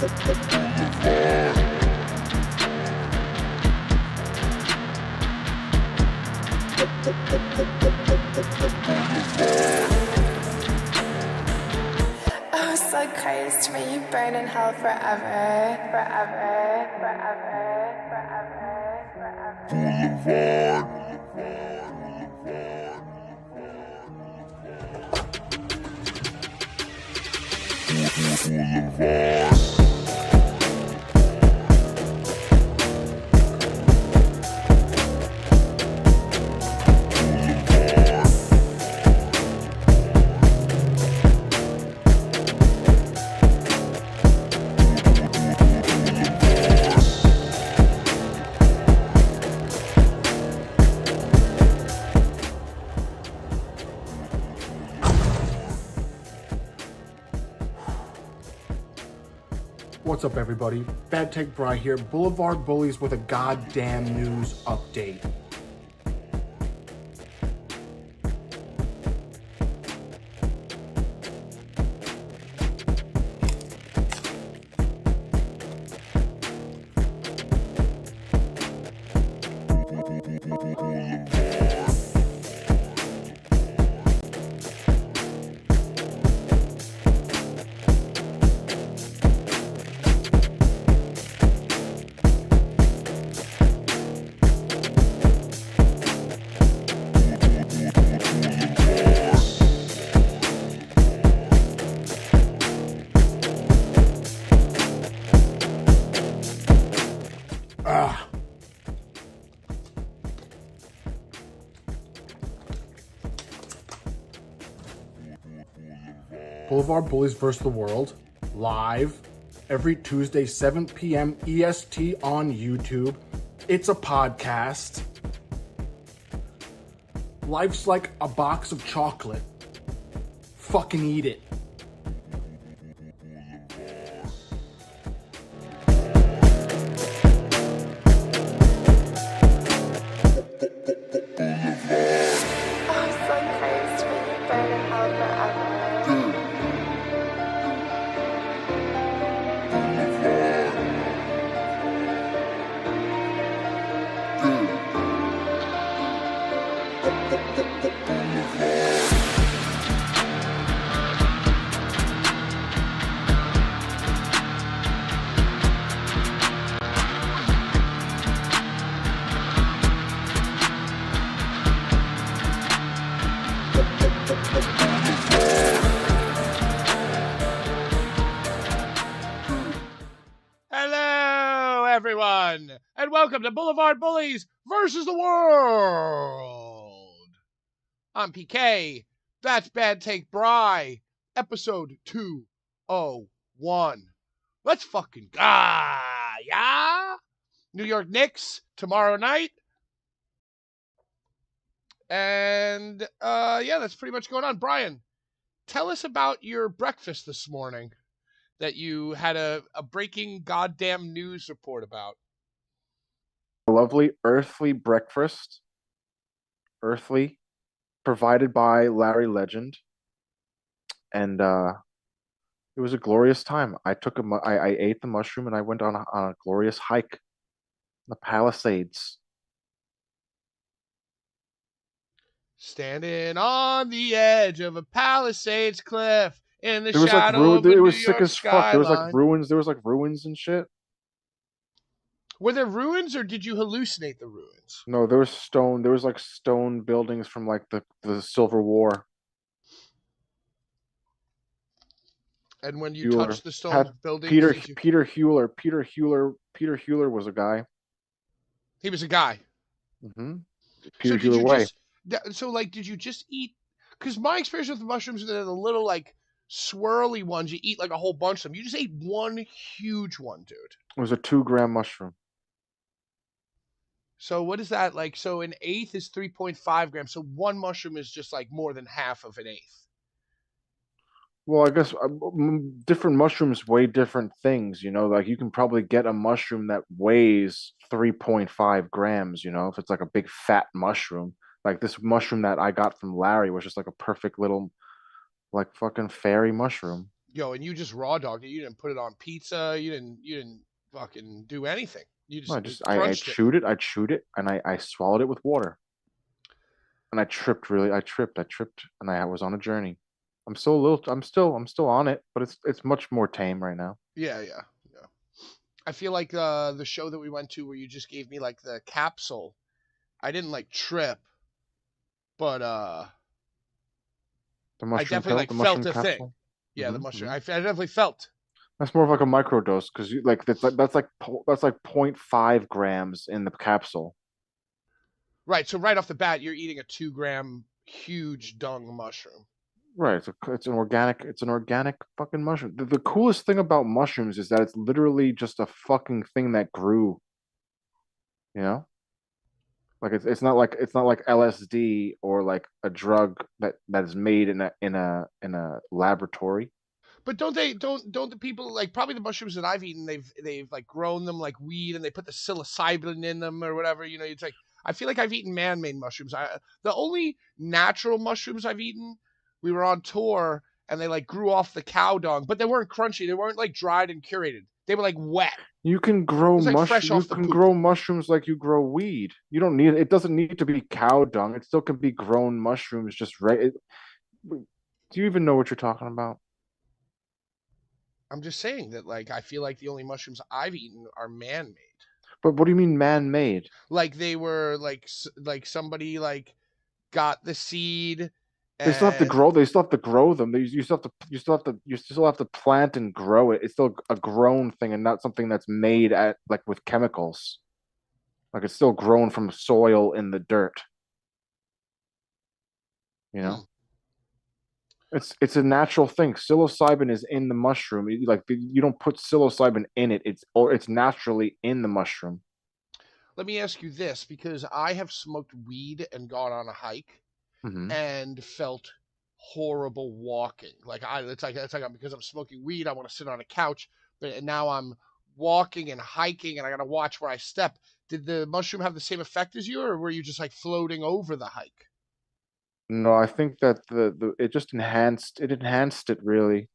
Oh, so crazy, may you burn in hell forever, forever, forever, forever, forever. Boulevard. What's up, everybody? Bad Take Bri here, Blvd Bullies with a goddamn news update. Blvd Bullies vs. the World, live, every Tuesday, 7 p.m. EST on YouTube. It's a podcast. Life's like a box of chocolate. Fucking eat it. Oh, so crazy, may you burn in hell forever. Hello, everyone, and welcome to Blvd Bullies versus the World. I'm PK. That's Bad Take Bri, episode 201. Let's fucking go, yeah? New York Knicks tomorrow night. And, yeah, that's pretty much going on. Brian, tell us about your breakfast this morning that you had a breaking goddamn news report about. A lovely earthly breakfast. Earthly. Provided by Larry Legend. And it was a glorious time. I ate the mushroom and I went on a glorious hike in the Palisades. Standing on the edge of a Palisades cliff in the There was like shadow of a it New was sick York as fuck. There was like skyline. ruins. There was like ruins and shit. Were there ruins, or did you hallucinate the ruins? No, there was stone. There was like stone buildings from like the Civil War. And when you Hewler. touched the stone buildings, Peter Hewler was a guy. he was a guy. Mm-hmm. So Peter did Hewler you Way. did you just eat? Because my experience with the mushrooms is they're the little like swirly ones. You eat like a whole bunch of them. You just ate one huge one, dude. It was a 2-gram mushroom. So what is that like? So an eighth is 3.5 grams. So one mushroom is just like more than half of an eighth. Well, I guess different mushrooms weigh different things, you know, like you can probably get a mushroom that weighs 3.5 grams, you know, if it's like a big fat mushroom. Like this mushroom that I got from Larry was just like a perfect little, like fucking fairy mushroom. Yo, and you just raw dogged it. You didn't put it on pizza. You didn't fucking do anything. You No, just I crunched it. chewed it, and I swallowed it with water. And I tripped, and I was on a journey. I'm still on it, but it's much more tame right now. Yeah, yeah, yeah. I feel like the show that we went to where you just gave me like the capsule. I didn't like trip, but I definitely like The felt mushroom a thing. capsule. Yeah, the hmm mushroom. hmm I definitely felt. That's more of like a microdose because you like that's like 0.5 grams in the capsule. Right. So right off the bat, you're eating a 2 gram huge dung mushroom. Right. It's an organic fucking mushroom. The coolest thing about mushrooms is that it's literally just a fucking thing that grew, you know? Like it's not like LSD or like a drug that is made in a laboratory. But don't the people like probably the mushrooms that I've eaten they've like grown them like weed and they put the psilocybin in them or whatever, you know, it's like I feel like I've eaten man-made mushrooms. The only natural mushrooms I've eaten, we were on tour and they like grew off the cow dung, but they weren't crunchy. They weren't like dried and curated. They were like wet. It was like fresh You off the can poop. grow mushrooms like you grow weed. You don't need it doesn't need to be cow dung. It still can be grown mushrooms just right. Do you even know what you're talking about? I'm just saying that like I feel like the only mushrooms I've eaten are man-made. But what do you mean man-made? Like they were like somebody like got the seed They still have to and grow. They still have to grow them. You still have to plant and grow it. It's still a grown thing and not something that's made at like with chemicals. Like it's still grown from soil in the dirt, you hmm, know? It's a natural thing. Psilocybin is in the mushroom. You don't put psilocybin in it. It's naturally in the mushroom. let me ask you this because I have smoked weed and gone on a hike hmm and felt horrible walking. Like it's like because I'm smoking weed, I want to sit on a couch, but now I'm walking and hiking and I got to watch where I step. Did the mushroom have the same effect as you or were you just like floating over the hike? No, I think that the it just enhanced it really.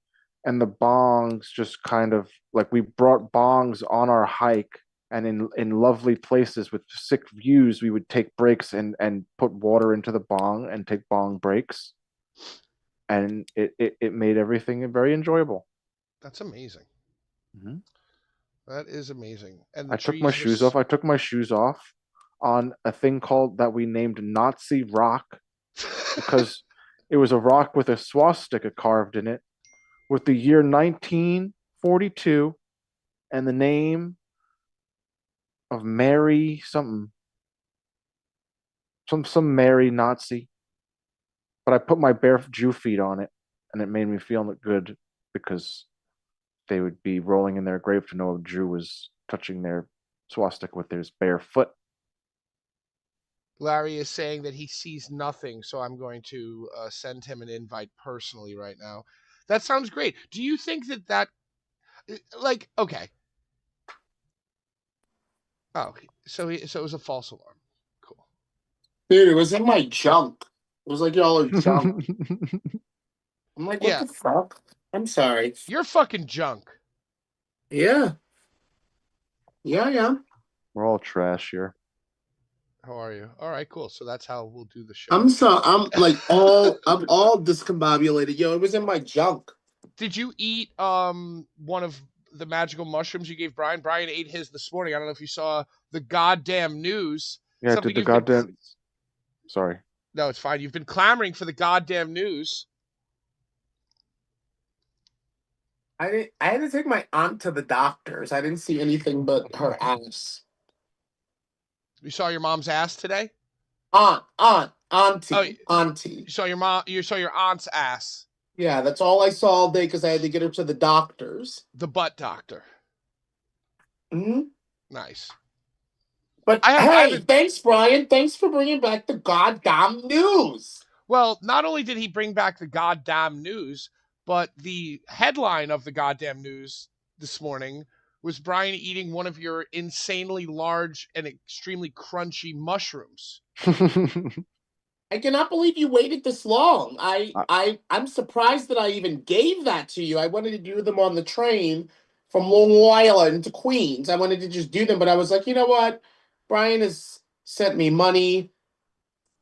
And the bongs just kind of like we brought bongs on our hike and in lovely places with sick views, we would take breaks and put water into the bong and take bong breaks. And it made everything very enjoyable. That's amazing. Mhm. That is amazing. And the I took my trees shoes off. was I took my shoes off on a thing called that we named Nazi rock because it was a rock with a swastika carved in it with the year 1942 and the name of Mary something, some Mary Nazi. But I put my bare Jew feet on it, and it made me feel good because they would be rolling in their grave to know a Jew was touching their swastika with his bare foot. Larry is saying that he sees nothing, so I'm going to send him an invite personally right now. That sounds great. Do you think that like okay? Oh, so it was a false alarm. Cool. Dude, it was in my junk. It was like y'all are junk. I'm like, what Yeah, the fuck? I'm sorry. you're fucking junk. Yeah. Yeah, yeah. We're all trash here. How are you? All right, cool. So that's how we'll do the I'm show. so I'm all discombobulated. Yo, it was in my junk. Did you eat one of the magical mushrooms you gave Brian? Brian ate his this morning. I don't know if you saw the goddamn news. Yeah, I did Something the you've been goddamn. Sorry. no, it's fine. You've been clamoring for the goddamn news. I had to take my aunt to the doctors. I didn't see anything but her ass. You saw your mom's ass today? Oh, Auntie. you saw your mom. You saw your aunt's ass. Yeah, that's all I saw all day because I had to get her to the doctors. The butt doctor. hmm Nice. But I hey, haven't. thanks, Brian. Thanks for bringing back the goddamn news. Well, not only did he bring back the goddamn news, but the headline of the goddamn news this morning was Brian eating one of your insanely large and extremely crunchy mushrooms. I cannot believe you waited this long. I'm surprised that I even gave that to you. I wanted to do them on the train from Long Island to Queens. I wanted to just do them, but I was like, you know what? Brian has sent me money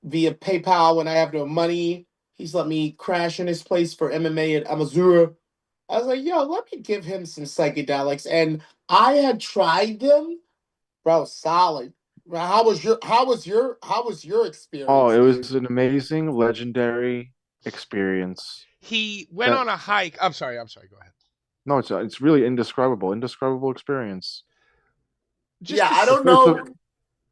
via PayPal when I have no money. He's let me crash in his place for MMA at Amazura. I was like, yo, let me give him some psychedelics. And I had tried them, bro, solid. How was your Oh, experience, it dude? was an amazing, legendary experience. He went That on a hike. I'm sorry. Go ahead. no, it's really indescribable experience. Just Yeah, to I The don't first of know.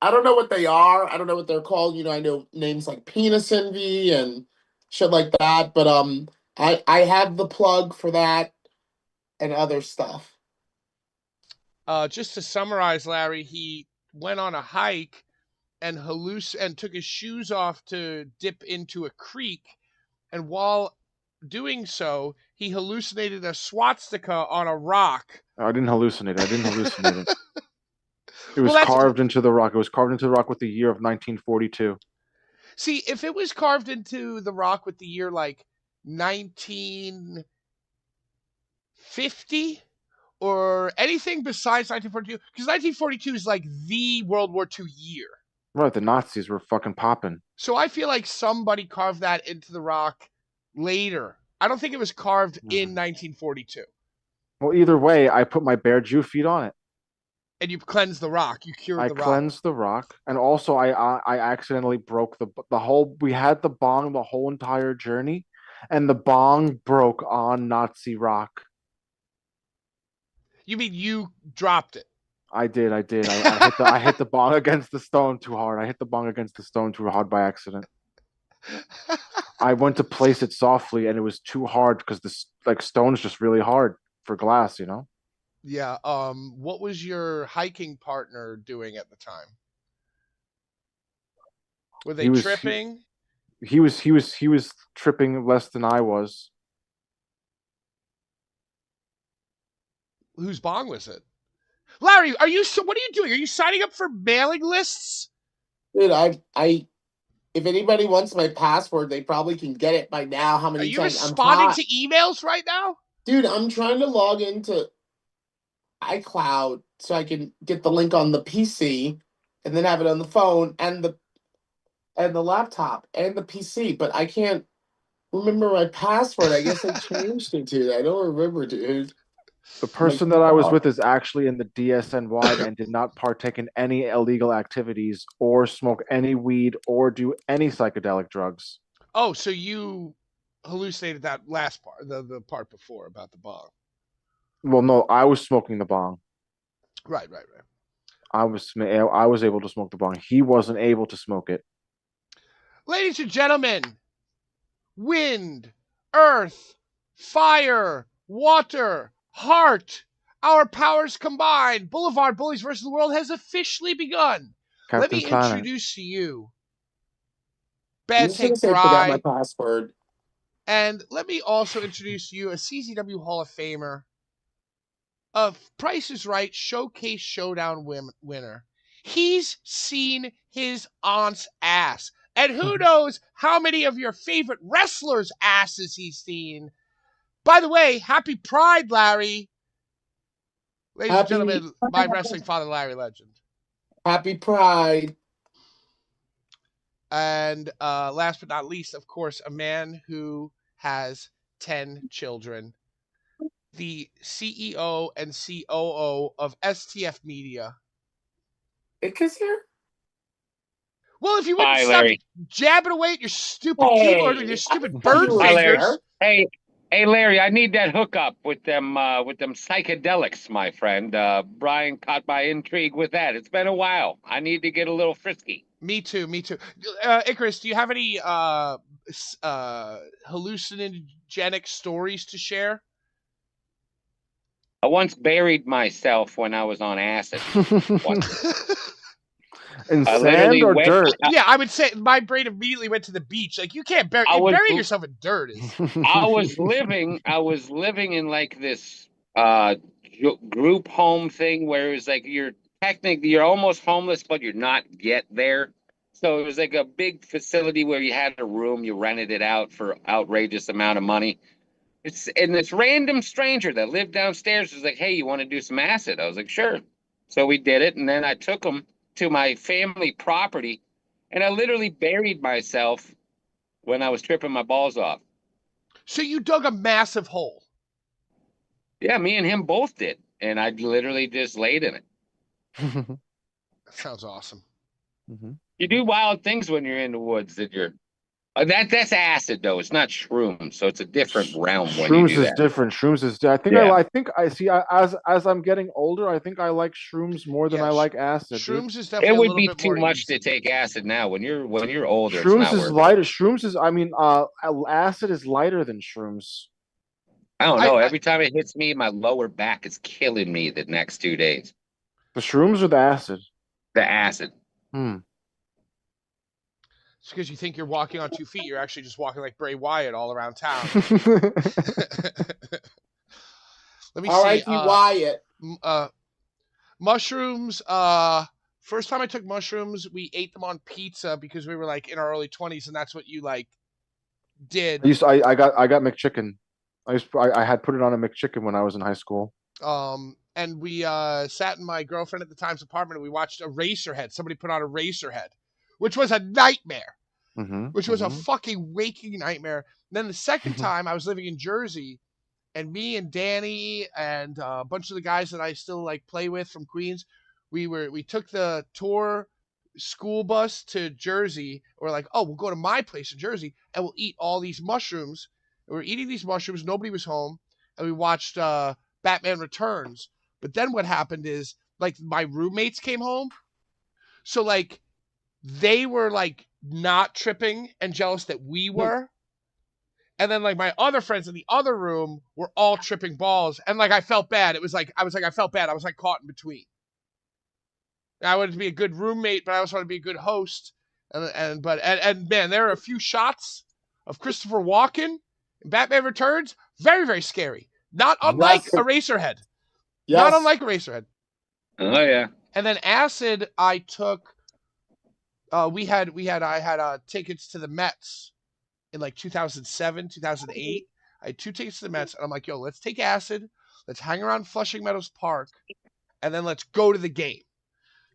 I don't know what they are. I don't know what they're called. I know names like penis envy and shit like that. But I have the plug for that and other stuff. just to summarize, Larry, he went on a hike and took his shoes off to dip into a creek, and while doing so, he hallucinated a swastika on a rock. I didn't hallucinate. I didn't hallucinate it. It Well, was that's carved into the rock. It was carved into the rock with the year of 1942. see, if it was carved into the rock with the year like 1950 or anything besides 1942, because 1942 is like the World War II year. Right, the Nazis were fucking popping. So I feel like somebody carved that into the rock later. I don't think it was carved in 1942. Well, either way, I put my bare Jew feet on it. And you cleansed the rock. You cured I the rock. cleansed the rock, and also I accidentally broke the whole. We had the bong the whole entire journey, and the bong broke on Nazi rock. You mean you dropped it? I did. I hit the bong against the stone too hard. I hit the bong against the stone too hard by accident. I went to place it softly, and it was too hard because this like stone's just really hard for glass, you know. Yeah. What was your hiking partner doing at the time? Were they He was he, tripping? he was tripping less than I was. Whose bong was it? Larry, are you so what are you doing? Are you signing up for mailing lists? Dude, I if anybody wants my password, they probably can get it by now. How Are many you times I'm responding trying, to emails right now? dude? I'm trying to log into iCloud so I can get the link on the PC and then have it on the phone and the laptop and the PC, but I can't remember my password. I guess I changed it to. I don't remember, dude. The I'm like, person that I was oh, with is actually in the DSNY and did not partake in any illegal activities or smoke any weed or do any psychedelic drugs. Oh, so you hallucinated that last part, the part before about the bong. Well, no, I was smoking the bong. Right. I was able to smoke the bong. He wasn't able to smoke it. Ladies and gentlemen, wind, earth, fire, water, heart, our powers combined. Boulevard Bullies versus the World has officially begun. Let Captain me Planet. introduce to you I'm Bad just gonna Take say I forgot my Bry, password. and let me also introduce to you a CZW Hall of Famer, a Price is Right Showcase Showdown winner. He's seen his aunt's ass. And who knows how many of your favorite wrestlers' asses he's seen. By the way, happy Pride, Larry. Ladies and Happy gentlemen, my wrestling father, Larry Legend. Happy Pride. And last but not least, of course, a man who has 10 children, the CEO and COO of STF Media. Because here. Well, if you wouldn't Hi, stop Larry. jabbing away at your stupid keyboard with your Hey, I stupid didn't know bird you were Hi, Larry. fingers. there. Hey, Larry. I need that hookup with them psychedelics, my friend. Brian caught my intrigue with that. It's been a while. I need to get a little frisky. Me too. Icarus, do you have any hallucinogenic stories to share? I once buried myself when I was on acid. In I sand literally or went. dirt? Yeah, I would say my brain immediately went to the beach. Like you can't I was burying yourself in dirt is. I was living. I was living in like this group home thing where it was like you're almost homeless, but you're not yet there. So it was like a big facility where you had a room, you rented it out for outrageous amount of money. And this random stranger that lived downstairs was like, "Hey, you want to do some acid?" I was like, "Sure." So we did it, and then I took him to my family property, and I literally buried myself when I was tripping my balls off. So you dug a massive hole. Yeah, me and him both did, and I literally just laid in it. That sounds awesome. You do wild things when you're in the woods. That's acid though. It's not shrooms, so it's a different realm when you Shrooms do is that. different. Shrooms is. I think Yeah. I think I see. As I'm getting older, I think I like shrooms more than Yeah, I like acid. Dude. Shrooms is It definitely a would little be bit too more much easy. to take acid now. When you're older, it's Shrooms not is worth lighter. it. Shrooms is. I mean, acid is lighter than shrooms. I don't I, know. I Every time it hits me, my lower back is killing me the next 2 days. The shrooms or the acid? The acid. It's because you think you're walking on 2 feet. You're actually just walking like Bray Wyatt all around town. Let me see. R.I.P. Wyatt. Mushrooms. First time I took mushrooms, we ate them on pizza because we were like in our early 20s, and that's what you like did. I got McChicken. I had put it on a McChicken when I was in high school. And we sat in my girlfriend at the time's apartment, and we watched Eraserhead. Somebody put on Eraserhead, which was a nightmare. Which was a fucking waking nightmare. And then the second time I was living in Jersey, and me and Danny and a bunch of the guys that I still like play with from Queens, we took the tour school bus to Jersey. We're like, oh, we'll go to my place in Jersey and we'll eat all these mushrooms. And we're eating these mushrooms. Nobody was home, and we watched Batman Returns. But then what happened is like my roommates came home, so like they were like not tripping and jealous that we were. And then like my other friends in the other room were all tripping balls. And like I felt bad. I felt bad. I was like caught in between. I wanted to be a good roommate, but I also wanted to be a good host. And man, there are a few shots of Christopher Walken in Batman Returns. Very, very scary. Not unlike Eraserhead. Yes. Not unlike Eraserhead. Oh yeah. And then acid, I took. I had tickets to the Mets in like 2007, 2008. I had 2 tickets to the Mets, and I'm like, yo, let's take acid, let's hang around Flushing Meadows Park, and then let's go to the game.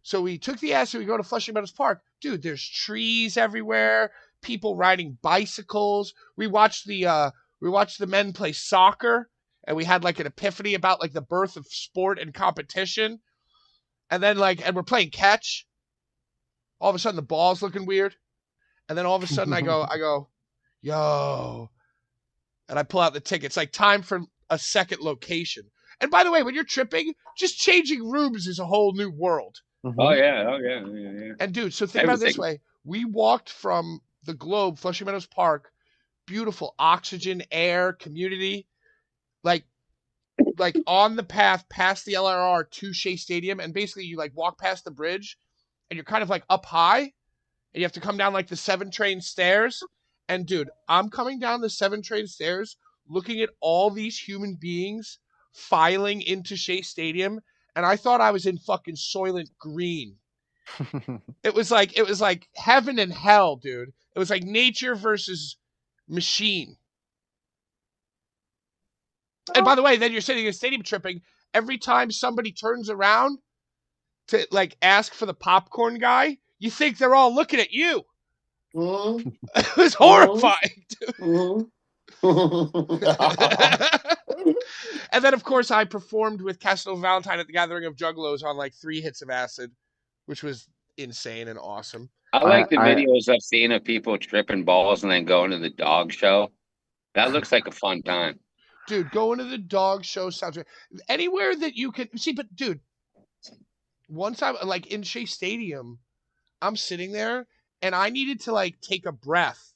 So we took the acid, we go to Flushing Meadows Park. Dude, there's trees everywhere, people riding bicycles. We watched the men play soccer, and we had like an epiphany about like the birth of sport and competition. And then and we're playing catch. All of a sudden the ball's looking weird. And then all of a sudden I go, yo. And I pull out the tickets. Like time for a second location. And by the way, when you're tripping, just changing rooms is a whole new world. Oh yeah. Yeah. And dude, so think about it this way. We walked from the Globe, Flushing Meadows Park, beautiful oxygen, air, community, like on the path past the LRR to Shea Stadium. And basically you like walk past the bridge and you're kind of like up high, and you have to come down like the 7 train stairs. And dude, I'm coming down the 7 train stairs, looking at all these human beings filing into Shea Stadium, and I thought I was in fucking Soylent Green. It was like heaven and hell, dude. It was like nature versus machine. And by the way, then you're sitting in stadium tripping. Every time somebody turns around to like ask for the popcorn guy, you think they're all looking at you. Mm-hmm. It was horrifying. And then, of course, I performed with Casanova Valentine at the Gathering of Juggalos on like 3 hits of acid, which was insane and awesome. I like the videos I've seen of people tripping balls and then going to the dog show. That looks like a fun time. Dude, going to the dog show sounds great. Anywhere that you can see, but dude, once I'm like in Shea Stadium, I'm sitting there and I needed to like take a breath,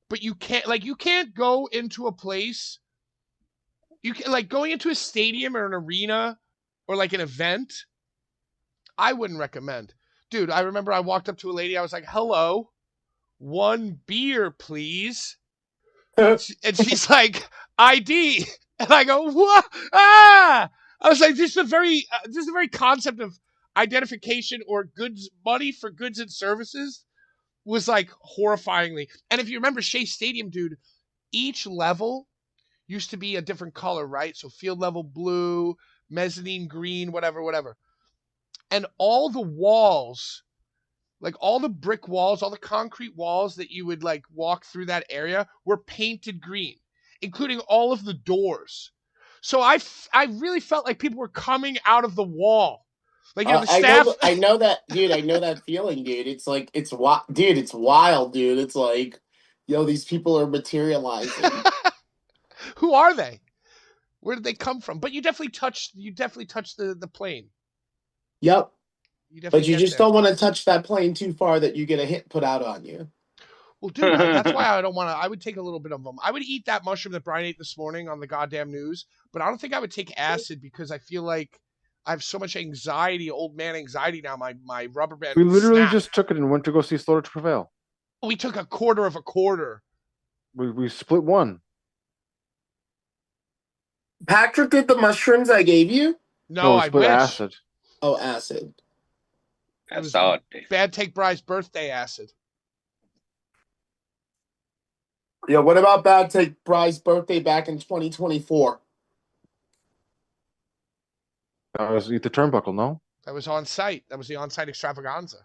but you can't go into a place. You can like going into a stadium or an arena or like an event. I wouldn't recommend. Dude, I remember I walked up to a lady. I was like, hello, 1 beer, please. And she's like, ID. And I go, what? Ah! I was like, this is a very concept of identification or goods, money for goods and services. was like horrifyingly. And if you remember Shea Stadium, dude, each level used to be a different color, right? So field level blue, mezzanine green, whatever. And all the walls, like all the brick walls, all the concrete walls that you would like walk through that area were painted green, including all of the doors. So I really felt like people were coming out of the wall. Like, the staff. I know that, dude. I know that feeling, dude. It's like, dude. It's wild, dude. It's like, these people are materializing. Who are they? Where did they come from? But you definitely touched the plane. Yep. But you just there. don't want to touch that plane too far that you get a hit put out on you. Well, dude, that's why I don't want to. I would take a little bit of them. I would eat that mushroom that Brian ate this morning on the goddamn news, but I don't think I would take acid because I feel like I have so much anxiety, old man anxiety now. My rubber band. We literally just took it and went to go see Slaughter to Prevail. We took a quarter of a quarter. We split one. Patrick did the mushrooms I gave you? No, we I split wish. acid. Oh, acid. That's odd. Bad Take Bry's birthday acid. Yeah, what about Bad Take Bry's birthday back in 2024? That was Eat the Turnbuckle, no? That was on site. That was the on-site extravaganza.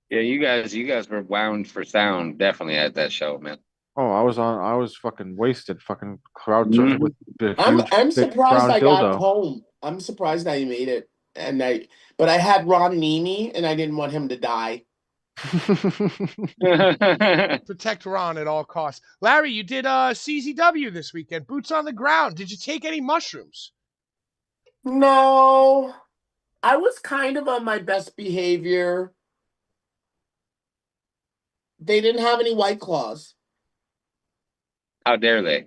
Yeah, you guys were wound for sound definitely at that show, man. Oh, I was fucking wasted, fucking crowd surfing with the huge, I'm thick surprised brown I got dildo. home. I'm surprised I made it, but I had Ron Nemi, and I didn't want him to die. Protect Ron at all costs. Larry, you did CZW this weekend. Boots on the ground. Did you take any mushrooms? No, I was kind of on my best behavior. They didn't have any White Claws. How dare they?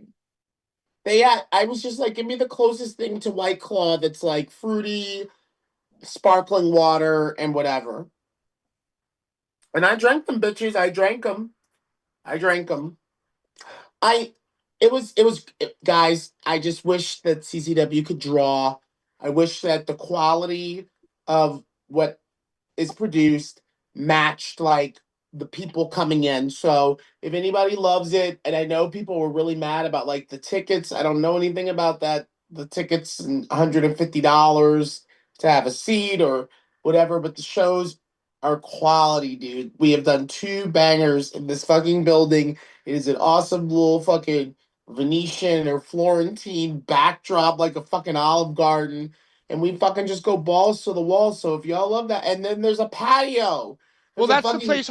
I was just like, give me the closest thing to White Claw that's like fruity, sparkling water, and whatever. And I drank them, bitches. I drank them. Guys, I just wish that CCW could draw. I wish that the quality of what is produced matched like the people coming in. So if anybody loves it, and I know people were really mad about like the tickets. I don't know anything about that. The tickets and $150 to have a seat or whatever, but the shows are quality, dude. We have done 2 bangers in this fucking building. It is an awesome little fucking Venetian or Florentine backdrop, like a fucking Olive Garden. And we fucking just go balls to the wall. So if y'all love that, and then there's a patio. Well, that's the place it's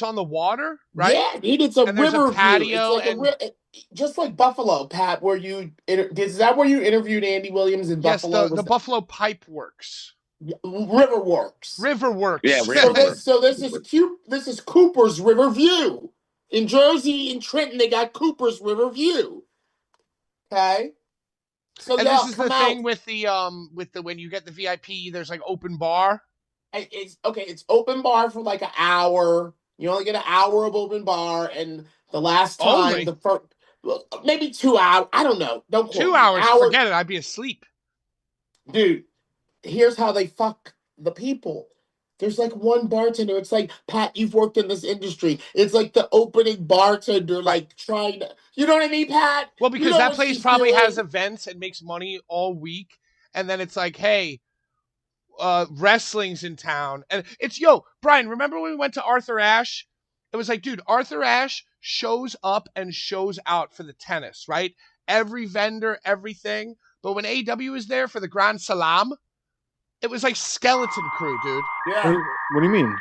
on the water, right? Yeah, dude, it's a and there's river a patio view. It's like just like Buffalo, Pat. Is that where you interviewed Andy Williams in Buffalo? Yes, the Buffalo Pipe Works. Riverworks. Yeah, So this is Cooper's River View. In Jersey, in Trenton, they got Cooper's River View. Okay. So and this is the thing with the when you get the VIP, there's like open bar. It's open bar for like an hour. You only get an hour of open bar, and the last time maybe 2 hours. I don't know. Don't quote 2 hours. Forget it. I'd be asleep. Dude, here's how they fuck the people. There's like one bartender. It's like, Pat, you've worked in this industry. It's like the opening bartender, like trying to, you know what I mean, Pat? Well, because that place probably has events and makes money all week. And then it's like, hey, wrestling's in town. And it's, Brian, remember when we went to Arthur Ashe? It was like, dude, Arthur Ashe shows up and shows out for the tennis, right? Every vendor, everything. But when AEW was there for the Grand Salam, it was like skeleton crew, dude. Yeah. What do you mean?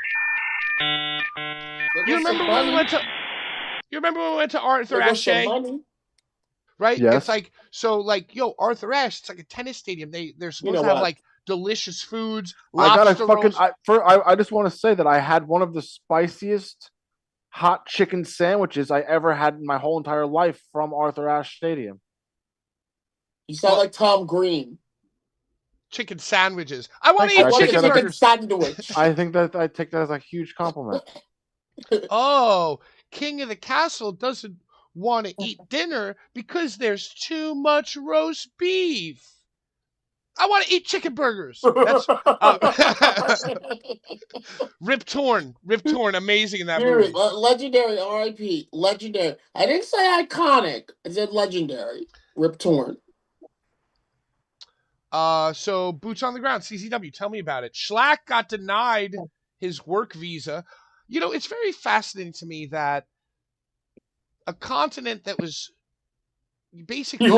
You remember when we went to Arthur Ashe? Right? Yes. It's like, Arthur Ashe, it's like a tennis stadium. They're supposed to have like delicious foods. I just want to say that I had one of the spiciest hot chicken sandwiches I ever had in my whole entire life from Arthur Ashe Stadium. You sound like Tom Green. Chicken sandwiches. I want to eat chicken sandwich. I think that I take that as a huge compliment. Oh, King of the Castle doesn't want to eat dinner because there's too much roast beef. I want to eat chicken burgers. That's Rip Torn, amazing in that movie. Legendary, R.I.P. Legendary. I didn't say iconic. I said legendary. Rip Torn. So boots on the ground, CZW. Tell me about it. Schlack got denied his work visa. You know, it's very fascinating to me that a continent that was basically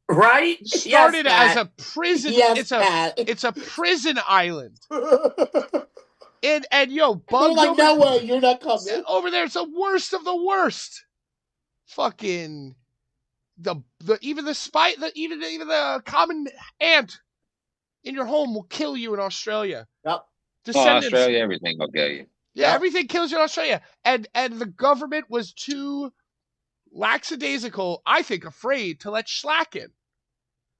Right. started yes, as a prison. Yes, It's a prison island. And yo, They're bugs like, over, no way, you're not coming. over there. It's the worst of the worst. Fucking the even the common ant in your home will kill you in Australia. Yep. Descendants. Australia, everything will kill you. Yeah, Yep. everything kills you in Australia. And the government was too lackadaisical, I think, afraid to let Schlack in.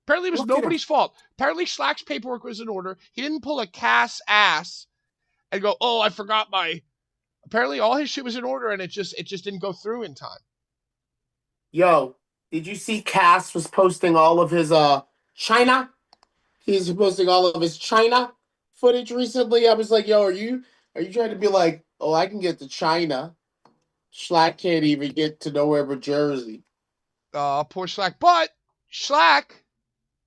Apparently it was nobody's fault. Apparently Schlack's paperwork was in order. He didn't pull a Cass ass and go, oh, I forgot my... Apparently all his shit was in order and it just didn't go through in time. Yo, did you see Cass was posting all of his China? He's posting all of his China footage recently. I was like, yo, are you trying to be like, oh, I can get to China? Schlack can't even get to nowhere but Jersey. Poor Schlack. But Schlack,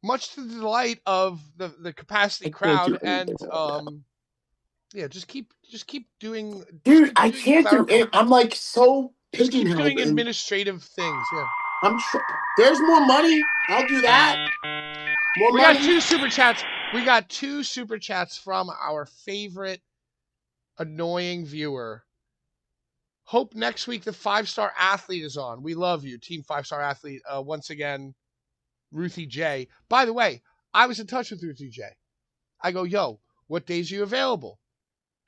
much to the delight of the capacity crowd, and yeah, just keep doing. Dude, I can't do it. I'm like so just keep pigeonholed. doing administrative things. Yeah, I'm sure there's more money. I'll do that. More we money. got 2 super chats. We got 2 super chats from our favorite annoying viewer. Hope next week the 5-star athlete is on. We love you, Team 5-star athlete. Once again, Ruthie J. By the way, I was in touch with Ruthie J. I go, yo, what days are you available?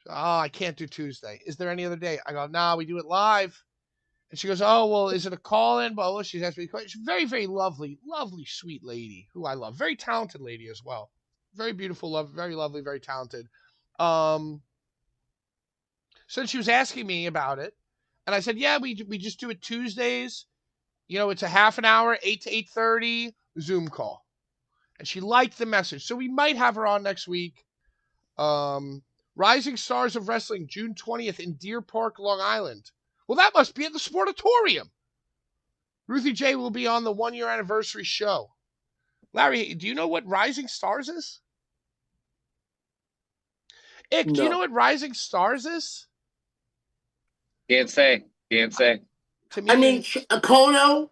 Oh, I can't do Tuesday. Is there any other day? I go, nah, we do it live. And she goes, oh, well, is it a call-in? Well, she's asked me. She's a very, very lovely, sweet lady who I love. Very talented lady as well. Very beautiful, very lovely, very talented. So she was asking me about it. And I said, yeah, we just do it Tuesdays. You know, it's a half an hour, 8 to 8:30, Zoom call. And she liked the message. So we might have her on next week. Rising Stars of Wrestling, June 20th in Deer Park, Long Island. Well, that must be at the Sportatorium. Ruthie J will be on the 1-year anniversary show. Larry, do you know what Rising Stars is? Ick, do you know what Rising Stars is? Can't say. To me, I mean, Kono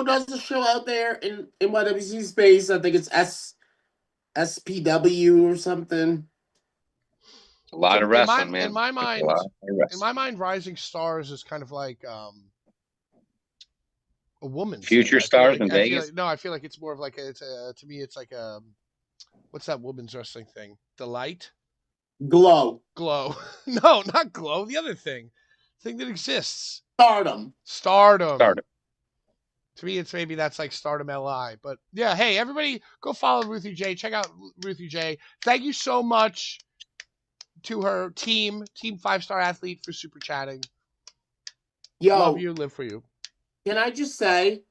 does a show out there in YWC space. I think it's SPW or something. A lot of wrestling, man. In my mind, Rising Stars is kind of like a woman's Future Stars in Vegas. I feel like it's more of like to me it's like what's that women's wrestling thing? Delight? Glow. No, not Glow. The other thing that exists. Stardom. To me, it's maybe that's like Stardom LI. But yeah, hey, everybody, go follow Ruthie J. Check out Ruthie J. Thank you so much to her team 5-star athlete for super chatting. Yo, love you, live for you. Can I just say,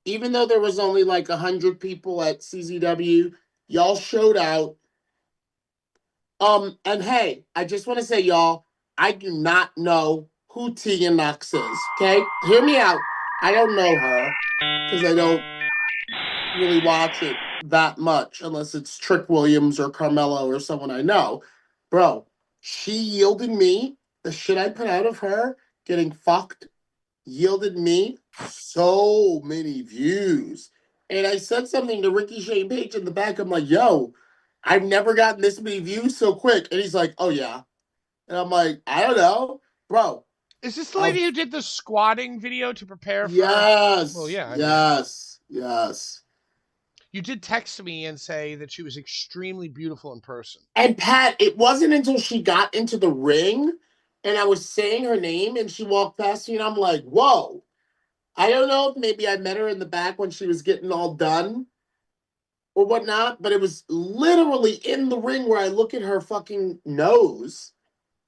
even though there was only like 100 people at CZW, y'all showed out. And hey, I just want to say, y'all, I do not know who Tegan Knox is. Okay, hear me out. I don't know her because I don't really watch it that much unless it's Trick Williams or Carmelo or someone I know. Bro, she yielded me the shit I put out of her getting fucked. Yielded me so many views. And I said something to Ricky Shane Page in the back. I'm like, yo, I've never gotten this many views so quick. And he's like, oh, yeah. And I'm like, I don't know. Bro. Is this the lady who did the squatting video to prepare for... Yes. Well, yeah. Yes. You did text me and say that she was extremely beautiful in person. And Pat, it wasn't until she got into the ring and I was saying her name and she walked past me and I'm like, whoa. I don't know if maybe I met her in the back when she was getting all done or whatnot, but it was literally in the ring where I look at her fucking nose,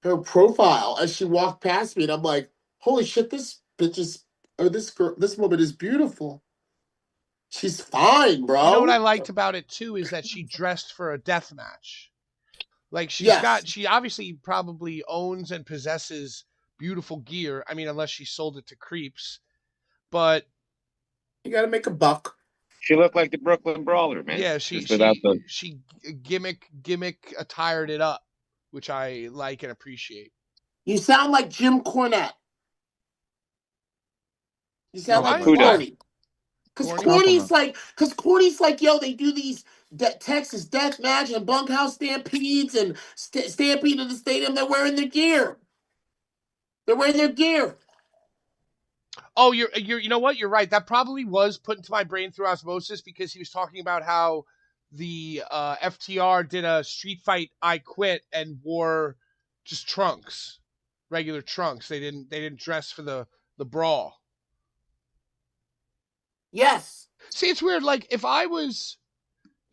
her profile as she walked past me, and I'm like, holy shit, this bitch is, or this girl, this woman is beautiful. She's fine, bro. You know what I liked about it too is that she dressed for a death match. Like she obviously probably owns and possesses beautiful gear. I mean, unless she sold it to creeps, but you got to make a buck. She looked like the Brooklyn Brawler, man. Yeah, she gimmick attired it up, which I like and appreciate. You sound like Jim Cornette. You sound like who does? Corny. Because Corny's like, yo, they do these Texas Death Match and Bunkhouse Stampedes and Stampede to the Stadium. They're wearing their gear. Oh, you know what? You're right. That probably was put into my brain through osmosis because he was talking about how the FTR did a street fight I Quit and wore just trunks, regular trunks. They didn't dress for the brawl. Yes. See, it's weird. Like if I was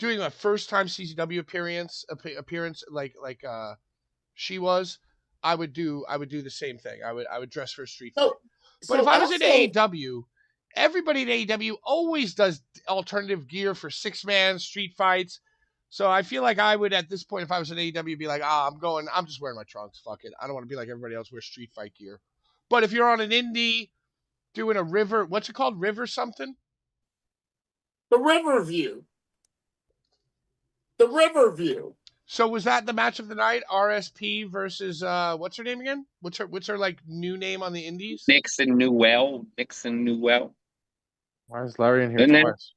doing a first time CZW appearance like she was, I would do the same thing. I would dress for a street fight. But if I was in AEW, everybody in AEW always does alternative gear for 6-man street fights. So I feel like I would, at this point, if I was in AEW, be like, I'm just wearing my trunks. Fuck it. I don't want to be like everybody else, wear street fight gear. But if you're on an indie doing a river, what's it called? River something? The Riverview. So was that the match of the night? RSP versus what's her name again? What's her like new name on the indies? Nixon Newell. Why is Larry in here twice?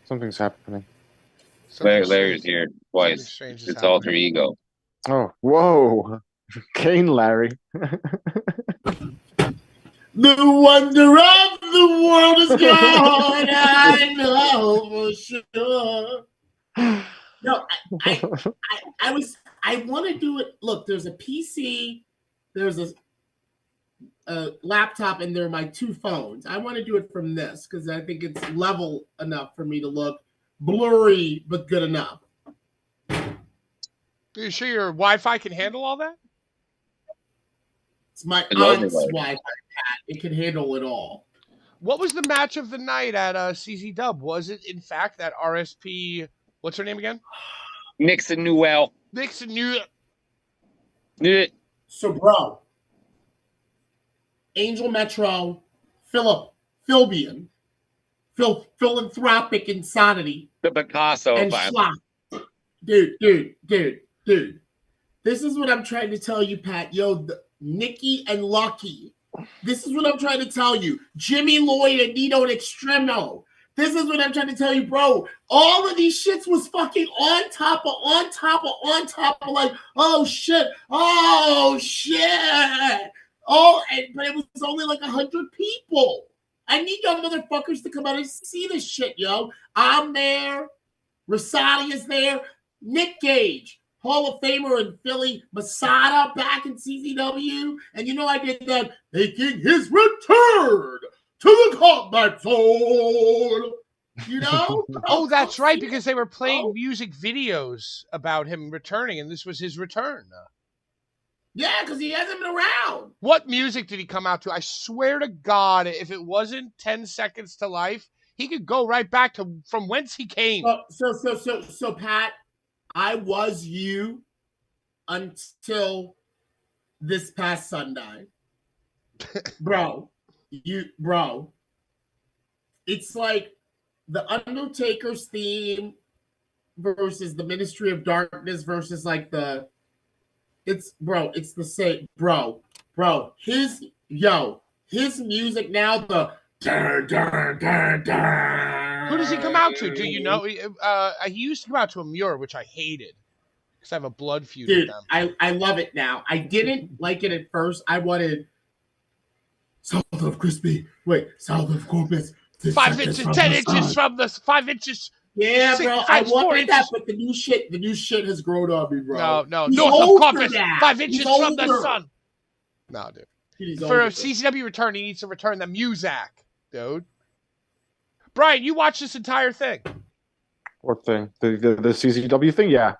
Something's happening. Larry's here twice. It's alter ego. Oh, whoa. Kane Larry. The wonder of the world is gone, I know for sure. No, I want to do it. Look, there's a PC, there's a laptop, and there are my 2 phones. I want to do it from this because I think it's level enough for me to look blurry, but good enough. Are you sure your Wi-Fi can handle all that? It's my aunt's Wi-Fi, Pat. It can handle it all. What was the match of the night at CZ Dub? Was it, in fact, that RSP... What's her name again? Nixon Newell. So, bro, Angel Metro, Philbian, Philanthropic Insanity, the Picasso and Schlock. Dude. This is what I'm trying to tell you, Pat. Yo, Nikki and Lucky. This is what I'm trying to tell you. Jimmy Lloyd and Nito and Extremo. This is what I'm trying to tell you, bro. All of these shits was fucking on top of, like, oh shit. Oh, but it was only like 100 people. I need y'all motherfuckers to come out and see this shit, yo. I'm there. Rosati is there. Nick Gage, Hall of Famer in Philly. Masada back in CZW. And you know I did that, making his return to the combat zone. You know? Oh, that's right, because they were playing music videos about him returning, and this was his return. Yeah, because he hasn't been around. What music did he come out to? I swear to God, if it wasn't 10 Seconds to Life, he could go right back to from whence he came. So Pat, I was you until this past Sunday. Bro, it's like the Undertaker's theme versus the Ministry of Darkness versus like it's the same, bro. His music now, the dun, dun, dun, dun. Who does he come out to? Do you know? He used to come out to a Muir, which I hated because I have a blood feud with them. I love it now. I didn't like it at first. I wanted South of Crispy. Wait, South of Corpus. 5 inches, 10 inches from the 5 inches. Yeah, bro. I wanted that, but the new shit has grown on me, bro. No. North of Corpus, 5 inches from the sun. No, dude. For a CCW return, he needs to return the Muzak, dude. Brian, you watched this entire thing. What thing? The CCW thing? Yeah.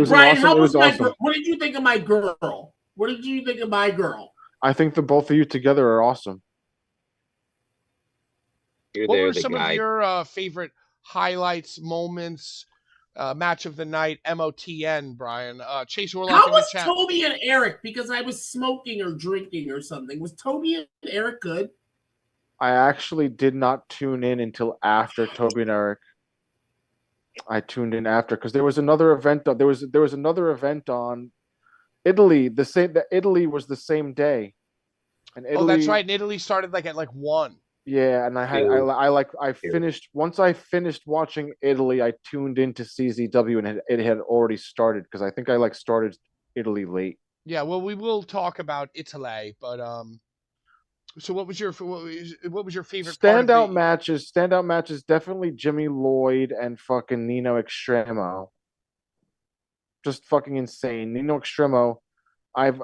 Brian, how was my girl? What did you think of my girl? I think the both of you together are awesome. You're What there, were the some of guy. your favorite highlights, moments, match of the night, MOTN, Brian? Chase Orlock How in the was chat. Toby and Eric? Because I was smoking or drinking or something. Was Toby and Eric good? I actually did not tune in until after Toby and Eric. I tuned in after because there was another event. There was another event on Italy. Italy was the same day, and Italy. Oh, that's right. And Italy started at 1. Yeah, and I finished once I finished watching Italy. I tuned into CZW and it had already started because I think I started Italy late. Yeah, well, we will talk about Italy, but so what was your favorite part of the Standout matches, definitely Jimmy Lloyd and fucking Nino Extremo. Just fucking insane. Nino Extremo. I've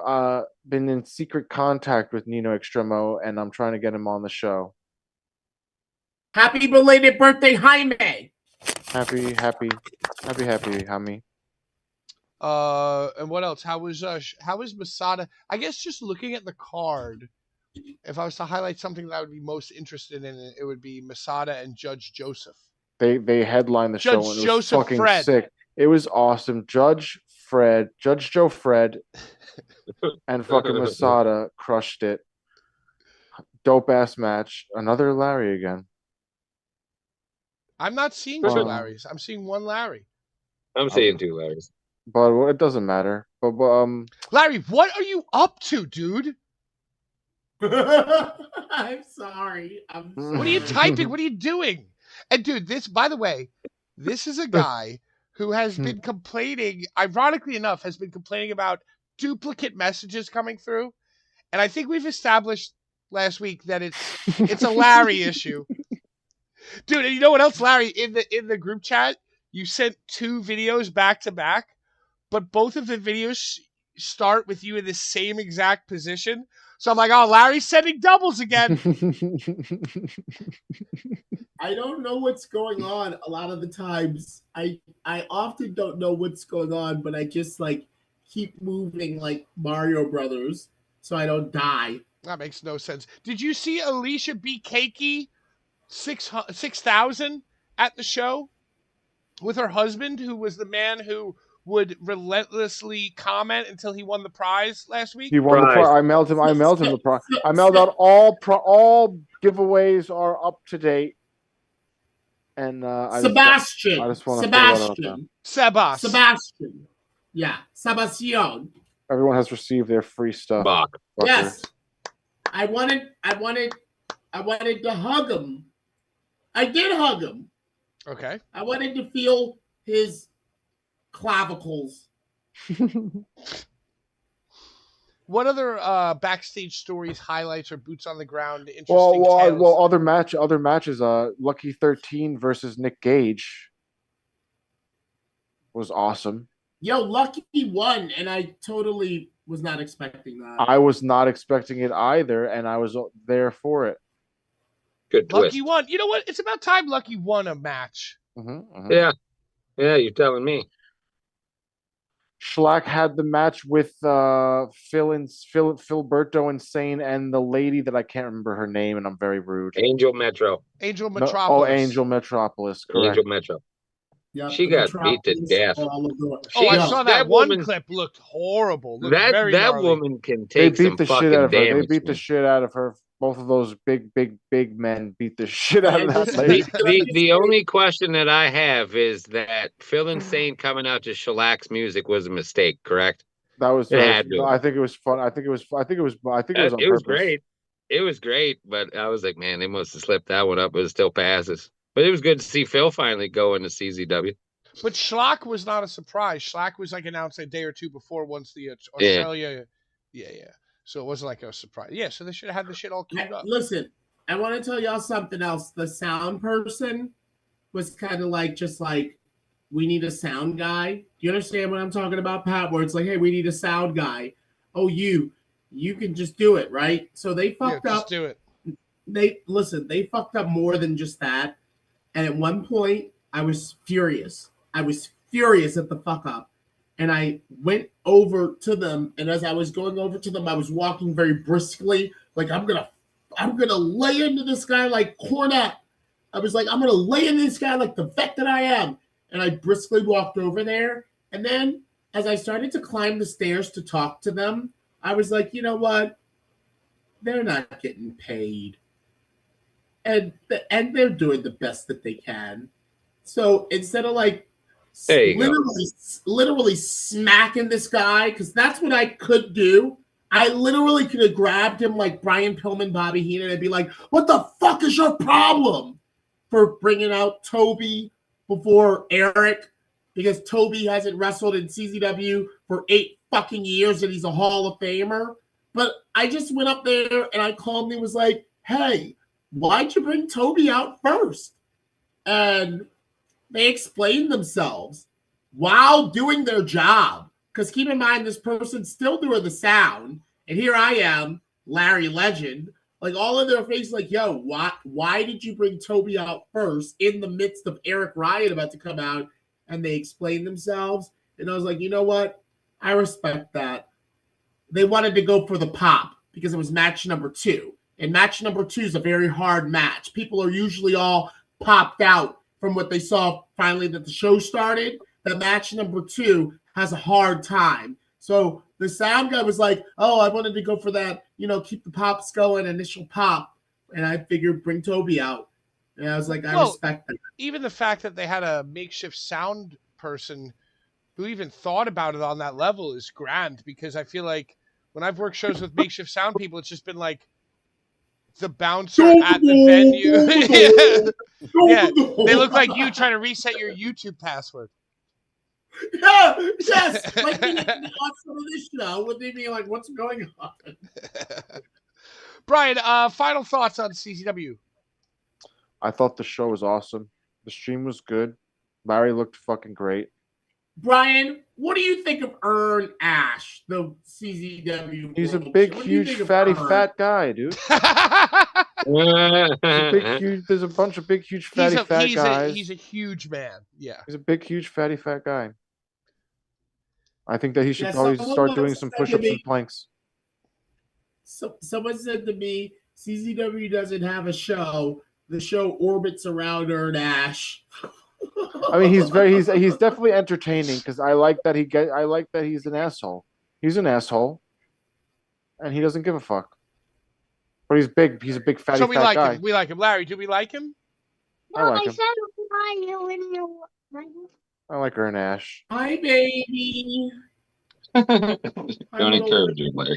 been in secret contact with Nino Extremo, and I'm trying to get him on the show. Happy belated birthday, Jaime. Happy, Jaime. And what else? How was Masada? I guess just looking at the card, if I was to highlight something that I would be most interested in, it would be Masada and Judge Joseph. They headlined the show and it was fucking Fred. sick. It was awesome. Judge Joe Fred, and fucking Masada crushed it. Dope ass match. Another Larry again. I'm not seeing two Larrys. I'm seeing one Larry. I'm seeing 2 Larrys. But it doesn't matter. But Larry, what are you up to, dude? I'm sorry. What are you typing? What are you doing? And dude, by the way, this is a guy who has been complaining, ironically enough, about duplicate messages coming through. And I think we've established last week that it's a Larry issue. Dude, and you know what else, Larry? In the group chat, you sent 2 videos back to back, but both of the videos start with you in the same exact position. So I'm like, oh, Larry's sending doubles again. I don't know what's going on a lot of the times. I often don't know what's going on, but I just keep moving like Mario Brothers so I don't die. That makes no sense. Did you see Alicia B. Cakey 6,000 at the show with her husband, who was the man who would relentlessly comment until he won the prize last week? He won the prize. I mailed him the prize. I mailed out all giveaways are up to date. And Sebastian. I just want to Sebastian. Yeah, Sebastian. Everyone has received their free stuff. Yes. I wanted to hug him. I did hug him. Okay. I wanted to feel his clavicles. What other backstage stories, highlights, or boots on the ground? Interesting tales? Well, other matches. Lucky 13 versus Nick Gage was awesome. Yo, Lucky won, and I totally was not expecting that. I was not expecting it either, and I was there for it. Good twist. Lucky won. You know what? It's about time Lucky won a match. Yeah, you're telling me. Schlack had the match with Philberto Insane and the lady that I can't remember her name, and I'm very rude. Angel Metro. Angel Metropolis. Angel Metropolis. Correct. Angel Metro. Yep, she got beat to death. I saw that one clip. Looked horrible. That woman can take some fucking damage. They beat the shit out of her. Both of those big men beat the shit out of that lady. The only question that I have is that Phil Insane coming out to Shellack's music was a mistake, correct? That was. I think it was fun. I think it was on purpose. It was great. It was great, but I was like, man, they must have slipped that one up, but it still passes. But it was good to see Phil finally go into CZW. But Schlack was not a surprise. Schlack was announced a day or two before once the Australia. Yeah. So it wasn't like a surprise. Yeah, so they should have had the shit all queued up. Listen, I want to tell y'all something else. The sound person was kind of we need a sound guy. Do you understand what I'm talking about, Pat? Where it's hey, we need a sound guy. Oh, you can just do it, right? So they fucked up. Just do it. They fucked up more than just that. And at one point, I was furious. I was furious at the fuck up. And I went over to them, and as I was going over to them, I was walking very briskly, I'm gonna lay into this guy like Cornette. I was like, I'm gonna lay in this guy like the vet that I am. And I briskly walked over there. And then as I started to climb the stairs to talk to them, I was like, you know what? They're not getting paid. And they're doing the best that they can. So instead of like There you go. literally smacking this guy, because that's what I could do. I literally could have grabbed him like Brian Pillman, Bobby Heenan, and be like, "What the fuck is your problem?" For bringing out Toby before Eric, because Toby hasn't wrestled in CZW for 8 fucking years and he's a Hall of Famer. But I just went up there and I calmly was like, "Hey, why'd you bring Toby out first?" And they explained themselves while doing their job. Because keep in mind, this person's still doing the sound. And here I am, Larry Legend, like all in their face, like, yo, why did you bring Toby out first in the midst of Eric Ryan about to come out? And they explained themselves. And I was like, you know what? I respect that. They wanted to go for the pop because it was match number 2. And match number 2 is a very hard match. People are usually all popped out from what they saw finally that the show started. That match number 2 has a hard time. So the sound guy was like, oh, I wanted to go for that, keep the pops going, initial pop. And I figured bring Toby out. And I was like, I respect that. Even the fact that they had a makeshift sound person who even thought about it on that level is grand, because I feel like when I've worked shows with makeshift sound people, it's just been like the bouncer at the venue. Yeah, they look like you trying to reset your YouTube password. Yeah, yes, like on some of this show, would they be like, what's going on? Brian, final thoughts on CZW? I thought the show was awesome. The stream was good. Larry looked fucking great. Brian, what do you think of Ern Ash, the CZW? He's a big, huge, fatty, fat guy, dude. There's a bunch of big, huge, fatty, fat guys. He's a huge man. Yeah. He's a big, huge, fatty, fat guy. I think that he should probably start doing some push-ups and planks. So someone said to me, CZW doesn't have a show. The show orbits around Ern Ash. I mean, he's definitely entertaining, because I like that he's an asshole. He's an asshole, and he doesn't give a fuck. But he's big. He's a big fatty fat like guy. Him. We like him. Larry, do we like him? No, I like him. I like Ern Ash. Hi, baby. Don't encourage you, Larry.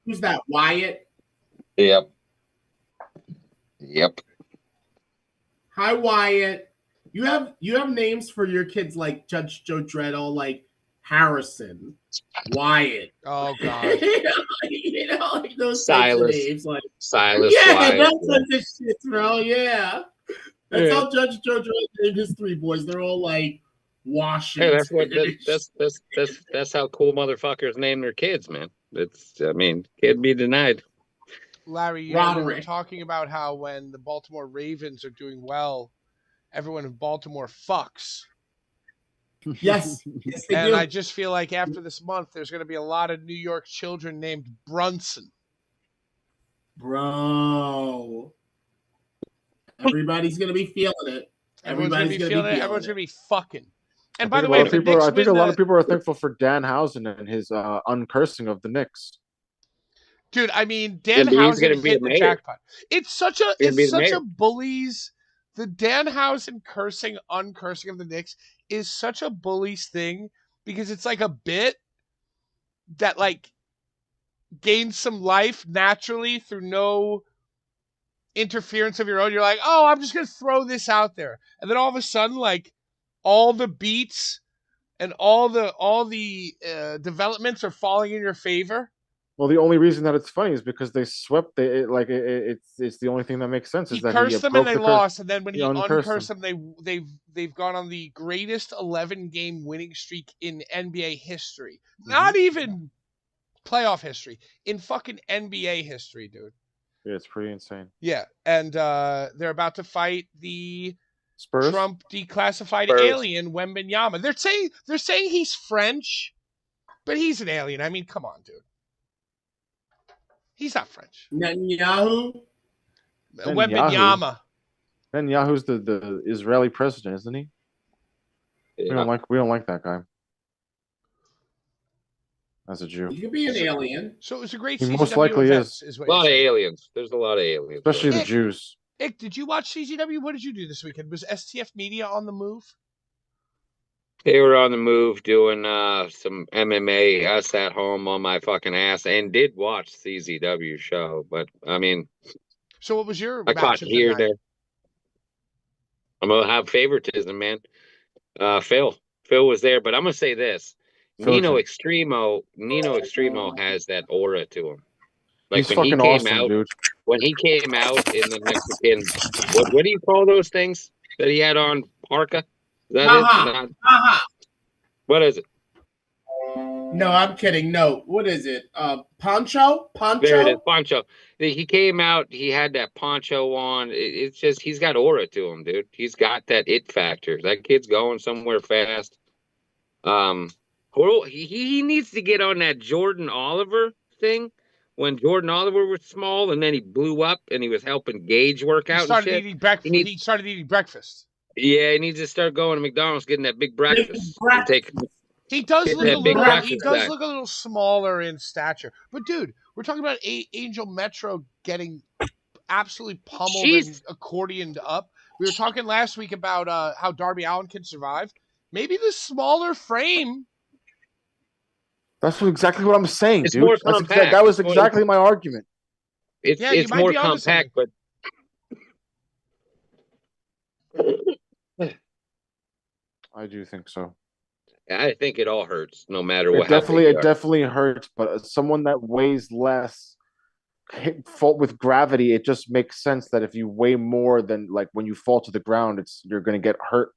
Who's that? Wyatt? Yep. Hi, Wyatt. You have names for your kids like Judge Joe Dreddle, like Harrison, Wyatt. Oh God. Like those Silas. names, like Silas. Yeah, Wyatt. that's such a shit, bro. Yeah. That's how Judge Joe Dreddle named his 3 boys. They're all like Washington. Hey, that's how cool motherfuckers name their kids, man. Can't be denied. Larry, you were talking about how when the Baltimore Ravens are doing well, everyone in Baltimore fucks. Yes. And do. I just feel like after this month, there's going to be a lot of New York children named Brunson. Bro. Everybody's going to be feeling it. Everybody's going to be feeling it. Everyone's going to be fucking. And by the way, I think a lot of people are thankful for Danhausen and his uncursing of the Knicks. Dude, I mean, Danhausen hit the jackpot. It's such a Bullies. The Danhausen uncursing of the Knicks is such a Bullies thing, because it's like a bit that like gains some life naturally through no interference of your own. You're like, oh, I'm just gonna throw this out there, and then all of a sudden, like all the beats and all the developments are falling in your favor. Well, the only reason that it's funny is because they swept it. Like it's the only thing that makes sense. He cursed them and they lost, and then when he uncursed them, they've gone on the greatest 11-game winning streak in NBA history. Not even playoff history, in fucking NBA history, dude. Yeah, it's pretty insane. Yeah, and they're about to fight the Spurs? Trump declassified alien Wembanyama. They're saying he's French, but he's an alien. I mean, come on, dude. He's not French. Netanyahu? Wembanyama. Netanyahu's the Israeli president, isn't he? We Yeah. don't like that guy. As a Jew, You could be an alien. So it was a great he CZW most likely events, is. is what A lot of you're saying. aliens. There's a lot of aliens. Especially the Ick. Jews. Ick, did you watch CZW? What did you do this weekend? Was STF Media on the move? They were on the move doing some MMA, us at home on my fucking ass, and did watch CZW show. But I mean, So what was your I match caught of the here night? there. I'm gonna have favoritism, man. Phil was there, but I'm gonna say this: Nino Extremo has that aura to him. Like He's when he fucking came awesome, out, dude. when he came out in the Mexican, what do you call those things that he had on? Parka? Is that it? Not, what is it? No, I'm kidding. No, what is it? Poncho? There it is, Poncho? poncho. He came out. He had that poncho on. It's just he's got aura to him, dude. He's got that it factor. That kid's going somewhere fast. He needs to get on that Jordan Oliver thing. When Jordan Oliver was small, and then he blew up, and he was helping Gage work He out and started shit. eating breakfast. He started eating breakfast. Yeah, he needs to start going to McDonald's, getting that big breakfast. And take He does Get look a that big little. He breakfast does guy. look a little smaller in stature. But dude, we're talking about Angel Metro getting absolutely pummeled and accordioned up. We were talking last week about how Darby Allin can survive. Maybe the smaller frame. That's exactly what I'm saying, It's dude. more compact. That was exactly my argument. It's more compact, but I do think so. I think it all hurts, no matter It what. It definitely hurts. But someone that weighs less, fall with gravity, it just makes sense that if you weigh more than like when you fall to the ground, you're going to get hurt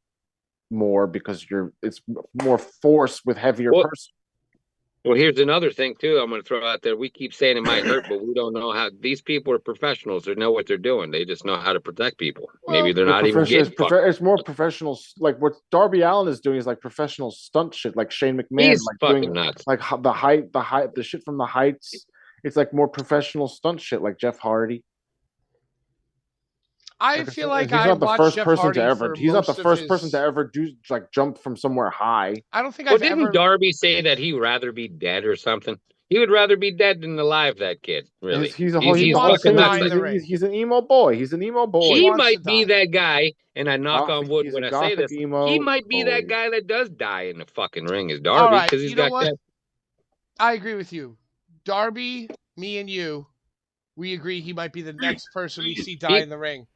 more because it's more force with heavier person. Well, here's another thing too. I'm going to throw out there. We keep saying it might hurt, but we don't know how. These people are professionals. They know what they're doing. They just know how to protect people. Maybe they're not even getting it's more professional. Like what Darby Allin is doing is like professional stunt shit, like Shane McMahon, He's like fucking doing nuts. like the shit from the heights. It's like more professional stunt shit, like Jeff Hardy. I feel like he's not the first person to ever. He's not the first person to ever do like jump from somewhere high. I don't think didn't Darby say that he'd rather be dead or something? He would rather be dead than alive. That kid, really. He's an emo boy. He's an emo boy. He might be that guy, and I knock on wood when I say this. He might be that guy that does die in the fucking ring as Darby because he's got that. I agree with you, Darby. Me and you, we agree he might be the next person we see die in the ring.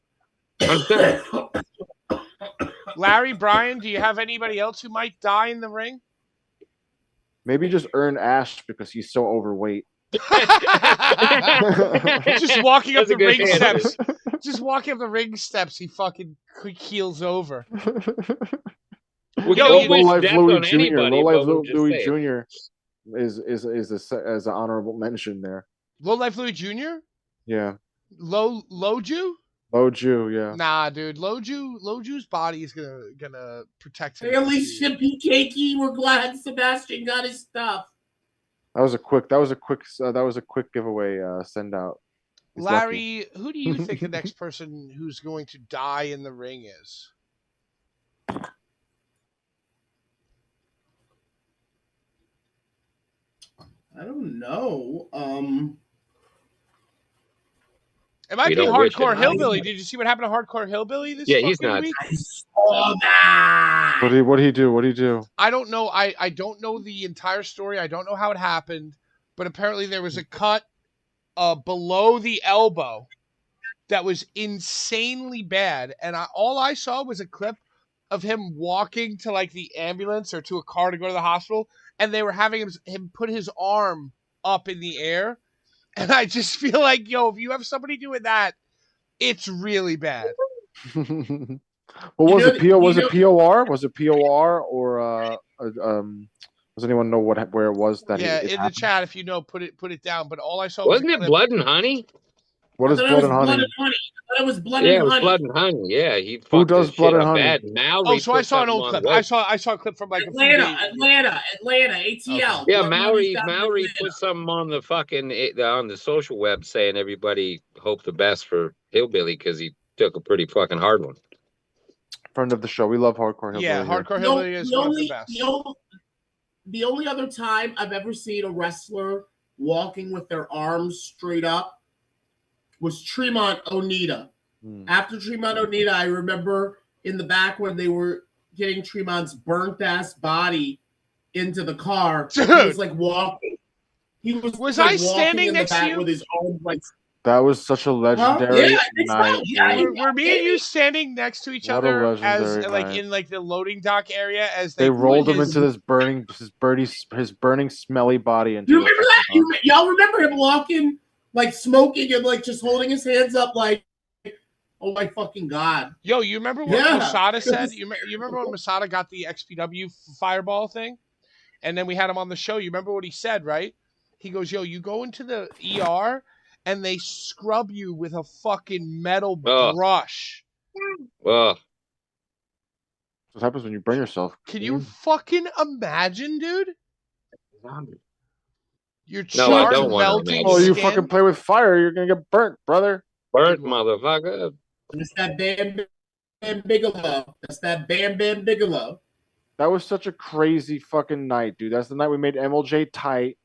Larry, Brian, do you have anybody else who might die in the ring? Maybe just earn Ash because he's so overweight. Just walking up the ring steps. Just walking up the ring steps, he fucking keels over. Low Life Louis Jr. Low Life Louis Jr. is an honorable mention there. Low Life Louis Jr. Yeah. Low Jew. Low Jew, yeah. Nah, dude. Low Jew's body is gonna protect him. Hey, at least Shippy Cakey. We're glad Sebastian got his stuff. That was a quick giveaway send out. He's Larry, who do you think the next person who's going to die in the ring is? I don't know. It might be Hardcore Hillbilly. Did you see what happened to Hardcore Hillbilly this week? He's not. I saw that. What did he do? I don't know. I don't know the entire story. I don't know how it happened, but apparently there was a cut below the elbow that was insanely bad, and all I saw was a clip of him walking to like the ambulance or to a car to go to the hospital, and they were having him put his arm up in the air. And I just feel like, if you have somebody doing that, it's really bad. Well, was it POR? Was it POR or does anyone know where it was that? Yeah, in the chat, if you know, put it down. But all I saw wasn't it Blood and Honey? What is Blood and Honey? It was Blood and Honey. Yeah, it was Blood and Honey. Yeah, who does Blood and Honey? So I saw an old clip. I saw a clip from like Atlanta, ATL. Yeah, Maori put something on the fucking on the social web saying everybody hope the best for Hillbilly because he took a pretty fucking hard one. Friend of the show. We love Hardcore Hillbilly. Yeah, here. Hardcore Hillbilly is one of the best. The only other time I've ever seen a wrestler walking with their arms straight up was Tremont Onita. After Tremont Onita, I remember in the back when they were getting Tremont's burnt ass body into the car. Dude. He was like walking. He was I like standing in next the to back you? with his arms like. That was such a legendary Yeah, I think so. night. Yeah, dude. Were me and you standing next to each What a other as legendary like night. in like the loading dock area as They rolled him his- into his burning, smelly body. Into You remember that? Y'all remember him walking, like smoking and like just holding his hands up, like, oh my fucking god. Yo, you remember what Yeah. Masada said? You remember when Masada got the XPW fireball thing, and then we had him on the show. You remember what he said, right? He goes, "Yo, you go into the ER." And they scrub you with a fucking metal brush. Well, What happens when you burn yourself? Can you fucking imagine, dude? You're No, I charred, don't wanna melting imagine. Oh, you skin. fucking play with fire, you're gonna get burnt, brother. burnt motherfucker. It's that Bam Bam Bigelow. That's that Bam Bam Bigelow. That was such a crazy fucking night, dude. That's the night we made MLJ tight,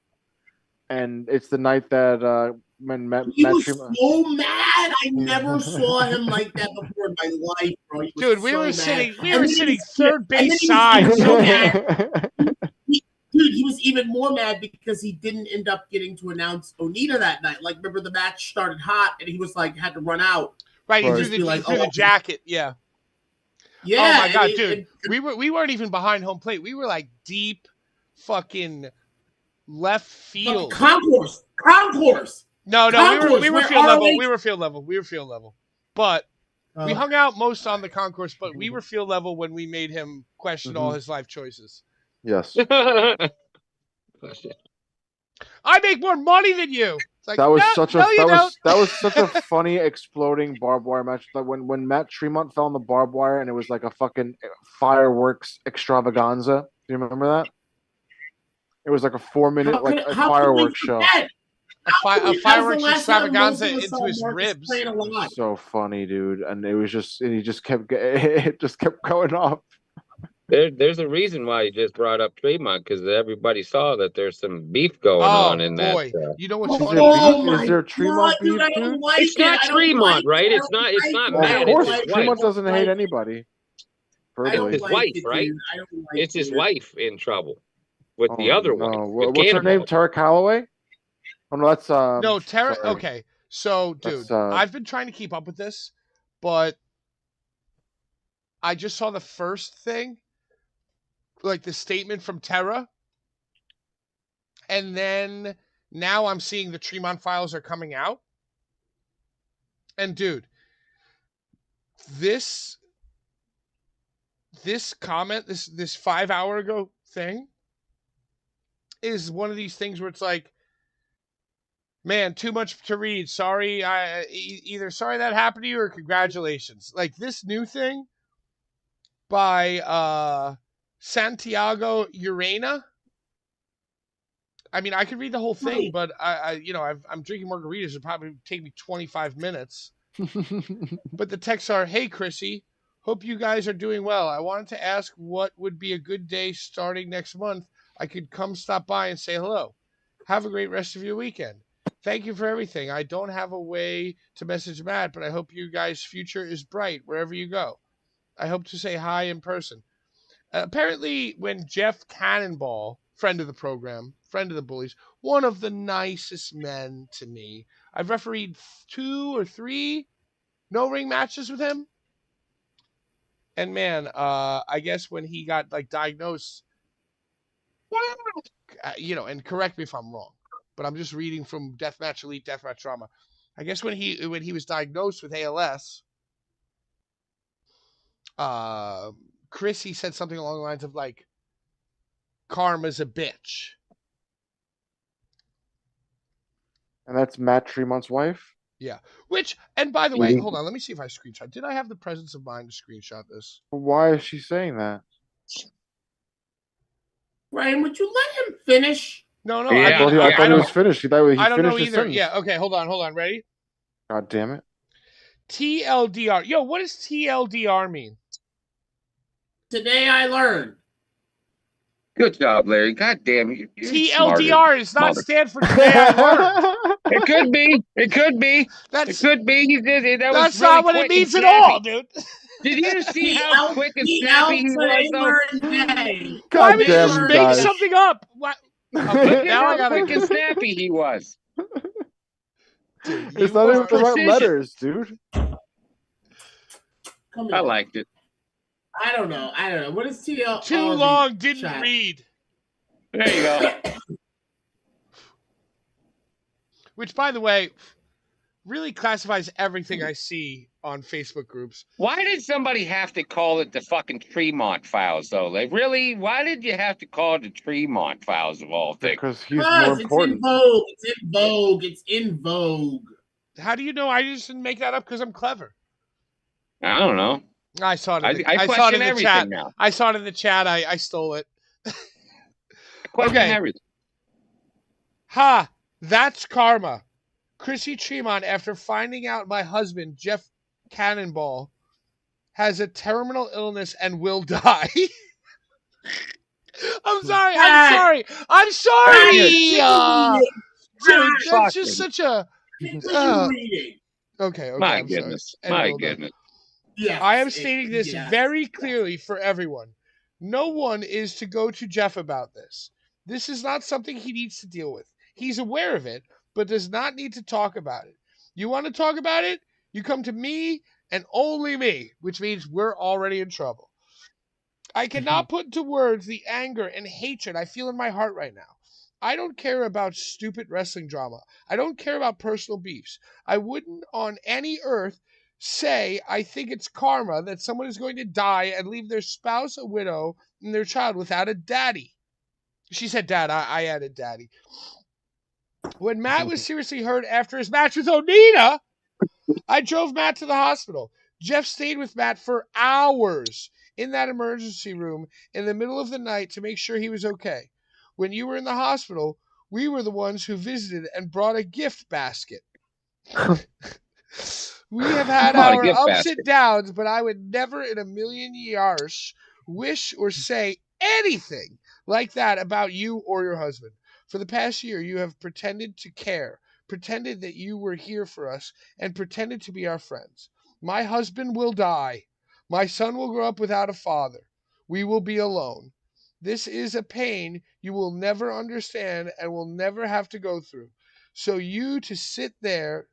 and it's the night that when Matt was Tremont. so mad. I never saw him like that before in my life, bro. Dude, we so were mad. sitting And third then base he was side. so mad. Dude, he was even more mad because he didn't end up getting to announce Onita that night. Like, remember the match started hot and he was like, had to run out. Right, he Right. threw, Just be like, the jacket. Yeah. Yeah. Oh my god, and dude. We weren't even behind home plate. We were like deep fucking left field. Concourse. No, Concourse, we were where field level. ROH We were field level. But we hung out most on the concourse, but we were field level when we made him question all his life choices. Yes, I make more money than you. It's like, that was no, such a funny exploding barbed wire match. Like when Matt Tremont fell on the barbed wire and it was like a fucking fireworks extravaganza. Do you remember that? It was like a 4-minute like a fireworks show. a fireworks extravaganza into his ribs. So funny, dude, and he just kept it just kept going off. There's a reason why you just brought up Tremont, because everybody saw that there's some beef going on in boy. that. You know what's Is funny? there Is there Tremont beef, I don't dude? like It's not Tremont, right? It's not Well, Matt. of course, It's his Tremont wife. doesn't hate anybody. Verbally. His wife, right? It's his wife in trouble with the other wife. with What's her name? Cannonball. Tara Calloway? Oh no, that's No, Tara. sorry. Okay, so dude, That's, I've been trying to keep up with this, but I just saw the first thing, like the statement from Tara, and then now I'm seeing the Tremont files are coming out, and dude, this comment, this 5 hour ago thing, is one of these things where it's like, man, too much to read. Sorry, either sorry that happened to you or congratulations. Like this new thing by Santiago Urena. I mean, I could read the whole thing, but I'm drinking margaritas. It'll probably take me 25 minutes. But the texts are, "Hey, Chrissy, hope you guys are doing well. I wanted to ask what would be a good day starting next month. I could come stop by and say hello. Have a great rest of your weekend. Thank you for everything. I don't have a way to message Matt, but I hope you guys' future is bright wherever you go. I hope to say hi in person." Apparently, when Jeff Cannonball, friend of the program, friend of the Bullies, one of the nicest men to me. I've refereed 2 or 3 no-ring matches with him. And man, I guess when he got like diagnosed, and correct me if I'm wrong, but I'm just reading from Deathmatch Elite, Deathmatch Drama. I guess when he was diagnosed with ALS, Chrissy said something along the lines of like, "Karma's a bitch." And that's Matt Tremont's wife? Yeah. Which, and by the way, hold on, let me see if I screenshot. Did I have the presence of mind to screenshot this? Why is she saying that? Ryan, would you let him finish? No, Yeah. I thought he was finished. He I don't know finished his either. sentence. Yeah, okay, hold on. Ready? God damn it. TLDR. Yo, what does TLDR mean? Today I learned. Good job, Larry. God damn you. You're smarter, TLDR is not mother. stand for today I learned. It could be. It could be. It That's could be. He did it. That was that's really not what it quick and means at snappy. all, dude. Did you see how TL, quick and snappy he was, today though? learned day. Why God would you damn just you make guys. something up? What? Okay, Look at now I how gotta. quick and snappy he was. Dude, It's you not even are. the right precision. letters, dude. Come I here. liked it. I don't know. What is TL? Too long, didn't read. There you go. Which, by the way, really classifies everything I see on Facebook groups. Why did somebody have to call it the fucking Tremont Files, though? Like, really? Why did you have to call it the Tremont Files of all things? Because he's more It's in important. vogue. It's in vogue. It's in vogue. How do you know I just didn't make that up because I'm clever? I don't know. I saw it. In the, I saw it question in the everything chat. now. I saw it in the chat. I stole it. I question Okay. everything. Ha! That's karma. Chrissy Tremont, after finding out my husband, Jeff Cannonball, has a terminal illness and will die. I'm sorry. I'm sorry. I'm sorry. Dude, that's just such a. Reading. Okay. My I'm goodness. sorry. And My will die. goodness. Yes, I am stating this yes, very clearly for everyone. No one is to go to Jeff about this. This is not something he needs to deal with. He's aware of it, but does not need to talk about it. You want to talk about it? You come to me and only me, which means we're already in trouble. I cannot put into words the anger and hatred I feel in my heart right now. I don't care about stupid wrestling drama. I don't care about personal beefs. I wouldn't on any earth say I think it's karma that someone is going to die and leave their spouse a widow and their child without a daddy. She said dad. I added daddy. When Matt was seriously hurt after his match with Onita, I drove Matt to the hospital. Jeff stayed with Matt for hours in that emergency room in the middle of the night to make sure he was okay. When you were in the hospital, we were the ones who visited and brought a gift basket. We have had our ups and downs, but I would never in a million years wish or say anything like that about you or your husband. For the past year, you have pretended to care, pretended that you were here for us, and pretended to be our friends. My husband will die. My son will grow up without a father. We will be alone. This is a pain you will never understand and will never have to go through. So for you to sit there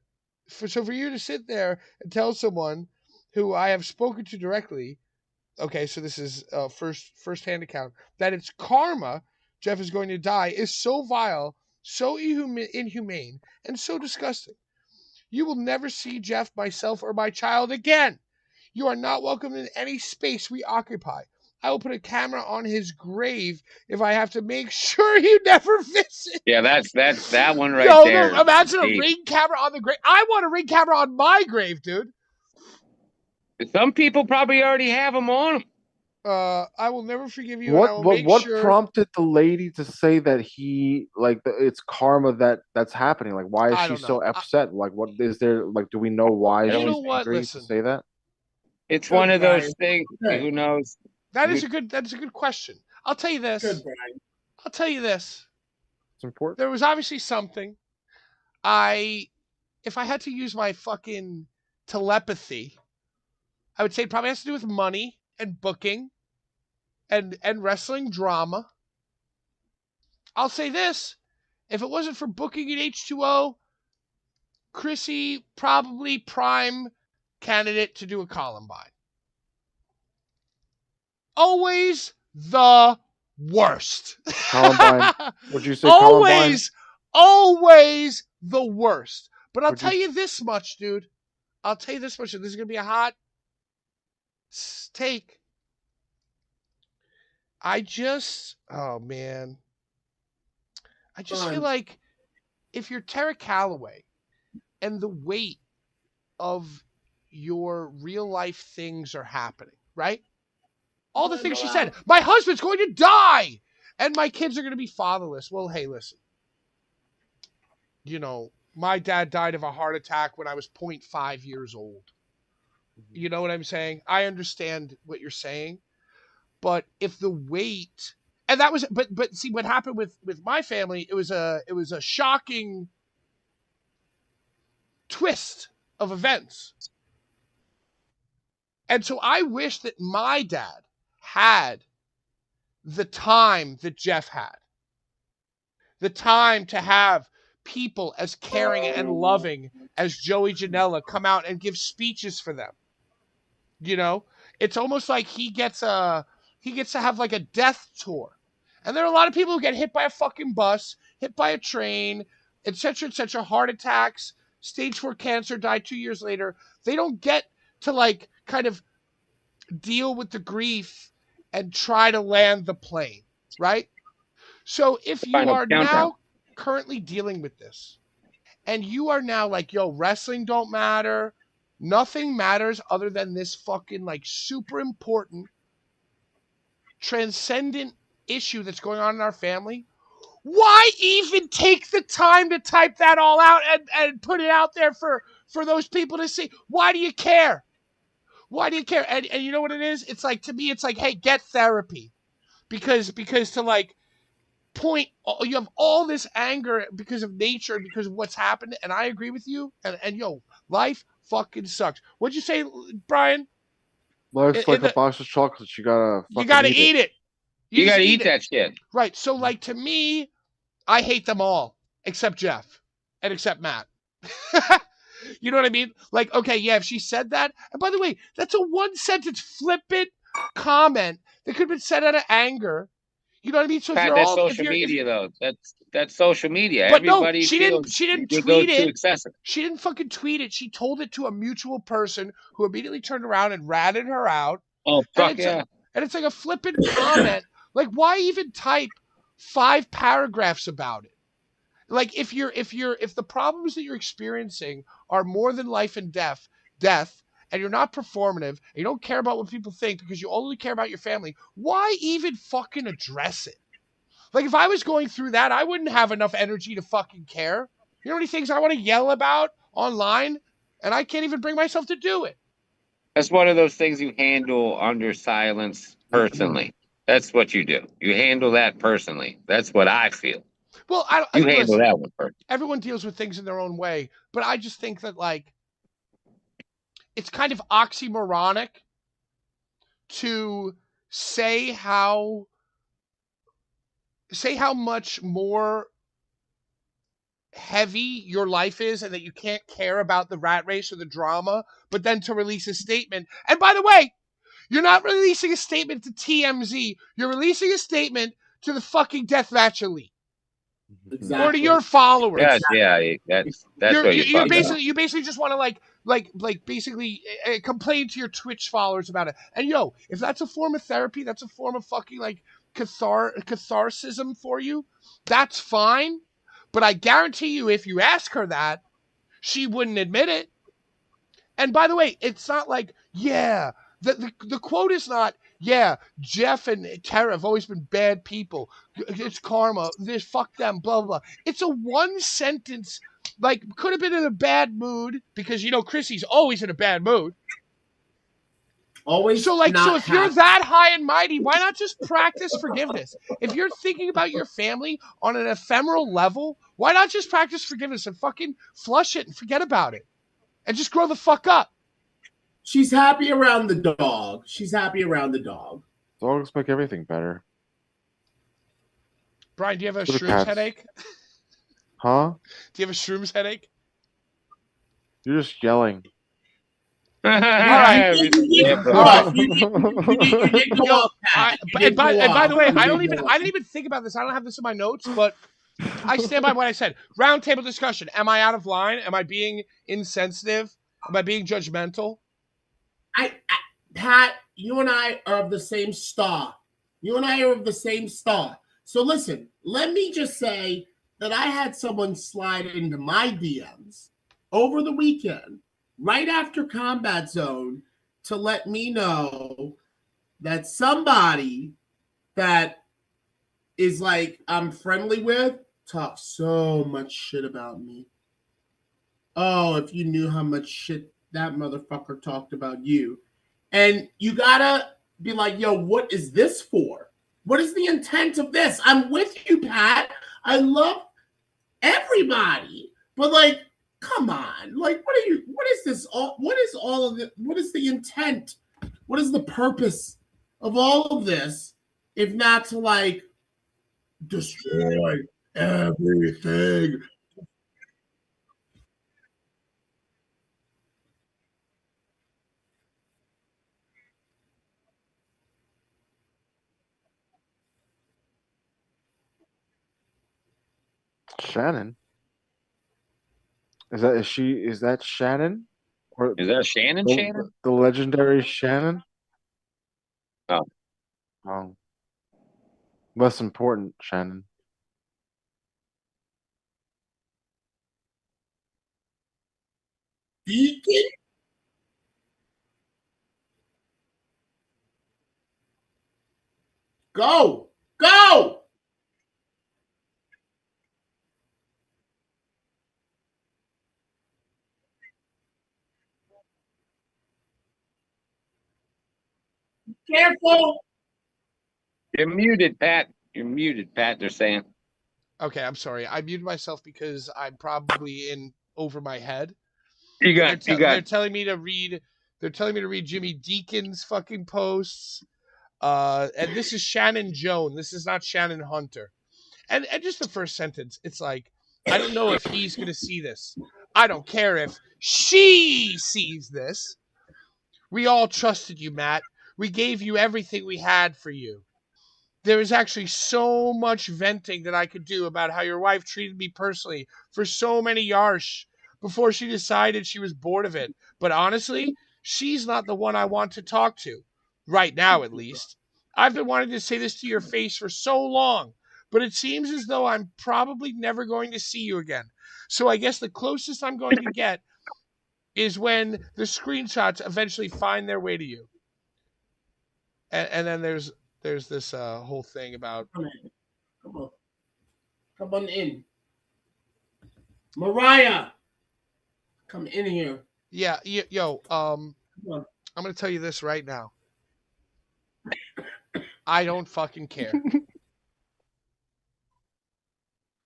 and tell someone who I have spoken to directly, okay, so this is first-hand account, that it's karma Jeff is going to die is so vile, so inhumane, and so disgusting. You will never see Jeff, myself, or my child again. You are not welcome in any space we occupy. I will put a camera on his grave if I have to make sure you never visit. Yeah, that's that one right there. Imagine a ring camera on the grave. I want a ring camera on my grave, dude. Some people probably already have them on them. I will never forgive you. And I will make What sure... prompted the lady to say that it's karma that's happening? Like, why is she so upset? Like, what is there? Like, do we know why she's angry to say that? It's one of those things. Who knows? That's a good question. I'll tell you this. It's important. There was obviously something. If I had to use my fucking telepathy, I would say it probably has to do with money and booking and wrestling drama. I'll say this. If it wasn't for booking at H2O, Chrissy probably prime candidate to do a Columbine. Always the worst. Columbine. Would you say Columbine? Always the worst. But I'll tell you this much, dude. This is going to be a hot take. Oh man. I just feel like if you're Tara Calloway and the weight of your real life things are happening, right? All the things she said. My husband's going to die and my kids are going to be fatherless. Well, hey, listen. My dad died of a heart attack when I was 0.5 years old. You know what I'm saying? I understand what you're saying, but if the weight, and that was, but see what happened with my family, it was a shocking twist of events. And so I wish that my dad had the time that Jeff had, the time to have people as caring and loving as Joey Janela come out and give speeches for them. You know, it's almost like he gets to have like a death tour. And there are a lot of people who get hit by a fucking bus, hit by a train, etc., heart attacks, stage 4 cancer, die 2 years later. They don't get to like kind of deal with the grief and try to land the plane, right? So if you Final are countdown. now currently dealing with this and you are now like, yo, wrestling don't matter, nothing matters other than this fucking like super important transcendent issue that's going on in our family, why even take the time to type that all out and put it out there for those people to see? Why do you care? Why do you care? And you know what it is? It's like, to me, it's like, hey, get therapy. Because to like point, you have all this anger because of nature, because of what's happened. And I agree with you. And yo, life fucking sucks. What'd you say, Brian? Life's like a box of chocolates. You gotta eat it. You gotta eat that shit. Right. So like, to me, I hate them all except Jeff and except Matt. You know what I mean? Like, okay, yeah, if she said that, and by the way, that's a one sentence flippant comment that could have been said out of anger. You know what I mean? So Pat, that's social media, though. That's social media. But everybody no, she didn't they tweet go it. too excessive. She didn't fucking tweet it. She told it to a mutual person who immediately turned around and ratted her out. Oh, fuck yeah. And it's like a flippant comment. Like, why even type 5 paragraphs about it? Like, if the problems that you're experiencing are more than life and death, and you're not performative, and you don't care about what people think because you only care about your family, why even fucking address it? Like, if I was going through that, I wouldn't have enough energy to fucking care. You know how many things I want to yell about online, and I can't even bring myself to do it. That's one of those things you handle under silence personally. That's what you do. You handle that personally. That's what I feel. Well, you handle that one first. Everyone deals with things in their own way, but I just think that, like, it's kind of oxymoronic to say how much more heavy your life is and that you can't care about the rat race or the drama, but then to release a statement. And by the way, you're not releasing a statement to TMZ. You're releasing a statement to the fucking Deathmatch Elite. Exactly. Or to your followers. Yeah, that's what you're you basically just want to basically complain to your Twitch followers about it. And yo, if that's a form of therapy, that's a form of fucking like catharsis for you, that's fine. But I guarantee you, if you ask her that, she wouldn't admit it. And by the way, it's not like, yeah, the quote is not, yeah, Jeff and Tara have always been bad people. It's karma. This fuck them, blah, blah. It's a one sentence, like, could have been in a bad mood because, you know, Chrissy's always in a bad mood. Always. So if you're that high and mighty, why not just practice forgiveness? If you're thinking about your family on an ephemeral level, why not just practice forgiveness and fucking flush it and forget about it and just grow the fuck up? She's happy around the dog. Dogs make everything better. Brian, do you have a shrooms headache? Huh? Do you have a shrooms headache? You're just yelling. All right. And by the way, I didn't even think about this. I don't have this in my notes, but I stand by what I said. Roundtable discussion. Am I out of line? Am I being insensitive? Am I being judgmental? Pat, you and I are of the same star. So listen, let me just say that I had someone slide into my DMs over the weekend, right after Combat Zone, to let me know that somebody that is like I'm friendly with talks so much shit about me. Oh, if you knew how much shit that motherfucker talked about you. And you gotta be like, yo, what is this for? What is the intent of this? I'm with you, Pat. I love everybody. But like, come on. Like, what is this all what is all of it? What is the intent? What is the purpose of all of this if not to like destroy everything? Shannon. Is that Shannon? Or Is that Shannon? Shannon? the legendary Shannon? Oh, Oh, less important, Shannon. Deacon? Go! Go! Careful! you're muted, Pat. You're muted, Pat. They're saying. Okay, I'm sorry. I muted myself because I'm probably in over my head. You And got. You got. they're telling me to read. They're telling me to read Jimmy Deacon's fucking posts. And this is Shannon Joan. This is not Shannon Hunter. And just the first sentence, it's like, I don't know if he's gonna see this. I don't care if she sees this. We all trusted you, Matt. We gave you everything we had for you. There is actually so much venting that I could do about how your wife treated me personally for so many years before she decided she was bored of it. But honestly, she's not the one I want to talk to. Right now, at least. I've been wanting to say this to your face for so long, but it seems as though I'm probably never going to see you again. So I guess the closest I'm going to get is when the screenshots eventually find their way to you. And then there's this whole thing about Come on. Come on. Come on in. Mariah! Come in here. yeah, yo, Come on. I'm gonna tell you this right now. I don't fucking care.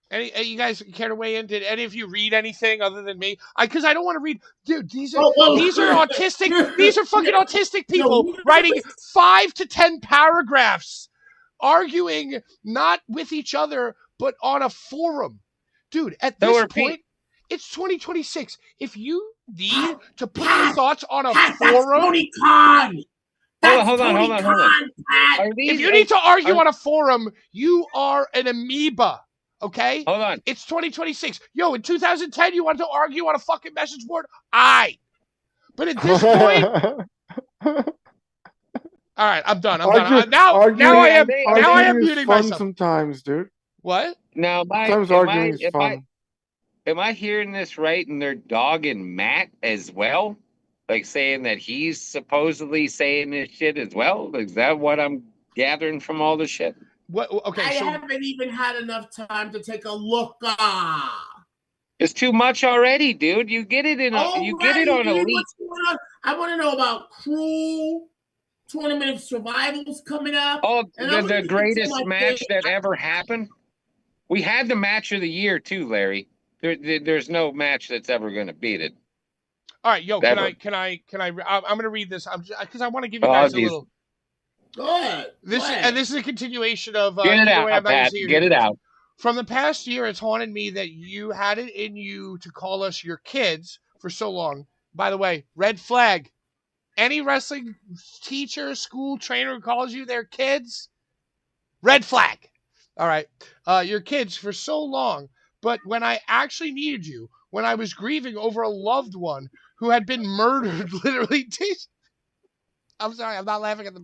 Any you guys care to weigh in? Did any of you read anything other than me? Because I don't want to read, dude. These are autistic. These are fucking autistic people writing 5 to 10 paragraphs, arguing not with each other but on a forum, dude. At So this are Pete. point, it's 2026. If you need to put your thoughts on a Pat, forum, that's Tony Khan! That's Hold on, Tony hold on, hold on. Khan, Pat! Are if these? you need to argue are- on a forum, you are an amoeba. Okay? Hold on. It's 2026. Yo, in 2010, you wanted to argue on a fucking message board? But at this point, all right, I'm done. Now I am arguing is muting fun myself. sometimes, dude. What? Now, Sometimes arguing is fun. Am I hearing this right? And they're dogging Matt as well, like saying that he's supposedly saying this shit as well. Is that what I'm gathering from all the shit? What? Okay, I so haven't even had enough time to take a look. It's too much already, dude. You get it you get it on Elite. What's going on? I want to know about Cruel, Tournament of Survival's coming up. Oh, And I'm the gonna get to greatest my match thing. that ever happened. We had the match of the year too, Larry. There's no match that's ever going to beat it. all right, yo, Ever. can I? I'm gonna read this. Because I want to give you Oh, guys a geez. little. Go ahead. And this is a continuation of. Get it either way, I'm out, not gonna Pat. say you're Get gonna it do this. out. From the past year, it's haunted me that you had it in you to call us your kids for so long. By the way, red flag. Any wrestling teacher, school trainer who calls you their kids, red flag. All right. Your kids for so long. But when I actually needed you, when I was grieving over a loved one who had been murdered, literally, I'm sorry, I'm not laughing at the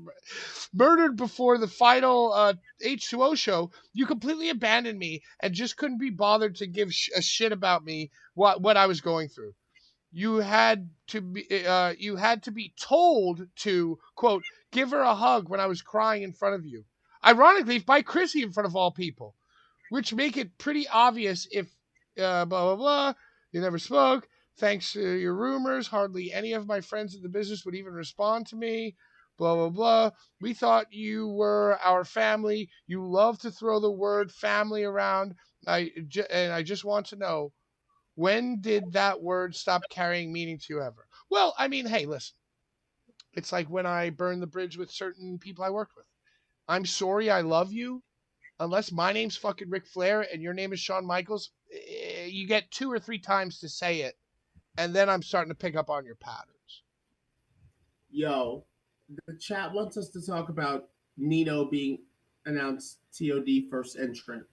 murdered before the final H2O show. You completely abandoned me and just couldn't be bothered to give a shit about me, what I was going through. You had to be told to quote give her a hug when I was crying in front of you. Ironically, by Chrissy in front of all people, which make it pretty obvious if blah blah blah. You never spoke. Thanks to your rumors, hardly any of my friends in the business would even respond to me. Blah, blah, blah. We thought you were our family. You love to throw the word family around. And I just want to know, when did that word stop carrying meaning to you ever? Well, I mean, hey, listen. It's like when I burned the bridge with certain people I worked with. I'm sorry, I love you. Unless my name's fucking Ric Flair and your name is Shawn Michaels, you get 2 or 3 times to say it, and then I'm starting to pick up on your patterns. Yo, the chat wants us to talk about Nino being announced TOD first entrant.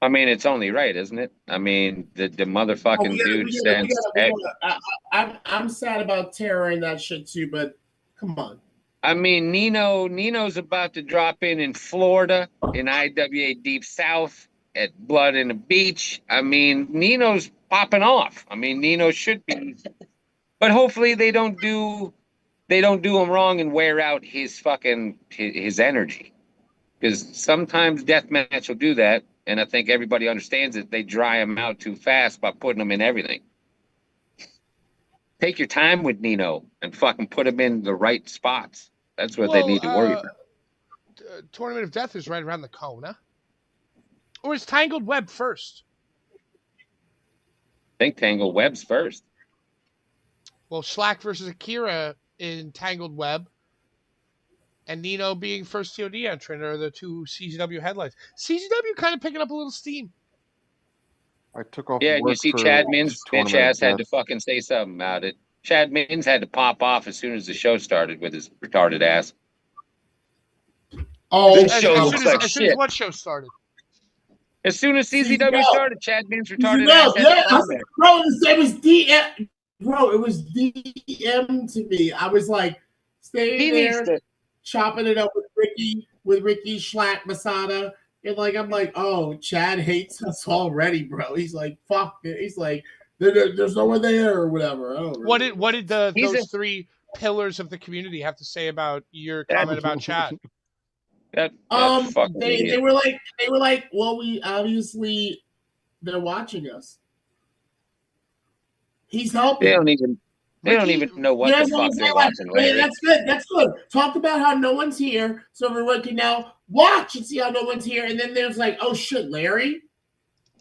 I mean, it's only right, isn't it? I mean, the motherfucking dude sends. I'm sad about tearing that shit too, but come on. I mean, Nino's about to drop in Florida, in IWA Deep South, at Blood in the Beach. I mean, Nino's popping off. I mean, Nino should be, but hopefully they don't do him wrong and wear out his fucking his energy, because sometimes deathmatch will do that, and I think everybody understands it. They dry him out too fast by putting him in everything. Take your time with Nino and fucking put him in the right spots. That's what they need to worry about. Tournament of Death is right around the corner. Or is Tangled Web first? I think Tangled Web's first. Well, Schlack versus Akira in Tangled Web, and Nino being first TOD entrant are the 2 CZW headlines. CZW kind of picking up a little steam. I took off Yeah, and you work see for Chad Mins, bitch Tournament of ass, had to Death. fucking say something about it. Chad Mins had to pop off as soon as the show started with his retarded ass. Oh, This show looks like as soon as shit. what show started? As soon as CZW started, Chad Mins' retarded CZW, ass had to come there. bro, it was DM. Bro, it was DM to me. I was like He staying needs there, to. chopping it up with Ricky Schlack Masada. And like I'm like, oh, Chad hates us already, bro. He's like, fuck it. He's like, there's no one there or whatever. I don't What really did He's those a 3 pillars of the community have to say about your comment about Chad? that fucking they idiot. were like, well, we obviously they're watching us. He's helping. They don't even know what the fuck they're watching, Larry. That's good. That's good. Talk about how no one's here, so everyone can now watch and see how no one's here. And then there's like, oh shit, Larry.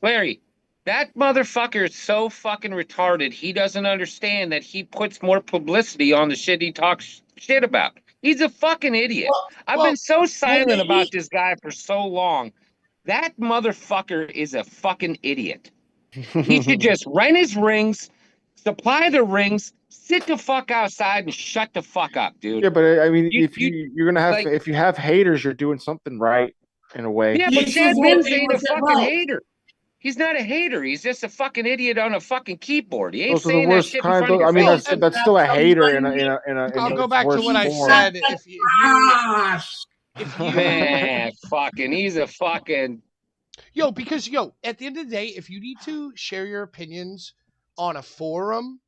Larry, that motherfucker is so fucking retarded. He doesn't understand that he puts more publicity on the shit he talks shit about. He's a fucking idiot. I've been so silent about this guy for so long. That motherfucker is a fucking idiot. He should just rent his rings, supply the rings, sit the fuck outside and shut the fuck up, dude. Yeah, but I mean, You- if you're gonna have like- if you have haters, you're doing something right in a way. Yeah, but This Chad is what Mins they ain't were a saying, fucking bro. hater. He's not a hater. He's just a fucking idiot on a fucking keyboard. He ain't Those are the saying that worst shit in kind. front of your I mean, face. that's still a hater in I'll go its back to worst what I form. said. If you Man, fucking, he's a fucking. because at the end of the day, if you need to share your opinions on a forum,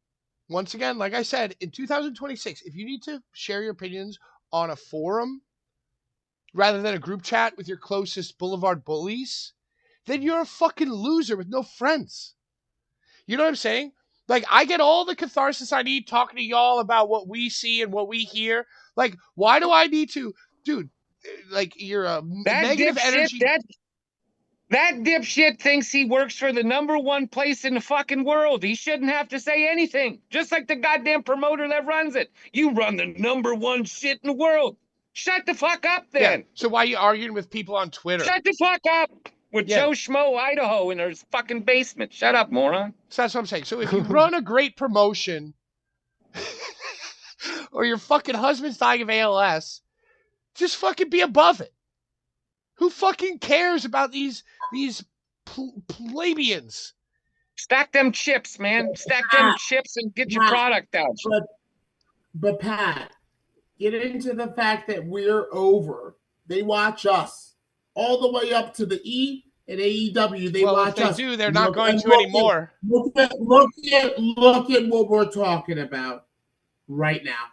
once again, like I said, in 2026, if you need to share your opinions on a forum rather than a group chat with your closest Blvd Bullies, then you're a fucking loser with no friends. You know what I'm saying? Like, I get all the catharsis I need talking to y'all about what we see and what we hear. Like, why do I need to, dude? Like, you're a negative energy. That dipshit thinks he works for the #1 place in the fucking world. He shouldn't have to say anything. Just like the goddamn promoter that runs it. You run the #1 shit in the world. Shut the fuck up, then. Yeah. So why are you arguing with people on Twitter? Shut the fuck up with Joe Schmo, Idaho, in his fucking basement. Shut up, moron. So that's what I'm saying. So if you run a great promotion, or your fucking husband's dying of ALS, just fucking be above it. Who fucking cares about these plebeians? Stack them chips, man. Stack them chips and get your product out. But Pat, get into the fact that we're over. They watch us all the way up to the E and AEW. They watch us. Do, they're not going to anymore. Look at what we're talking about right now.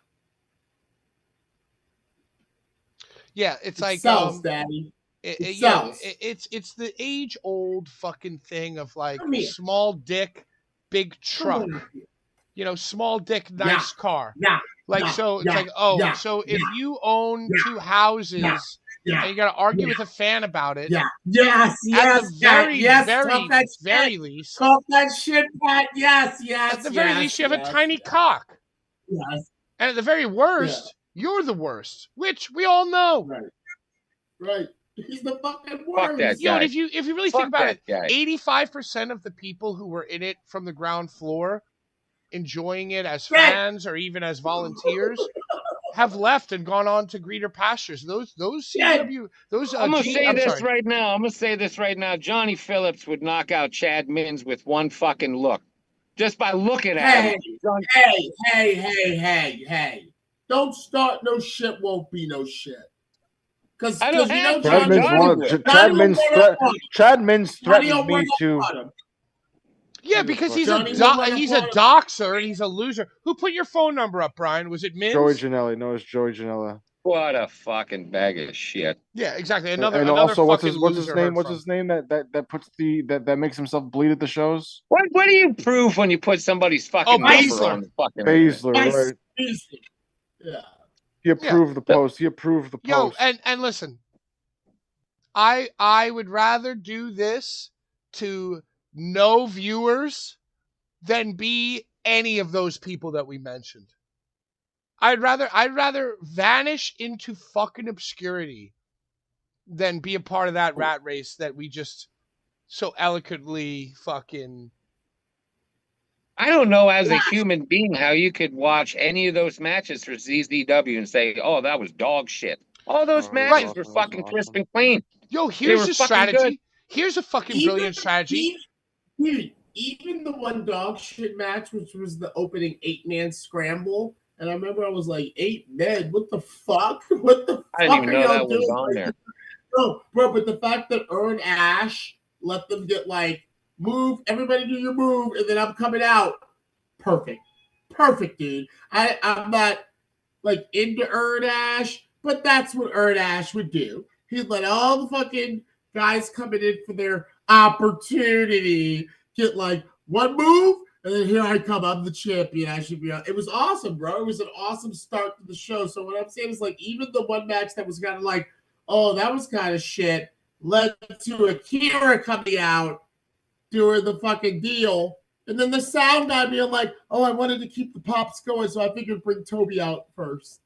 Yeah, it's like sells, Daddy. It's the age-old fucking thing of like small dick big truck. You know, small dick, nice car. Like, so it's like, so if you own two houses and you got to argue with a fan about it, Yes, at the very, yes, very, talk that very shit. least, Talk that shit, Pat. Yes, at the very least, you have a tiny cock. Yes. And at the very worst, you're the worst, which we all know. Right. He's the fucking worst. Fuck that Yo, guy. and if you really think about it, 85% of the people who were in it from the ground floor, enjoying it as fans or even as volunteers, have left and gone on to greener pastures. Those CW, those I'm gonna say this right now. I'm gonna say this right now. Johnny Phillips would knock out Chad Mins with one fucking look, just by looking at him. Hey! Don't start no shit. Won't be no shit. Because I don't you have know Chad Mins threatened me to. Yeah, because he's a doxer and he's a loser. Who put your phone number up, Brian? Was it Mins? Joey Janela. No, it's Joey Janela. What a fucking bag of shit. Yeah, exactly. And another also, what's fucking his name? What's his name that puts that makes himself bleed at the shows? What do you prove when you put somebody's fucking number on the fucking Baszler, right? Yeah. He approved the post. He approved the post. Yo, and listen, I would rather do this to no viewers than be any of those people that we mentioned. I'd rather vanish into fucking obscurity than be a part of that rat race that we just so eloquently fucking. I don't know as a human being how you could watch any of those matches for ZZW and say, oh, that was dog shit. All those matches were fucking crisp and clean. Yo, here's a strategy. Good. Here's a fucking brilliant strategy. Even the one dog shit match, which was the opening 8-man scramble, and I remember I was like, 8 men? What the fuck? What the fuck? I didn't even know that was on there. No, bro, but the fact that Earn Ash let them get like, move, everybody do your move, and then I'm coming out. Perfect, dude. I'm not like into Earn Ash, but that's what Earn Ash would do. He'd let all the fucking guys coming in for their opportunity get like one move, and then here I come. I'm the champion. I should be out. It was awesome, bro. It was an awesome start to the show. So what I'm saying is, like, even the one match that was kind of like, oh, that was kind of shit, led to Akira coming out, doing the fucking deal. And then the sound guy being like, oh, I wanted to keep the pops going, so I figured bring Toby out first.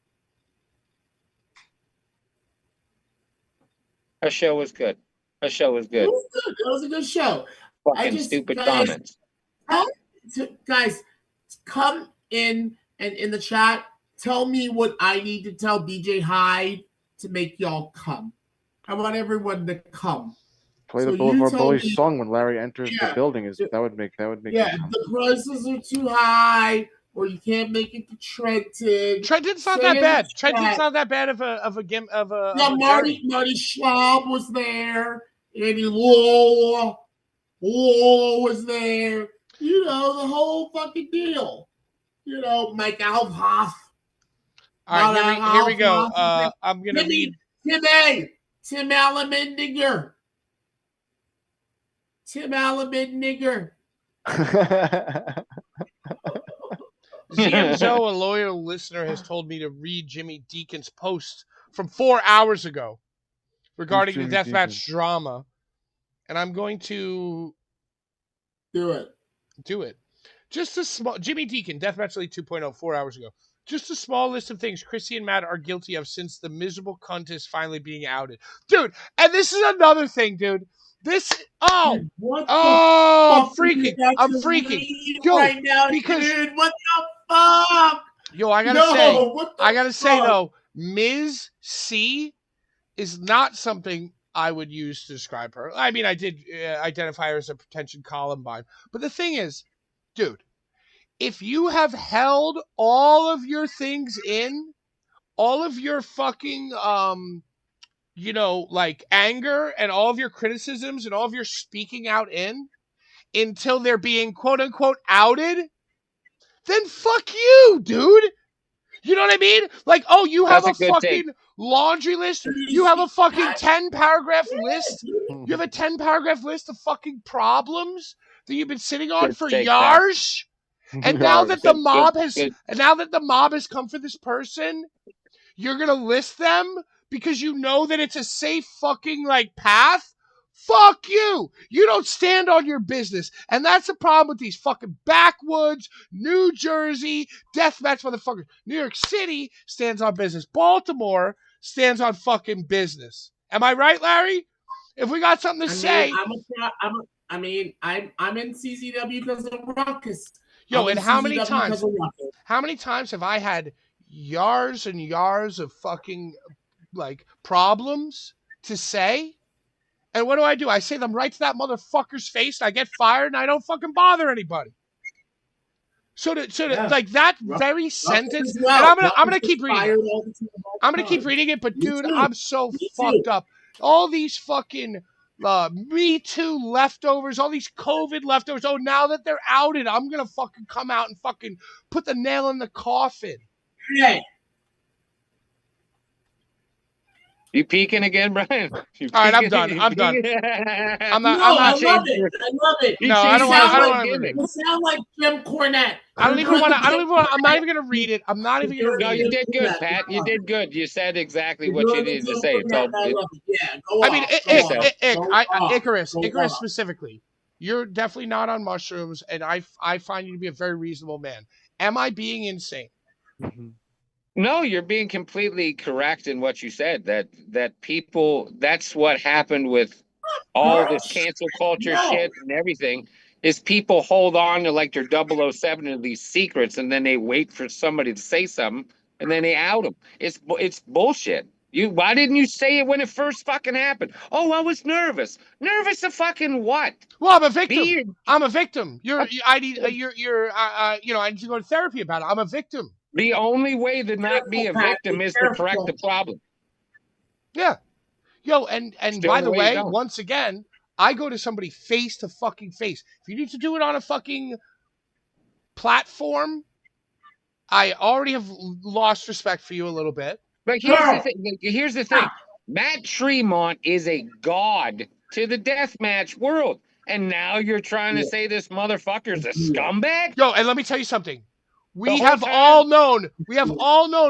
Our show was good. It was good. It was a good show. Fucking stupid comments. Guys, come in and in the chat, tell me what I need to tell DJ Hyde to make y'all come. I want everyone to come. Play the Blvd Bullies song when Larry enters the building. That would make. Yeah, the prices are too high, or you can't make it to Trenton. Trenton's not that bad. Trenton's not that bad of a game of a. Yeah, Marty Schwab was there. Andy Lola was there. You know, the whole fucking deal. You know, Mike Alhoff. All right, here we go. I'm going to read. Tim Alamindiger. ZMZO, a loyal listener, has told me to read Jimmy Deacon's post from 4 hours ago regarding the deathmatch drama. And I'm going to do it. Just a small Jimmy Deacon, Deathmatch Elite 2.0, 4 hours ago. Just a small list of things Chrissy and Matt are guilty of since the miserable cunt is finally being outed. Dude, and this is another thing, dude. This I'm freaking. Yo, right now, because dude, what the fuck? Yo, I gotta say though, Ms. C is not something I would use to describe her. I mean, I did identify her as a pretension Columbine. But the thing is, dude, if you have held all of your things in, all of your fucking, like anger and all of your criticisms and all of your speaking out until they're being quote unquote outed, then fuck you, dude. You know what I mean? Like, oh, you have a fucking laundry list. You have a fucking 10-paragraph list. You have a 10-paragraph list of fucking problems that you've been sitting on Good for take, Pat. years. And now that the Good, mob good. has come for this person, you're gonna list them because you know that it's a safe fucking like path. Fuck you. You don't stand on your business. And that's the problem with these fucking backwoods, New Jersey, deathmatch motherfuckers. New York City stands on business. Baltimore stands on fucking business. Am I right, Larry? If we got something to say. I'm in CZW because of Ruckus. Yo, and how many times have I had yards and yards of fucking like problems to say? And what do? I say them right to that motherfucker's face, and I get fired, and I don't fucking bother anybody. Like that very sentence, well. And I'm gonna keep reading it. I'm gonna keep reading it, but dude, I'm so fucked up. All these fucking Me Too leftovers, all these COVID leftovers. Oh, now that they're outed, I'm gonna fucking come out and fucking put the nail in the coffin. Hey. You peeking again, Brian? All right, I'm done. I'm done. I'm not. I love it. I love it. No, I don't want to read it. You sound like Jim Cornette. I don't even want to. I'm not even going to read it. I'm not even going to read it. No, you did good, Pat. You did good. You said exactly what you needed to say. Yeah, go off. Icarus specifically. You're definitely not on mushrooms, and I find you to be a very reasonable man. Am I being insane? No, you're being completely correct in what you said. That people, that's what happened with all this cancel culture shit and everything, is people hold on to like their 007 and these secrets, and then they wait for somebody to say something, and then they out them. It's bullshit. Why didn't you say it when it first fucking happened? Oh, I was nervous. Nervous of fucking what? Well, I'm a victim. I'm a victim. I need to go to therapy about it. I'm a victim. The only way to not be a victim is to correct the problem. Yeah. Yo, and by the way, once again, I go to somebody face to fucking face. If you need to do it on a fucking platform, I already have lost respect for you a little bit. But here's the thing. Matt Tremont is a god to the deathmatch world. And now you're trying to say this motherfucker's a scumbag? Yo, and let me tell you something. We have all known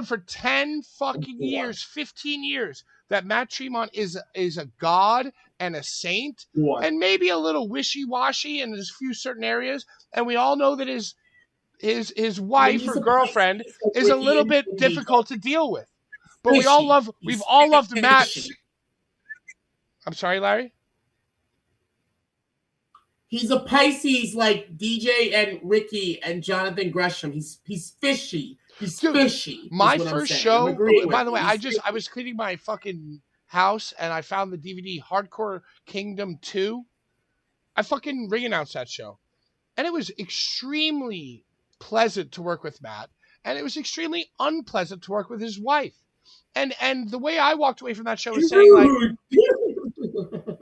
for 10 fucking years, 15 years, that Matt Tremont is a god and a saint, and maybe a little wishy-washy in a few certain areas. And we all know that his wife or girlfriend is a little bit difficult to deal with. But we've all loved Matt. I'm sorry, Larry? He's a Pisces like DJ and Ricky and Jonathan Gresham. He's fishy. He's fishy. My first show, by the way, I was cleaning my fucking house and I found the DVD Hardcore Kingdom 2. I fucking ring announced that show. And it was extremely pleasant to work with Matt, and it was extremely unpleasant to work with his wife. And the way I walked away from that show was saying like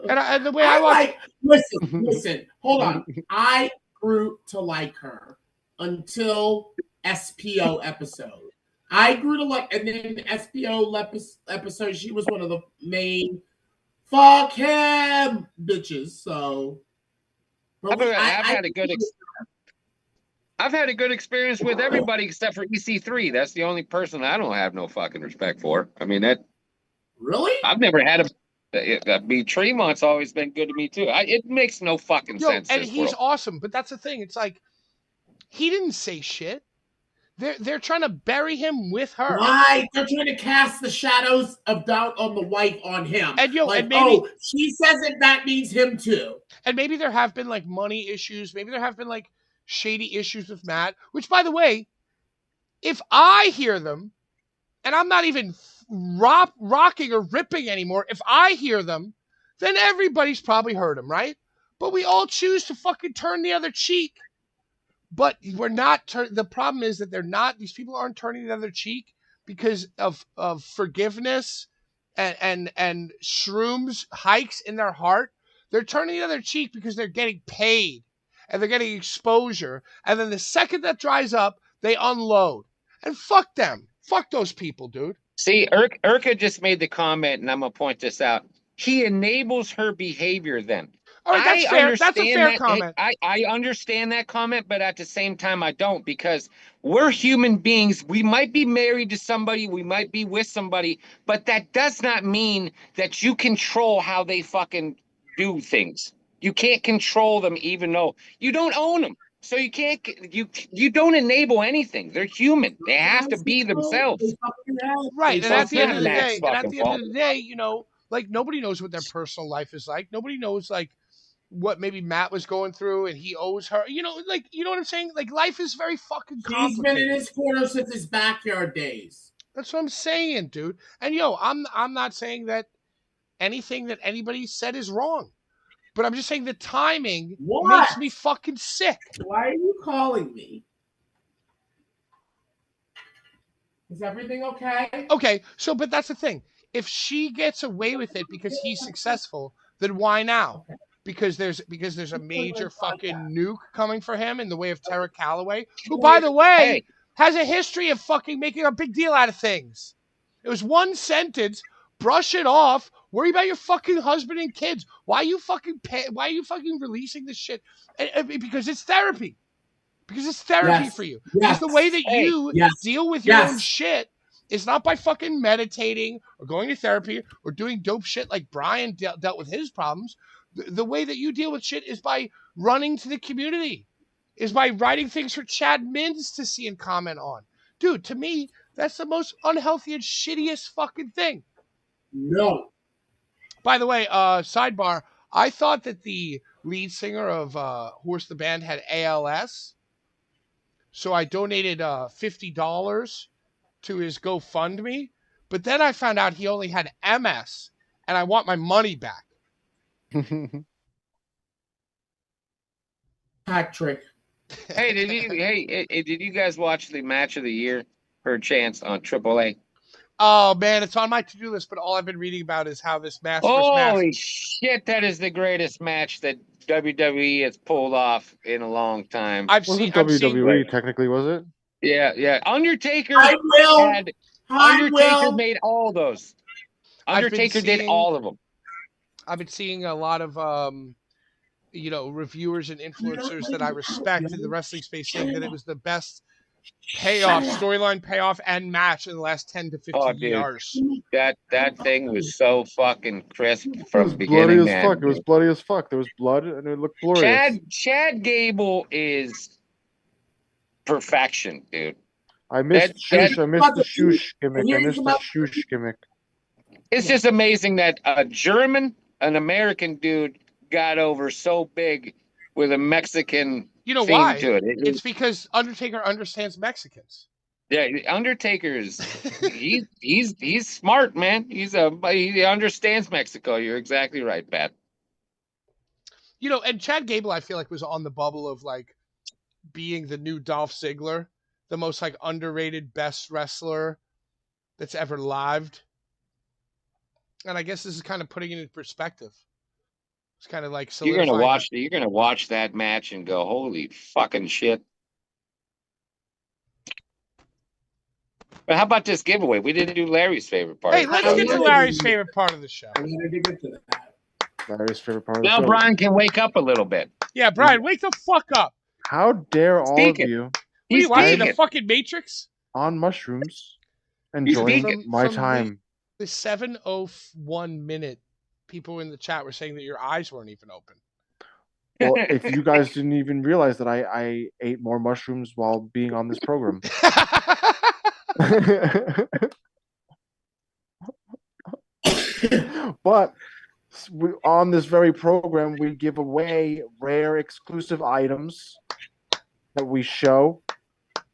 and the way I watched. Listen, hold on. I grew to like her until SPO episode. I grew to like, and then SPO episode, she was one of the main fuck him bitches. So I've had a good experience with everybody except for EC3. That's the only person I don't have no fucking respect for. I mean, that really, I've never had Tremont's always been good to me too. It makes no fucking sense. And he's awesome, but that's the thing. It's like he didn't say shit. They're trying to bury him with her. Right. They're trying to cast the shadows of doubt on the wife on him. And and maybe she says it, that means him too. And maybe there have been like money issues. Maybe there have been like shady issues with Matt. Which, by the way, if I hear them, and I'm not even rocking or ripping anymore, if I hear them, then everybody's probably heard them, right? But we all choose to fucking turn the other cheek. But we're not. The problem is that they're not. These people aren't turning the other cheek because of forgiveness and shrooms hikes in their heart. They're turning the other cheek because they're getting paid and they're getting exposure. And then the second that dries up, they unload. And fuck them. Fuck those people, dude. See, Urka just made the comment, and I'm gonna point this out. He enables her behavior then. All right, that's I fair. That's a understand fair that. comment. I understand that comment, but at the same time, I don't, because we're human beings. We might be married to somebody, we might be with somebody, but that does not mean that you control how they fucking do things. You can't control them, even though you don't own them. So you can't. You don't enable anything. They're human. They have to be themselves. Right, and So at it's the end not of the Matt's day, fucking fault. you know, like nobody knows what their personal life is like. Nobody knows like what maybe Matt was going through, and he owes her. You know, like you know what I'm saying. Like life is very fucking He's been in complicated. his corner since his backyard days. That's what I'm saying, dude. And I'm not saying that anything that anybody said is wrong, but I'm just saying the timing What? makes me fucking sick. Why are you calling me? Is everything okay? Okay, so but that's the thing. If she gets away with it because he's successful, then why now? Okay. Because there's a major fucking nuke coming for him in the way of Tara Calloway, who by the way Hey, has a history of fucking making a big deal out of things. It was one sentence, brush it off, worry about your fucking husband and kids. Why are you fucking releasing this shit? Because it's therapy. Because it's therapy Yes. for you. Because Yes. the way that hey, you Yes. deal with your own Yes. shit is not by fucking meditating or going to therapy or doing dope shit like Brian dealt with his problems. The way that you deal with shit is by running to the community, is by writing things for Chad Mintz to see and comment on. Dude, to me, that's the most unhealthy and shittiest fucking thing. No. By the way, sidebar, I thought that the lead singer of Horse the Band had ALS. So I donated $50 to his GoFundMe, but then I found out he only had MS, and I want my money back. Hat trick. hey, did you guys watch the match of the year per chance on AAA? Oh man, it's on my to-do list, but all I've been reading about is how this mask versus mask. Holy shit, that is the greatest match that WWE has pulled off in a long time. Wasn't WWE technically, was it? Yeah. Undertaker I will. made all those. Undertaker did all of them. I've been seeing a lot of reviewers and influencers that I respect in the wrestling space saying that it was the best payoff, storyline payoff, and match in the last 10 to 15 years. That thing was so fucking crisp It from was bloody beginning as to fuck. end. It was bloody as fuck. There was blood, and it looked glorious. Chad Gable is perfection, dude. I missed Shoosh. I missed the Shoosh gimmick. I missed the Shoosh gimmick. It's just amazing that an American dude, got over so big with a Mexican You know theme why? to it. It's because Undertaker understands Mexicans. Yeah, Undertaker's he's smart, man. He understands Mexico. You're exactly right, Pat. And Chad Gable, I feel like, was on the bubble of like being the new Dolph Ziggler, the most like underrated best wrestler that's ever lived. And I guess this is kind of putting it in perspective. It's kind of like solidifying. You're gonna watch that match and go, holy fucking shit. But how about this giveaway? We didn't do Larry's favorite part. Hey, let's get to Larry's favorite part of the show. I wanted to get to that. Larry's favorite part of the Now show. Brian can wake up a little bit. Yeah, Brian, wake the fuck up. How dare all of you What are you watching, the fucking Matrix? on mushrooms enjoying my time? The 7:01 minute, people in the chat were saying that your eyes weren't even open. Well, if you guys didn't even realize that I ate more mushrooms while being on this program. But on this very program, we give away rare exclusive items that we show,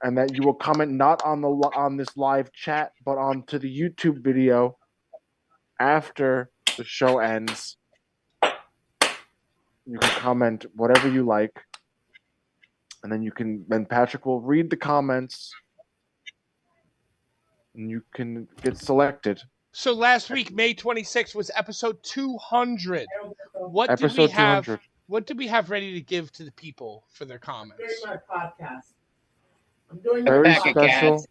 and that you will comment not on this live chat, but onto the YouTube video after the show ends. You can comment whatever you like, and then Patrick will read the comments, and you can get selected. So last week, May 26th, was episode 200. What did Episode 200. What did we have ready to give to the people for their comments? During my podcast. I'm doing Very special.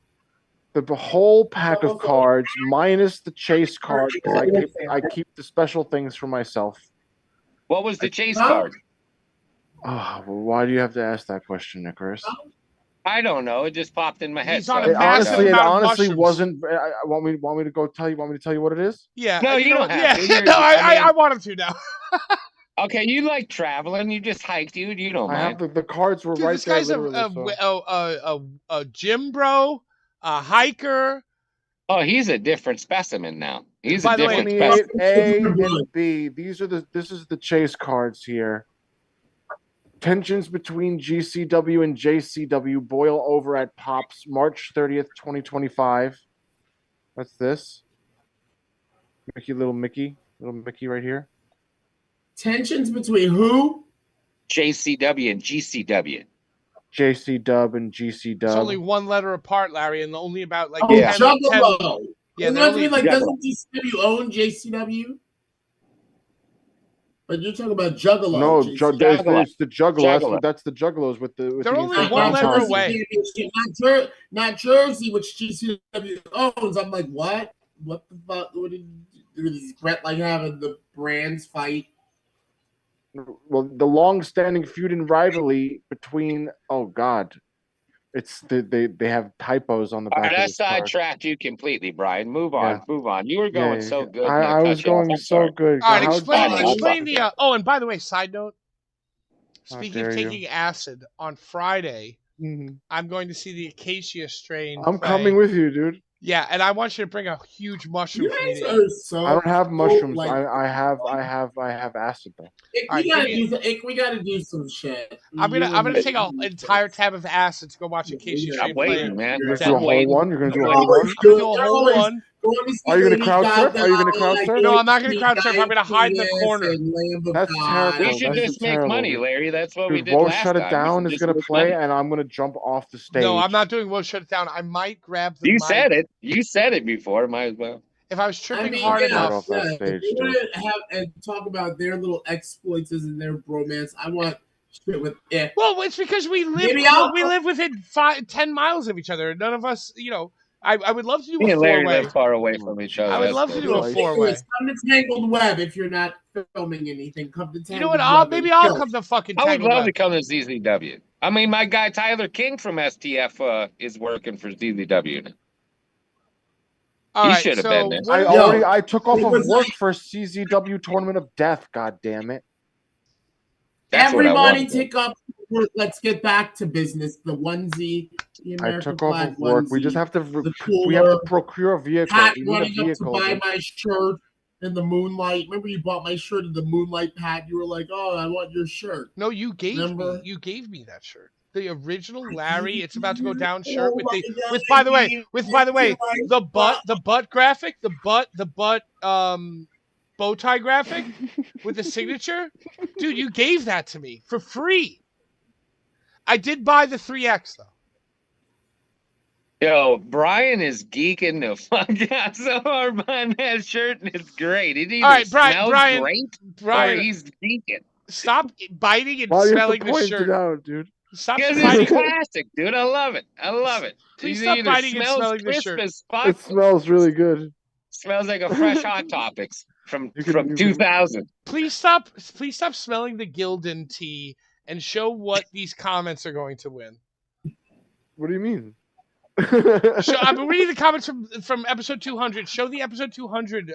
The whole pack of cards, minus the chase card, because I keep the special things for myself. What was the chase card? Oh, well, why do you have to ask that question, Icarus? I don't know. It just popped in my head. He's on so a I massive found It out. amount of honestly mushrooms. wasn't. Want me to go tell you? Want me to tell you what it is? Yeah. No, you know don't what? have Yeah. to. No, I mean- I want him to now. Okay, you like traveling. You just hiked, dude. You don't I mind. have the cards were Dude, right this there. guy's Literally, so. a gym bro, a hiker. Oh, he's a different specimen now. He's By a the way, different 28 specimen. A and B. This is the chase cards here. Tensions between GCW and JCW boil over at Pops March 30th, 2025. That's this. Little Mickey right here. Tensions between who? JCW and GCW. JC Dub and GC It's only Dub. one letter apart, Larry, and only about like Oh, 10, Juggalo. Yeah, Doesn't they're that mean only, like Juggalo. doesn't GCW own JCW? But you're talking about Juggalo. No, Juggalo. it's the Juggalo. Juggalo. That's the Juggalos with the. They're the only insane one letter powers. away. Not Jersey, which GCW owns. I'm like, what? What the fuck? What did is Brett like having the brands fight? Well, the long-standing feud and rivalry between. Oh God, it's they have typos on the All back. right, I of this card. sidetracked you completely, Brian. Move on. You were going so good. I was going so good. All right, How explain dare you. the. Oh, and by the way, side note. Speaking of dare you. taking acid, on Friday, Mhm. I'm going to see the Acacia strain. I'm play. coming with you, dude. Yeah, and I want you to bring a huge mushroom You for me guys to are eat. so. I don't have mushrooms. like- I have acid though. We gotta do some shit. I'm gonna take an entire tab of acid to go watch Acacia Yeah, strain I'm waiting, play. man. You're That's gonna do a I'm whole waiting. one. You're gonna do a I'm whole waiting. one. I'm gonna do a whole one. Are you gonna crowd surf? Are you gonna crowd surf? No, I'm not gonna crowd surf. I'm gonna hide in the corner. That's terrible. We should That's just make terrible, money, dude. Larry. That's what we Dude, did Whoa, last Shut It time. Down We should is just gonna make play, money. and I'm gonna jump off the stage. No, I'm not doing Will Shut It Down. I might grab the You mic. said it. You said it before. Might as well. If I was tripping I mean, hard yeah, enough. off that stage, if you dude. want to have and talk about their little exploits and their bromance, I want shit with it. Well, it's because we live within 10 miles of each other. None of us, I would love to do Me a and Larry four-way. live far away from each other. I would That's love to the do a deal. four-way. Come to Tangled Web if you're not filming anything. Come to Tangled You know what? Web. Maybe I'll come to fucking I would Tangled love Web. to come to ZZW. I mean, my guy Tyler King from STF is working for ZZW now. All He right, should have so been there. what I took off it of was work like- for CZW Tournament of Death. God damn it! That's what I Everybody wanted. take up. Let's get back to business. The onesie, the I American took off flag of work. We onesie, just have to. the We have to cooler, procure a vehicle. Pat We need a running up to vehicle. buy dude. my shirt in the moonlight. Remember you bought my shirt in the moonlight, Pat? You were like, "Oh, I want your shirt." No, you gave Remember? me that shirt. The original Larry, it's about to go down Oh shirt my God, by the way, you the butt graphic, the butt bow tie graphic with the signature. Dude, you gave that to me for free. I did buy the 3X though. Yo, Brian is geeking the fuck out so hard behind that shirt, and it's great. It either All right, smells Brian, great or Brian, he's geeking. stop biting and Why do you have smelling to the point shirt. it out, dude? Stop Because biting. it's classic, dude. I love it. I love it. Please It stop either biting and smells smelling the crisp shirt. as fuck, It smells really good. smells like a fresh Hot Topics from You can- 2000. Please stop smelling the Gildan tea and show what these comments are going to win. What do you mean? I've been reading the comments from episode 200. Show the episode 200.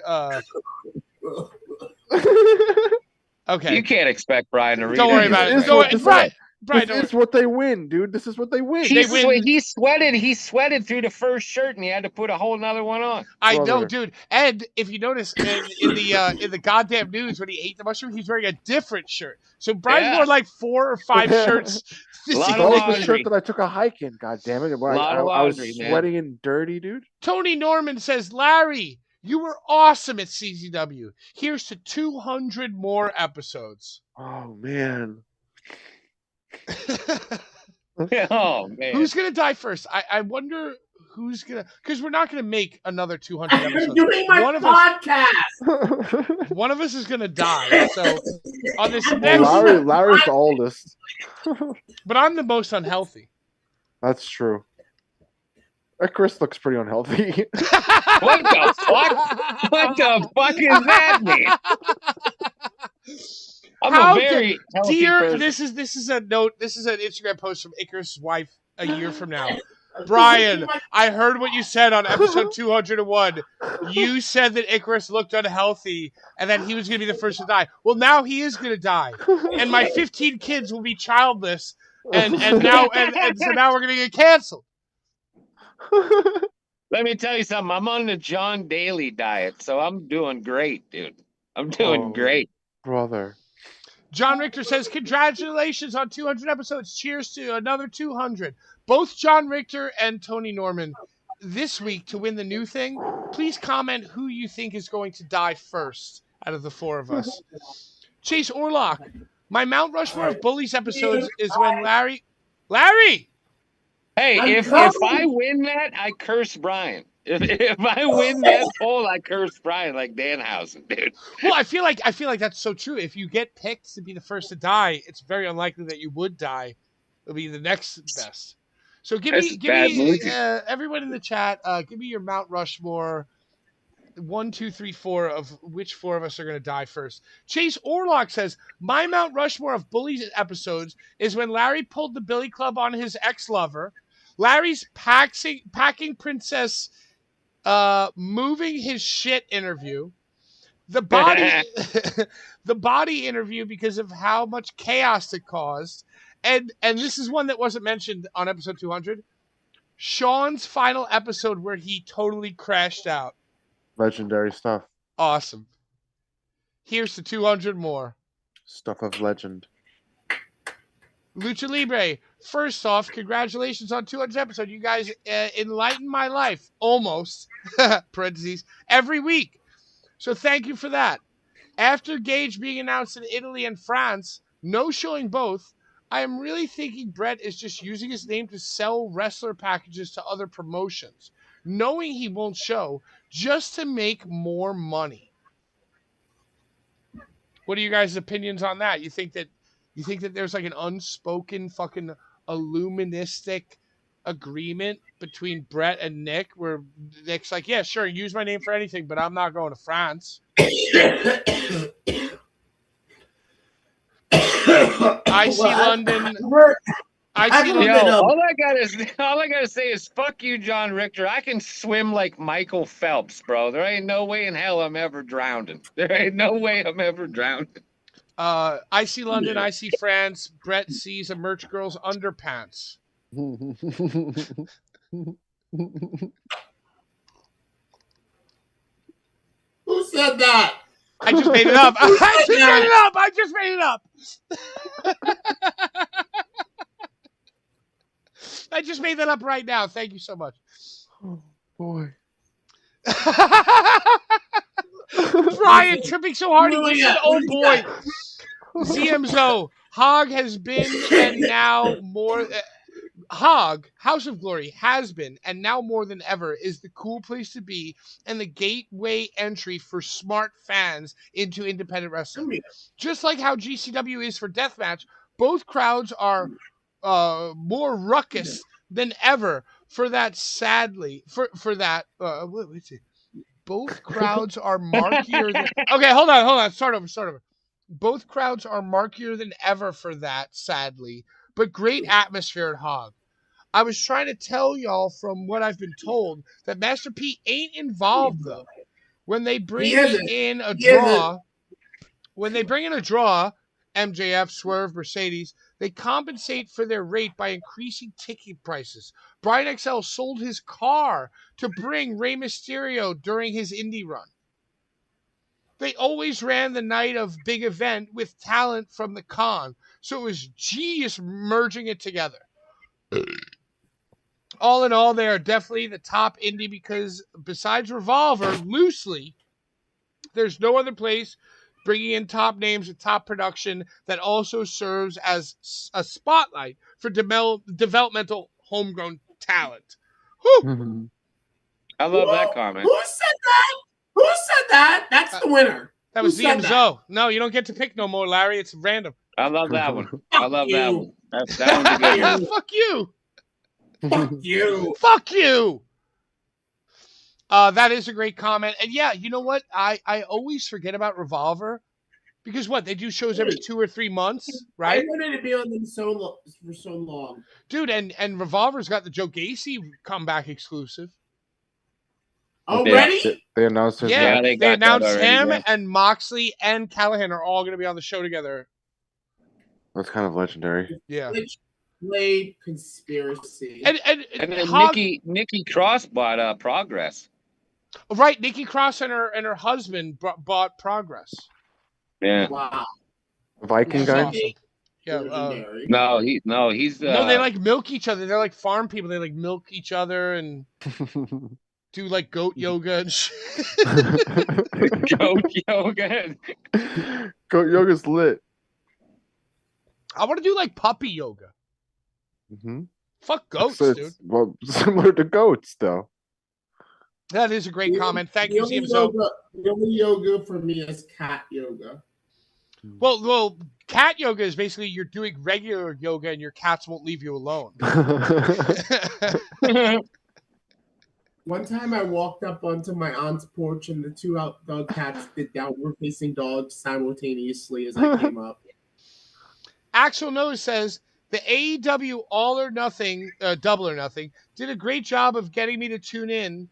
Okay. You can't expect Brian to read Don't worry any about of it. this. Don't worry. Brian, This is what they win, dude. This is what they win. They win. He sweated through the first shirt, and he had to put a whole nother one on. I know, Brother. dude. And if you notice in the goddamn news when he ate the mushroom, he's wearing a different shirt. So Brian's wore like 4 or 5 shirts. This Lot That of was the laundry. shirt that I took a hike in. God damn it! Lot of I was laundry, man. sweating and dirty, dude. Tony Norman says, Larry, you were awesome at CZW. Here's to 200 more episodes. Oh man. Oh man. Who's gonna die first? I wonder who's gonna, because we're not gonna make another 200 I'm episodes. doing my One of us, podcast. one of us is gonna die. So on this next, Larry's the oldest. but I'm the most unhealthy. That's true. Chris looks pretty unhealthy. What the fuck? What the fuck is that, man? I'm a How very healthy dear, person. this is a note. This is an Instagram post from Icarus' wife a year from now. Brian, I heard what you said on episode 201. You said that Icarus looked unhealthy and that he was going to be the first to die. Well, now he is going to die, and my 15 kids will be childless, and so now we're going to get canceled. Let me tell you something. I'm on the John Daly diet, so I'm doing great, dude. I'm doing great. Brother. John Richter says, congratulations on 200 episodes. Cheers to another 200. Both John Richter and Tony Norman this week to win the new thing. Please comment who you think is going to die first out of the four of us. Chase Orlock. My Mount Rushmore of Bullies episodes is when Larry... Hey, if I win that, I curse Brian. If I win that poll, I curse Brian like Danhausen, dude. Well, I feel like that's so true. If you get picked to be the first to die, it's very unlikely that you would die. It'll be the next best. So give me everyone in the chat, give me your Mount Rushmore 1, 2, 3, 4 of which four of us are going to die first. Chase Orlock says, my Mount Rushmore of Bullies episodes is when Larry pulled the billy club on his ex-lover, Larry's packing princess moving his shit interview, the body interview because of how much chaos it caused, and this is one that wasn't mentioned on episode 200, Sean's final episode where he totally crashed out. Legendary stuff. Awesome. Here's to 200 more. Stuff of legend. Lucha Libre. First off, congratulations on 200 episode. You guys enlighten my life almost. Parentheses every week. So thank you for that. After Gage being announced in Italy and France, no showing both, I am really thinking Brett is just using his name to sell wrestler packages to other promotions, knowing he won't show, just to make more money. What are you guys' opinions on that? You think that there's like an unspoken fucking illuministic agreement between Brett and Nick where Nick's like, yeah, sure, use my name for anything, but I'm not going to France. I see London. All I gotta say is fuck you, John Richter. I can swim like Michael Phelps, bro. There ain't no way in hell I'm ever drowning. There ain't no way I'm ever drowning. I see London. I see France. Brett sees a merch girl's underpants. Who said that? I just made it up. I just made it up. I just made that up right now. Thank you so much. Oh, boy. Brian tripping so hard he was an old boy. ZMZO. Hog has been and now more... Hog, House of Glory, has been, and now more than ever, is the cool place to be and the gateway entry for smart fans into independent wrestling. Just like how GCW is for deathmatch, both crowds are more ruckus than ever for that, sadly. Let's see. Both crowds are markier than... Okay, hold on. Start over. Both crowds are markier than ever for that, sadly. But great atmosphere at Hog. I was trying to tell y'all from what I've been told that Master P ain't involved though. When they bring in a draw, MJF, Swerve, Mercedes, they compensate for their rate by increasing ticket prices. Brian XL sold his car to bring Rey Mysterio during his indie run. They always ran the night of big event with talent from the con. So it was genius merging it together. All in all, they are definitely the top indie because besides Revolver, loosely, there's no other place bringing in top names with top production that also serves as a spotlight for developmental homegrown talent. Whew. I love that comment. Who said that? Who said that? That's the winner. That was ZMZO. No, you don't get to pick no more, Larry. It's random. I love that one. I love that one. That one's a good one. Fuck you. Fuck you. Fuck you. That is a great comment. And yeah, you know what? I always forget about Revolver Because what, they do shows every 2 or 3 months, I right? wanted to be on them for so long. Dude, and Revolver's got the Joe Gacy comeback exclusive. Already? They announced his Yeah, Yeah, they they got that announced already, him yeah. and Moxley and Callahan are all going to be on the show together. That's kind of legendary. Yeah. Blade conspiracy. And then Hog, Nikki Cross bought Progress. right, Nikki Cross and her husband bought Progress. Yeah. Wow. Viking Which is guy. awesome. Yeah. Legendary. He's No, they like milk each other. They're like farm people. They like milk each other and do like goat yoga and shit. goat yoga. Goat yoga's lit. I want to do like puppy yoga. Mm-hmm. Fuck goats, So dude. well, similar to goats, though. That is a great comment. Thank The you, only CMZO. The only yoga for me is cat yoga. Well, cat yoga is basically you're doing regular yoga and your cats won't leave you alone. One time I walked up onto my aunt's porch and the two dog cats did downward facing dogs simultaneously as I came up. Axel Nose says the AEW All or Nothing, Double or Nothing, did a great job of getting me to tune in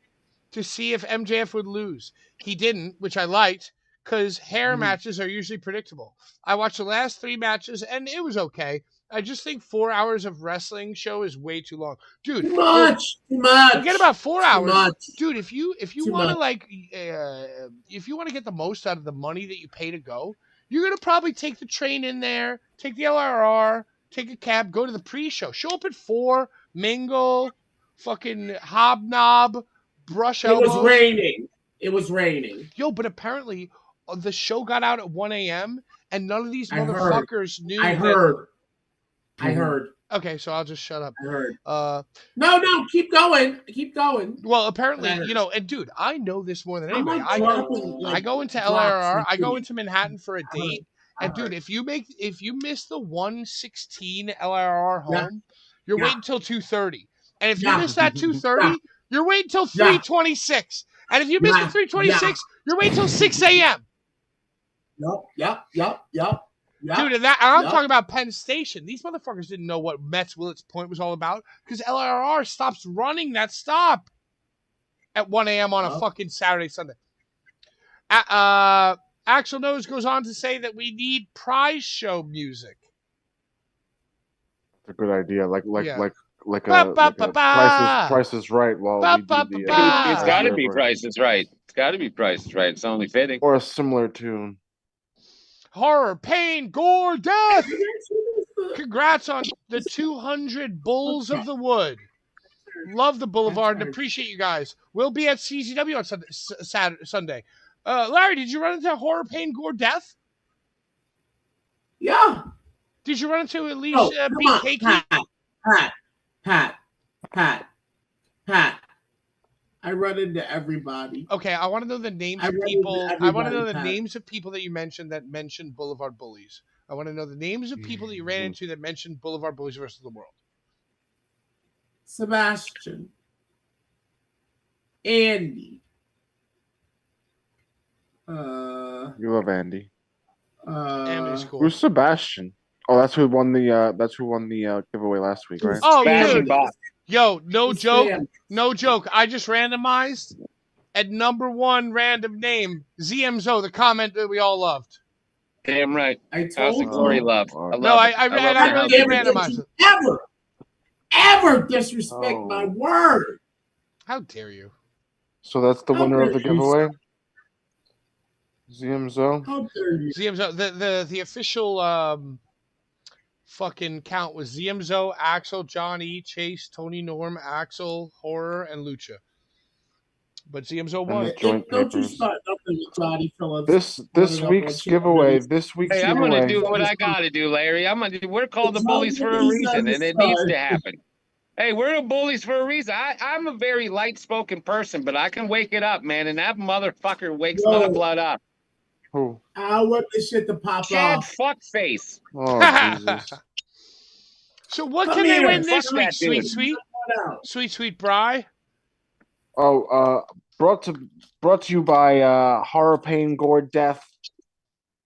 to see if MJF would lose. He didn't, which I liked, because hair matches are usually predictable. I watched the last 3 matches and it was okay. I just think 4 hours of wrestling show is way too long, dude. Too much. Forget about 4 hours, much. dude. If you Too want to much. if you want to get the most out of the money that you pay to go, you're gonna probably take the train in there, take the LRR, take a cab, go to the pre-show, show up at 4, mingle, fucking hobnob, brush elbows. It was raining. Yo, but apparently the show got out at 1 a.m. and none of these motherfuckers knew. I heard. Okay, so I'll just shut up. I heard. No, keep going. Keep going. Well, apparently, and dude, I know this more than anybody. I go into LRR. LRR, I go into Manhattan for a date, and dude, if you miss the 1:16 LRR home, you're waiting until 2:30, and if you miss that 2:30, you're waiting until 3:26, and if you miss the 3:26, you're waiting until 6 a.m. Yep. Dude, and I'm talking about Penn Station. These motherfuckers didn't know what Mets Willets Point was all about because LRR stops running that stop at 1 a.m. on a fucking Saturday, Sunday. Axel Nose goes on to say that we need prize show music. It's a good idea. Like Price is Right. While we do it's got to be Price is Right. It's got to be Price is Right. It's only fitting. Or a similar tune. Horror, pain, gore, death. Congrats on the 200 Bulls of the Wood. Love the Boulevard and appreciate you guys. We'll be at CZW on Sunday. Larry, did you run into Horror, Pain, Gore, Death? Yeah. Did you run into Alicia BKK? Pat. I run into everybody. Okay, I want to know the names of people. I want to know the names of people that you mentioned Boulevard Bullies. I want to know the names of people that you ran into that mentioned Boulevard Bullies versus the World. Sebastian. Andy. You love Andy. Andy's cool. Who's Sebastian? Oh, that's who won the giveaway last week, right? Oh, dude. Yo, no joke. I just randomized at number 1 random name, ZMZO, the comment that we all loved. Damn right. I told you. Glory love. I really did randomize it. Ever disrespect my word. How dare you? So that's the winner of the giveaway? ZMZO? How dare you? ZMZO, the official fucking count was ZMZO, Axel, John E, Chase, Tony Norm, Axel, Horror, and Lucha. But ZMZO won. Don't you start nothing with Johnny Phillips. This week's giveaway. Hey, I'm gonna do what I gotta do, Larry. We're called the Bullies for a reason, and it needs to happen. Hey, we're the Bullies for a reason. I'm a very light-spoken person, but I can wake it up, man, and that motherfucker wakes my blood up. Who? I want this shit to pop Chad off. Fuckface. Oh, Jesus. So what can they win this week, sweet Bri? Oh, brought to you by Horror, Pain, Gore, Death,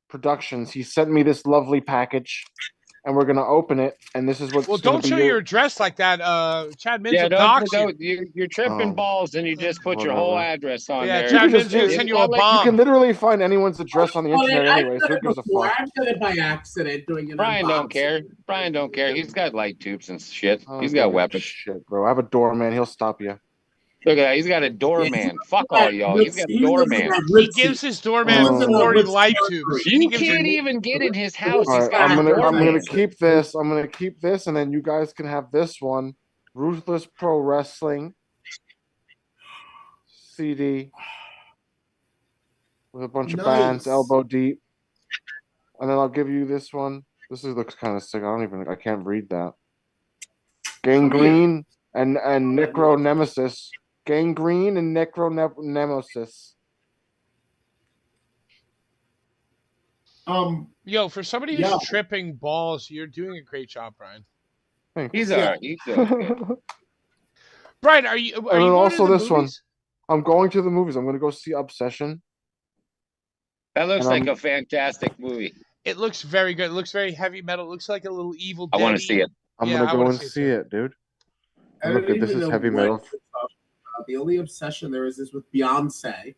Productions. He sent me this lovely package, and we're gonna open it. And this is what's Well, gonna don't be show your address like that. Chad Mins Yeah, will dox you. don't. You're tripping Oh, balls, and you just put your whole whatever. address on Yeah, there. Chad just- Mins will it- send It's you a not like You can bomb. literally find anyone's address on the internet I've anyway, so done who gives it a before. fuck? I've done it by accident doing an Brian don't unboxing. care. Brian don't care. He's got light tubes and shit. I don't He's give got a weapons. Shit, bro. I have a doorman. He'll stop you. Look at that. He's got a doorman. Fuck all y'all. He's got a He lives in doorman. that He Ritzy. gives his He doorman lives in that 40 Ritzy light Mercury. tubes. He You gives can't your, even get in his house. All He's right, got a I'm gonna doorman. keep this. I'm gonna keep this, and then you guys can have this one. Ruthless Pro Wrestling CD with a bunch of bands, Nice. elbow deep, and then I'll give you this one. This looks kind of sick. I can't read that. Gangrene and Necro Nemesis. Gangrene and Necro Nemesis. Yo, for somebody who's Yo. tripping balls, you're doing a great job, Brian. Thanks. He's all right. He's doing good. Brian, are you And going then to also the this one. movies? I'm going to the movies. I'm gonna go see Obsession. That looks And like a fantastic movie. It looks very good. It looks very heavy metal. It looks like a little Evil I Dead. want to see it. I'm Yeah, gonna I go wanna and see it see too. it, dude. I Look don't at this even is know heavy what metal. you're talking about. The only obsession there is with Beyonce.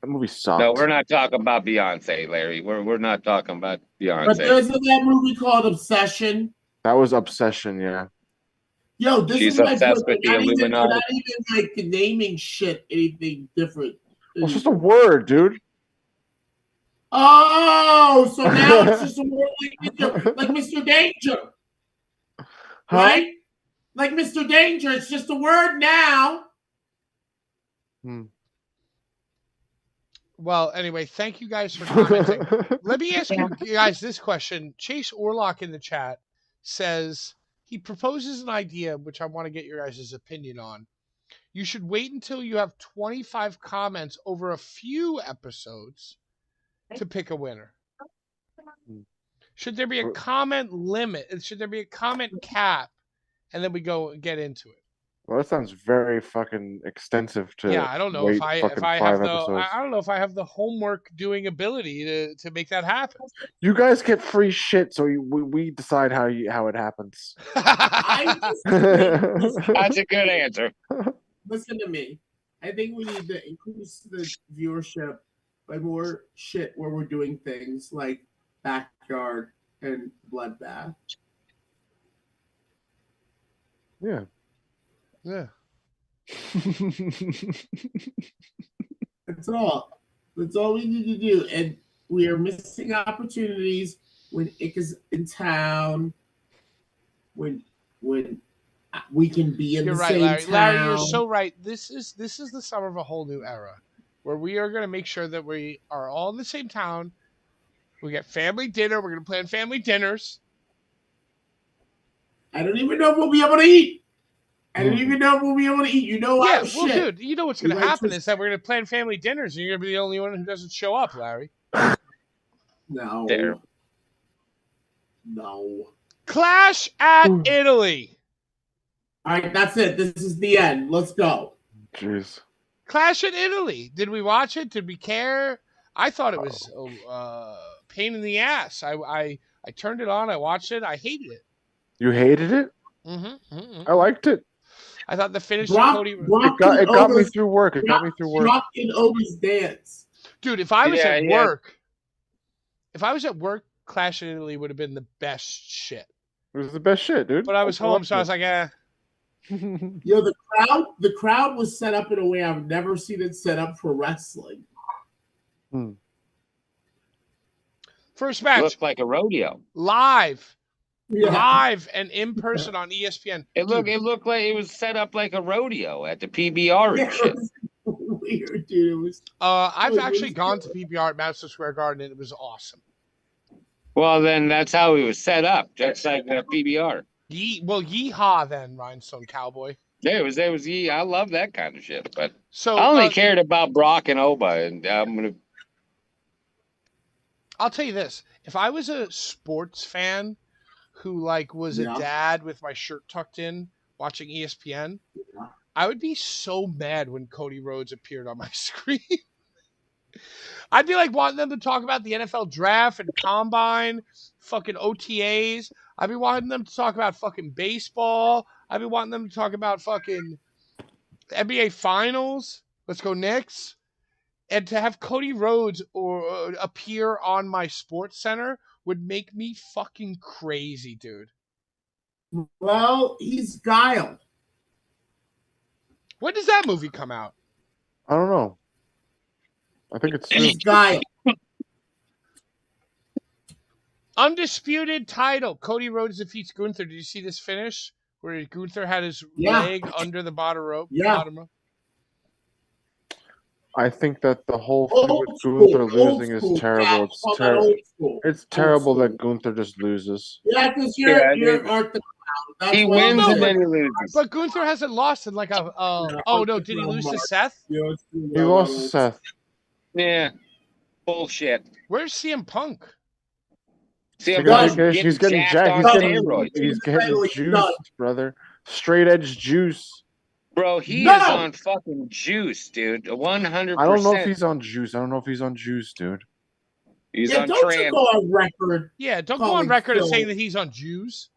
That movie sucked. No, we're not talking about Beyonce, Larry. We're not talking about But Beyonce. there's that movie called Obsession. That was Obsession, yeah. Yo, this She's is my obsessed point. with the Illuminati. We're not even like naming shit anything different. Well, it's just a word, dude. Oh, so now it's just a word like Mr. Danger, right? Like Mr. Danger, it's just a word now. Well, anyway, thank you guys for commenting. Let me ask you guys this question. Chase Orlock in the chat says he proposes an idea, which I want to get your guys' opinion on. You should wait until you have 25 comments over a few episodes to pick a winner. Should there be a comment limit? Should there be a comment cap? And then we go and get into it. Well, that sounds very fucking extensive to Yeah, I don't know wait if I fucking have 5 the episodes. I don't know if I have the homework doing ability to make that happen. You guys get free shit, so we decide how it happens. I just think, That's a good answer. listen to me. I think we need to increase the viewership by more shit where we're doing things like Backyard and Bloodbath. Yeah. Yeah. That's all. That's all we need to do. And we are missing opportunities when Ick is in town. When we can be in You're the right, same Larry. town. Larry, you're so right. This is the summer of a whole new era, where we are going to make sure that we are all in the same town. We get family dinner. We're going to plan family dinners. I don't even know if we'll be able to eat. I don't even know if we'll be able to eat. You know, Yeah, our well, shit. dude, you know what's going to happen is that we're going to plan family dinners, and you're going to be the only one who doesn't show up, Larry. No. There. No. Clash at Italy. All right, that's it. This is the end. Let's go. Jeez. Clash at Italy. Did we watch it? Did we care? I thought it was pain in the ass. I turned it on. I watched it. I hated it. You hated it? I liked it. I thought the finish of Brock, Cody. It got me through work. It got me through work. Brock and Obi's dance. Dude, if I was at work, Clash at Italy would have been the best shit. It was the best shit, dude. But I was home, so I was like, eh. Yo, the crowd was set up in a way I've never seen it set up for wrestling. First match. Looked like a rodeo. Live Yeah. and in person on ESPN. It looked like it was set up like a rodeo at the PBR and shit. Weird, dude. It was, I've actually gone to PBR at Madison Square Garden, and it was awesome. Well, then that's how it was set up, just like the PBR. Yeehaw then, Rhinestone Cowboy. Yeah, it was. I love that kind of shit, but So I only cared about Brock and Oba, and I'll tell you this: if I was a sports fan who was a dad with my shirt tucked in watching ESPN, I would be so mad when Cody Rhodes appeared on my screen. I'd be like wanting them to talk about the NFL draft and combine, fucking OTAs. I'd be wanting them to talk about fucking baseball. I'd be wanting them to talk about fucking NBA finals. Let's go Knicks. And to have Cody Rhodes or appear on my Sports Center would make me fucking crazy, dude. Well, he's Guile. When does that movie come out? I don't know. I think it's soon. He's Guile. Undisputed title. Cody Rhodes defeats Gunther. Did you see this finish where Gunther had his leg under the bottom rope? Yeah. Bottom rope? I think that the whole thing Old with school, Gunther old losing is school, terrible. Pat, It's call that terrible. old school. It's Old terrible that school. Gunther just loses. Yeah, because you Yeah, aren't the clown. That's He what I'm wins and saying. then he loses. But Gunther hasn't lost in like a. Oh no! Did he lose to Seth? You know, it's too He well, lost to Seth. Yeah. Bullshit. Where's CM Punk? See, I'm Done. He's getting jacked jacked. on He's getting, steroids. he's getting Done. juiced, brother. Straight edge juice. Bro, he No! is on fucking juice, dude. 100%. I don't know if he's on juice. I don't know if he's on juice, dude. He's Yeah, on don't you trans. go on record. Yeah, don't go Calling on record as Phil. saying that he's on Jews.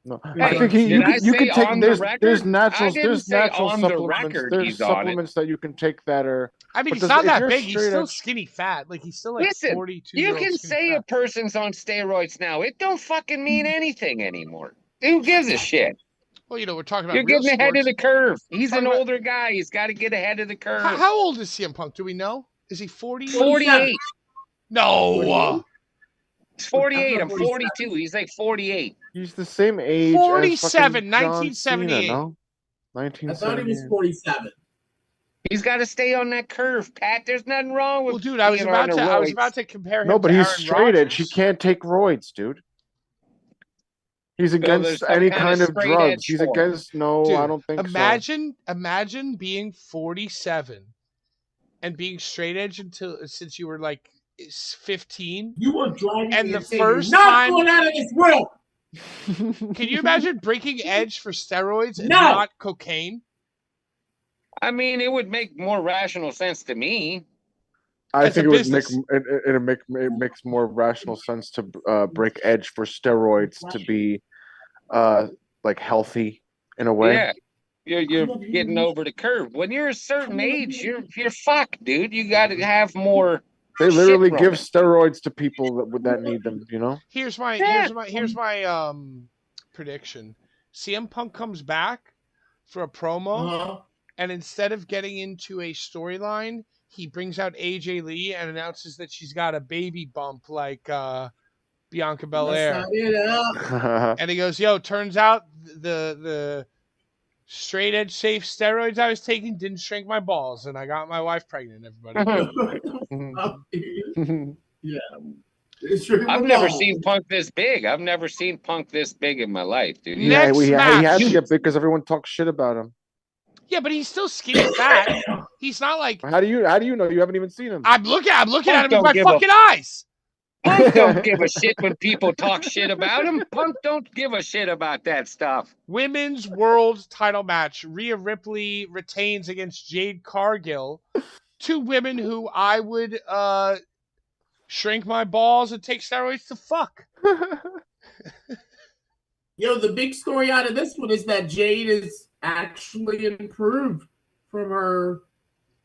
No, Hey, I think did you I can say take on the there's record? natural I didn't say on the supplements. record There's he's on it. supplements that you can take that are. I mean, But he's does- not if that you're big. He's straight still edge- skinny fat. Like he's still like Listen, 42. you can say a person's on steroids now. It don't fucking mean anything anymore. Who gives a shit? Well, you know, we're talking about You're real getting ahead of sports. the curve. He's Talking an about- older guy. He's got to get ahead of the curve. How old is CM Punk? Do we know? Is he 40? 48. No. 48? He's 48. I'm 47. 42. He's like 48. He's the same age 47, as fucking John 1978. Cena, no? I thought he 1978. was 47. He's got to stay on that curve, Pat. There's nothing wrong with. Well, dude, I was being on about the roids. to compare him. No, but to he's Aaron straight edge. Rodgers. He can't take roids, dude. He's there's against some any kind of of straight drugs. edge He's form. against no. Dude, I don't think Imagine being 47 and being straight edge since you were like 15. You were driving And me the insane. first You're not time- going out of this room. so. Can you imagine breaking edge for steroids and No. not cocaine? I mean, it would make more rational sense to me. I It's think a it would business. it makes more rational sense to break edge for steroids to be like healthy in a way. Yeah, you're getting over the curve. When you're a certain age, you're fucked, dude. You got to have more. They literally shit give rolling. steroids to people that need them. You know. Here's my prediction. CM Punk comes back for a promo, Uh-huh. and instead of getting into a storyline, he brings out AJ Lee and announces that she's got a baby bump like Bianca Belair. That's not it, And he goes, "Yo, turns out the straight edge safe steroids I was taking didn't shrink my balls, and I got my wife pregnant." Everybody. Yeah. It's your I've never balls. seen Punk this big. I've never seen Punk this big in my life, dude. Yeah, Next he match. had to get big because everyone talks shit about him. Yeah, but he's still skinny fat. He's not like How do you know? You haven't even seen him. I'm looking at him with don't my give a- fucking eyes. Punk don't give a shit when people talk shit about him. Punk don't give a shit about that stuff. Women's World Title match. Rhea Ripley retains against Jade Cargill. Two women who I would shrink my balls and take steroids to fuck. Yo, the big story out of this one is that Jade is actually improved from her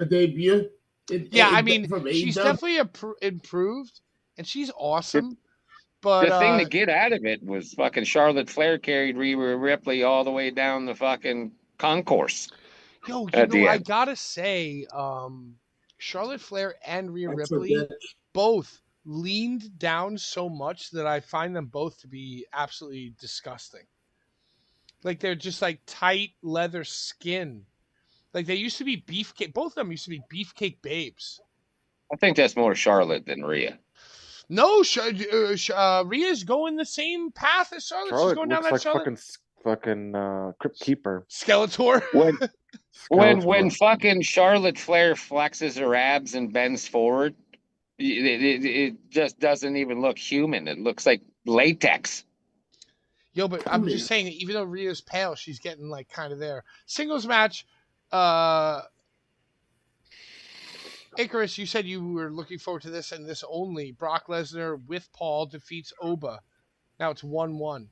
debut. I mean, from she's AEW. definitely improved, and she's awesome. But The thing to get out of it was fucking Charlotte Flair carried Rhea Ripley all the way down the fucking concourse. yo, you at the know, I end. gotta say, Charlotte Flair and Rhea That's Ripley what both leaned down so much that I find them both to be absolutely disgusting. Like they're just like tight leather skin. Like they used to be beefcake. Both of them used to be beefcake babes. I think that's more Charlotte than Rhea. No, Rhea's going the same path as Charlotte. She's Charlotte going down looks that like Charlotte. fucking Crypt Keeper. Skeletor. When Skeletor. fucking Charlotte Flair flexes her abs and bends forward, it just doesn't even look human. It looks like latex. Yo, but I'm just saying, even though Rhea's pale, she's getting like kind of there. Singles match. Icarus, you said you were looking forward to this and this only. Brock Lesnar with Paul defeats Oba. Now it's 1-1.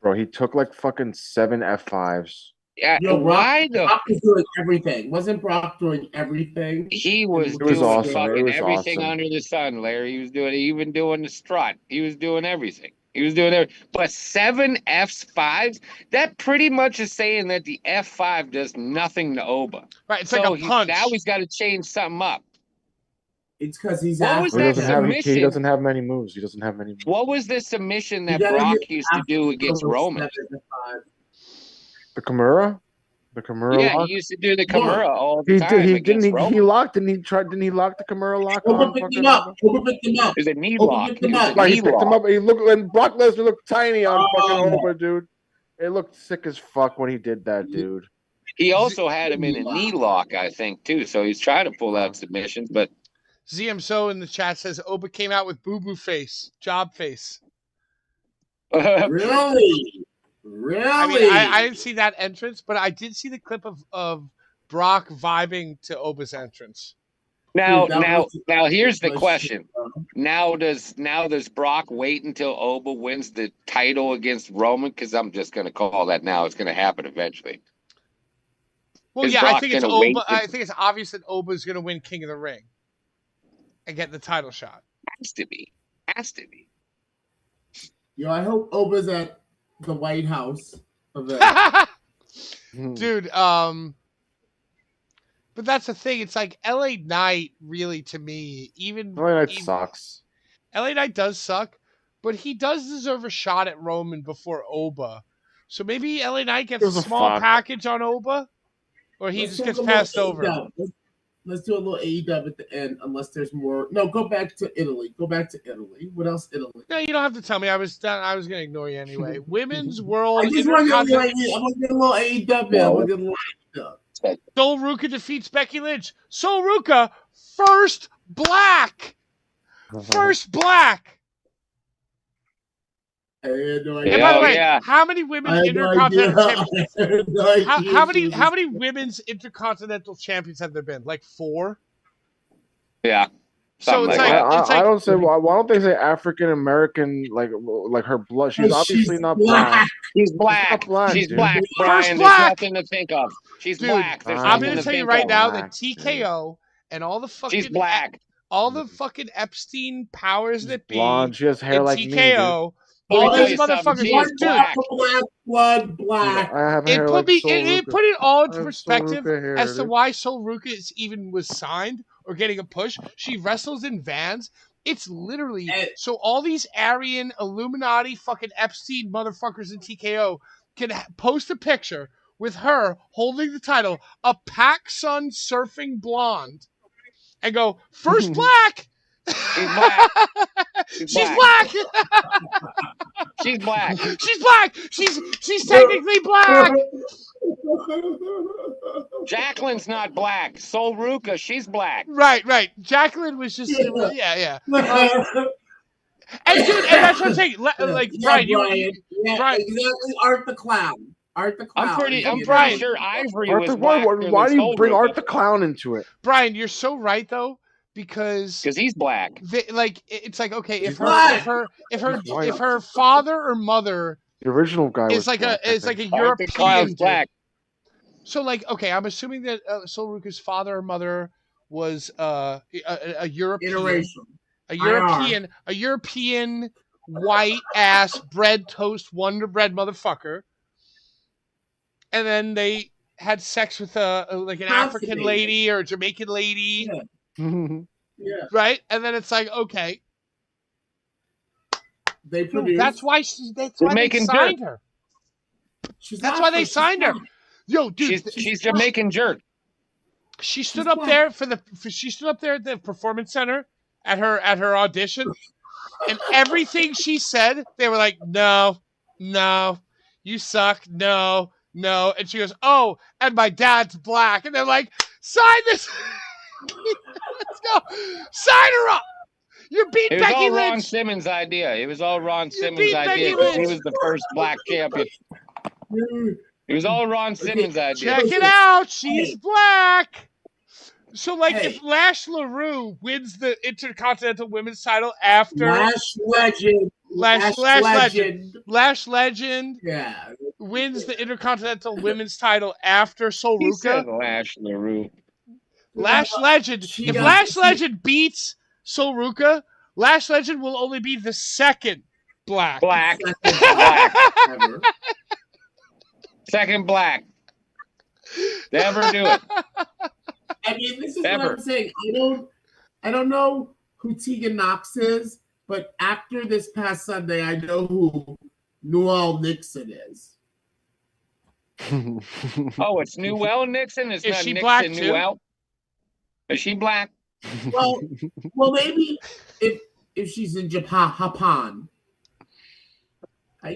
Bro, he took like fucking 7 F5s. Yeah, Yo, why Brock was doing everything. Wasn't Brock doing everything? he was It was doing awesome. It fucking was everything awesome. under the sun, Larry. He was doing even doing the strut. He was doing everything. He was doing everything. But 7 F5s, that pretty much is saying that the F5 does nothing to Oba. Right, it's So like a punch. now he's got to change something up. It's because he's What was He that doesn't have submission? he doesn't have many moves. He doesn't have many moves. What was the submission You that gotta Brock get used to do against after Roman? 7 to 5. The Kimura? The Kimura Yeah, lock? he used to do the Kimura all the He time did. He against didn't. Roman. He locked. Didn't he lock the Kimura lock Oba on picked fucking him up. Oba? Oba picked him up. It was a knee Oba lock. picked It him was a up. Right, knee he picked him lock. up. He looked, and Brock Lesnar looked tiny on fucking Oh. Oba, dude. It looked sick as fuck when he did that, dude. He also had him in a knee lock, I think, too. So he's trying to pull out submissions, but ZMSO in the chat says Oba came out with boo-boo face, job face. Really? Really? I mean, I didn't see that entrance, but I did see the clip of Brock vibing to Oba's entrance. now, Dude, that now, was- now, here's the was- question: Now does Brock wait until Oba wins the title against Roman? Because I'm just going to call that now. It's going to happen eventually. Well, Is yeah, I Brock think it's gonna wait Oba. to- I think it's obvious that Oba's going to win King of the Ring and get the title shot. Has to be. Has to be. Yo, I hope Oba's at the White House event. Dude, but that's the thing. It's like LA Knight, really, to me, LA Knight sucks. LA Knight does suck, but he does deserve a shot at Roman before Oba. So maybe LA Knight gets a Gives a small fuck. package on Oba, or he Let's just do gets a little passed over. AEW. Let's do a little AEW at the end, unless there's more. No, go back to Italy. Go back to Italy. What else? Italy. No, you don't have to tell me. I was going to ignore you anyway. Women's World I just want to get Intercontinental. I'm gonna get a little AEW. I'm gonna get a little AEW. Sol Ruka defeats Becky Lynch. Sol Ruka, first black. First black. I had no And idea. by the Oh, way, yeah. how many I women's had no intercontinental idea. champions? I had no idea How she was many women's intercontinental champions have there been? Like 4? Yeah. So Something it's like like, that. it's I like don't say. Why don't they say African American? Like her blood. She's obviously not black. She's black. not black, She's dude. black, First Brian. black. There's nothing to think of. She's Dude, black. There's I'm nothing gonna to tell you think right of. now that Black, TKO and all the She's fucking black. all the fucking Epstein powers that be Blonde. She has hair in like me. Dude. TKO, Let me all tell these you something. motherfuckers, She is dude. black. Black blood, black. I have It hair put like me. Sol It Ruka. put it all I into have perspective Sol Ruka hair, as to dude. why Sol Ruka is even was signed or getting a push. She wrestles in vans. It's literally so all these Aryan Illuminati fucking Epstein motherfuckers in TKO can post a picture with her holding the title, a PacSun surfing blonde, and go first black. She's black. She's black. black. She's black. She's black. She's technically black. Jacqueline's not black. Sol Ruka, she's black. Right. Jacqueline was just yeah. And dude, and that's what I'm saying. Like Brian, Brian, exactly. Art the Clown. Art the Clown. I'm pretty Brian. sure Ivory Art was the, black. why do you bring Art the Clown into it? Brian, you're so right though, because he's black. It's like okay, if black. her father or mother The original guy is was like black, a Art the European Clown's black. So like okay, I'm assuming that Sol Ruka's father or mother was a European. Interracial. A European white ass bread toast Wonder Bread motherfucker, and then they had sex with like an African lady or a Jamaican lady, Yeah. right? And then it's like okay, They produced. that's why they signed her. That's why they signed her. Yo, dude, she's Jamaican jerk. She stood up there at the performance center at her audition, and everything she said, they were like, no, you suck, no, and she goes, oh, and my dad's black, and they're like, sign this, let's go, sign her up. You beat It was Becky all Lynch. Ron Simmons' idea. It was all Ron Simmons' beat idea. Becky He Lynch. was the first black champion. It was all Ron Simmons' idea. Check it out, she's black. So, like, Hey. if Lash LaRue wins the Intercontinental Women's title after Lash Legend. Lash Legend Yeah. wins the Intercontinental Women's title after Sol He said Ruka, Lash LaRue. Lash Legend. If Lash Legend beats Sol Ruka, Lash Legend will only be the second black. Black. Ever. Second black. Never do it. I mean, this is Ever. what I'm saying. I don't know who Tegan Knox is, but after this past Sunday, I know who Noelle Nixon is. Oh, it's Newell Nixon? It's Is not she Nixon black too? Newell? Is she black? Well, maybe if she's in Japan.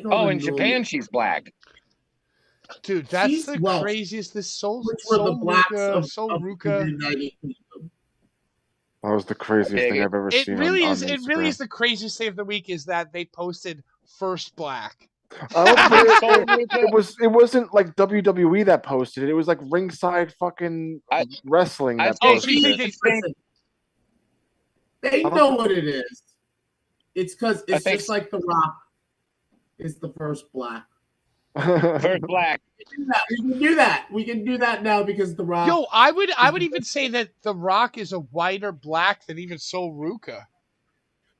Oh, in Japan she's black. Dude, that's the craziest. This Sol Ruka. The United Kingdom. That was the craziest thing I've ever seen. It really is. On It really is Instagram. the craziest thing of the week is that they posted first black. It wasn't like WWE that posted it. It was like Ringside fucking wrestling that posted it. They know what it is. It's because it's just like The Rock is the first black. First black. We can do that. We can do that now because The Rock. Yo, I would even say that The Rock is a whiter black than even Sol Ruka.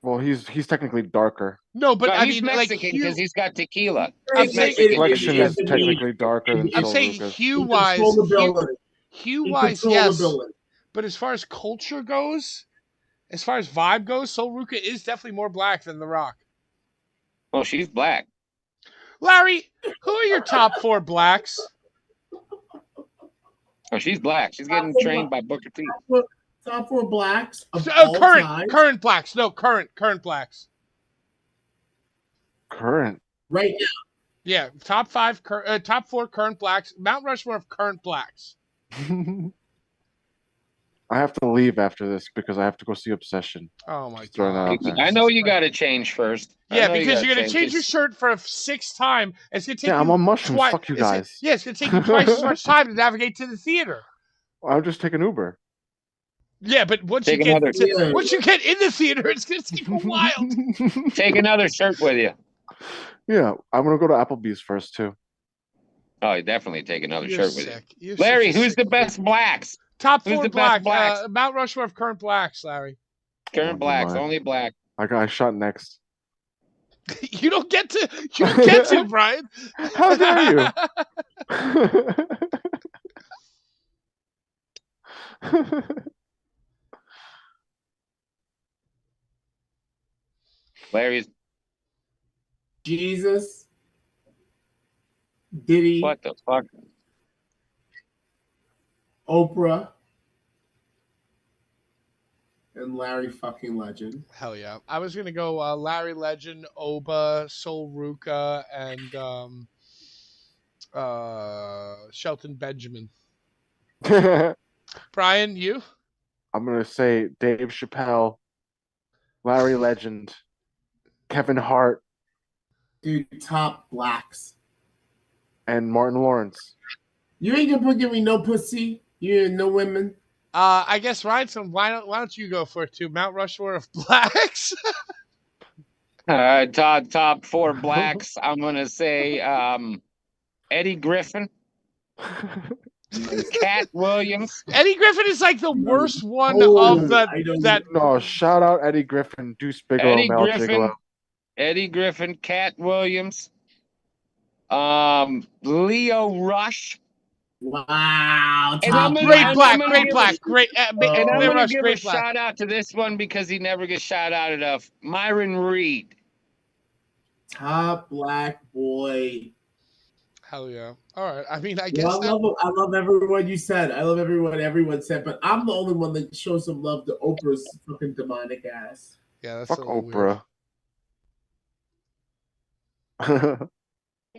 Well, he's technically darker. No, but I he's mean, Mexican because he's got tequila. I'm saying complexion is technically darker than I'm Sol saying Ruka's. hue-wise, yes. But as far as culture goes, as far as vibe goes, Sol Ruka is definitely more black than The Rock. Well, she's black. Larry, who are your top 4 blacks? Oh, she's black. She's getting trained by Booker T. Top 4 blacks of all time. Current blacks. No, current blacks. Current. Right now. Yeah, top 4 current blacks. Mount Rushmore of current blacks. I have to leave after this because I have to go see Obsession. Oh my god! I know you got to change first. Yeah, because you're gonna change your shirt for a 6th time. It's gonna take I'm on mushrooms. Fuck you guys. It's gonna take you twice as much time to navigate to the theater. I'll just take an Uber. Yeah, but once you get in the theater, it's gonna take a while. Take another shirt with you. Yeah, I'm gonna go to Applebee's first too. Oh, you definitely take another shirt with you. You're Larry, who's the best blacks? Top 4 blacks. Mount Rushmore of current blacks, Larry. Current blacks, only black. I shot next. You don't get to, Brian. How dare you? Larry's Jesus. Diddy. What the fuck? Oprah. And Larry fucking Legend. Hell yeah. I was going to go Larry Legend, Oba, Sol Ruka, and Shelton Benjamin. Brian, you? I'm going to say Dave Chappelle, Larry Legend, Kevin Hart. Dude, top blacks. And Martin Lawrence. You ain't gonna give me no pussy? You ain't no women? I guess, Ryan, so why don't you go for it too? Mount Rushmore of blacks? Top 4 blacks. I'm gonna say Eddie Griffin, Cat Williams. Eddie Griffin is like the worst one of that. No, shout out Eddie Griffin, Deuce Bigelow, Eddie Griffin, Cat Williams, Leo Rush. Wow. Great black. And I'm going to give a shout out to this one because he never gets shout out enough. Myron Reed. Top black boy. Hell yeah. All right. I mean, I guess. Well, I love everyone you said. I love everyone said, but I'm the only one that shows some love to Oprah's fucking demonic ass. Yeah, that's fuck Oprah.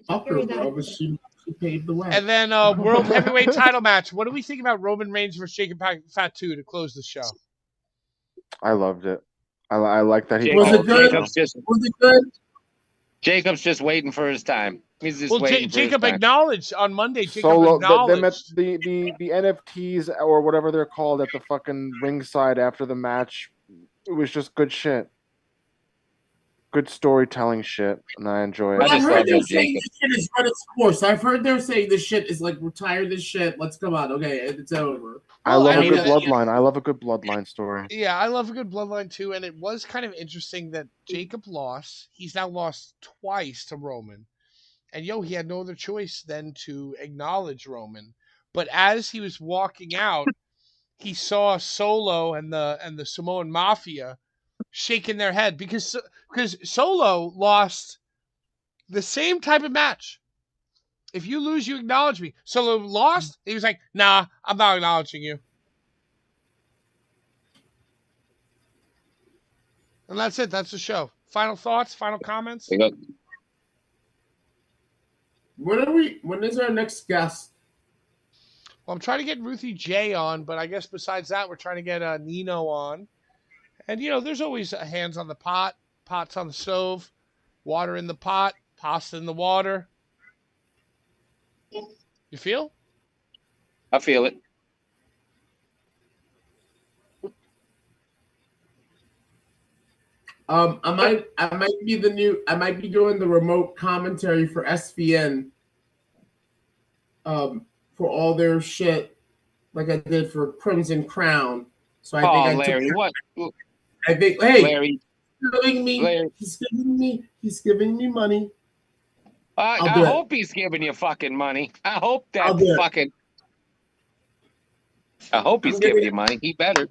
Fuck her, bro, but she paved the way. And then World Heavyweight title match. What do we think about Roman Reigns versus Jacob Fatu to close the show? I loved it. I like that he was it good? Was it good? Jacob's just waiting for his time. He's just Well, waiting for his Jacob time. acknowledged on Monday. Jacob Solo them at acknowledged. the NFTs or whatever they're called at the fucking ringside after the match. It was just good shit. Good storytelling shit, and I enjoy But it. I I've just heard love they're that saying Jacob. this shit has run its course. I've heard they're saying this shit is like retire this shit. Let's come on, okay, it's over. I Well, love I a mean, good bloodline. I love a good bloodline story. Yeah, I love a good bloodline too, and it was kind of interesting that Jacob lost. He's now lost twice to Roman, and he had no other choice than to acknowledge Roman. But as he was walking out, he saw Solo and the Samoan Mafia shaking their head because Solo lost the same type of match. If you lose, you acknowledge me. Solo lost. He was like, "Nah, I'm not acknowledging you." And that's it. That's the show. Final thoughts, final comments? They go, When is our next guest? Well, I'm trying to get Ruthie J on, but I guess besides that, we're trying to get Nino on. And, there's always hands on the pot, pots on the stove, water in the pot, pasta in the water. You feel? I feel it. I might be doing the remote commentary for SVN. For all their shit, like I did for Crimson Crown. So I think Larry, what? I think, hey, Larry, he's giving me money. I hope he's giving you fucking money. I hope that fucking. I hope he's giving you money. He better.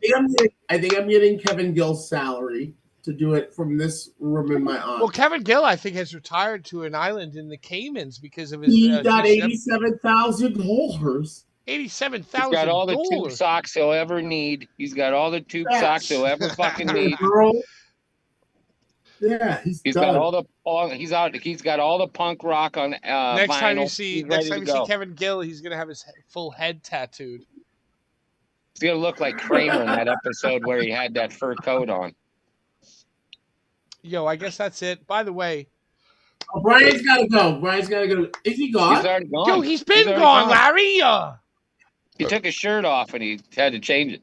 I think I'm getting Kevin Gill's salary to do it from this room in my office. Well, Kevin Gill, I think, has retired to an island in the Caymans because of his. He got $87,000. $87,000. He's got all the tube socks he'll ever need. He's got all the tube socks he'll ever fucking need. Yeah, he's got all the he's got all the punk rock on next vinyl. time you see Kevin Gill, he's gonna have his full head tattooed. He's gonna look like Kramer in that episode where he had that fur coat on. I guess that's it. By the way, Brian's gotta go. Is he gone? He's already gone. He's been gone, Larry. He took his shirt off and he had to change it.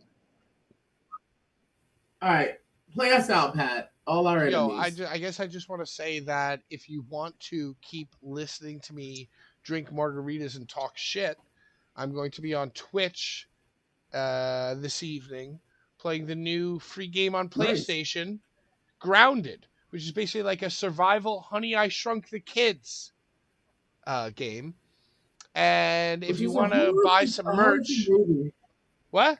All right, play us out, Pat. All our enemies. I guess I just want to say that if you want to keep listening to me drink margaritas and talk shit, I'm going to be on Twitch this evening playing the new free game on PlayStation, Grounded, which is basically like a survival Honey, I Shrunk the Kids game. And if you want to buy some merch... What?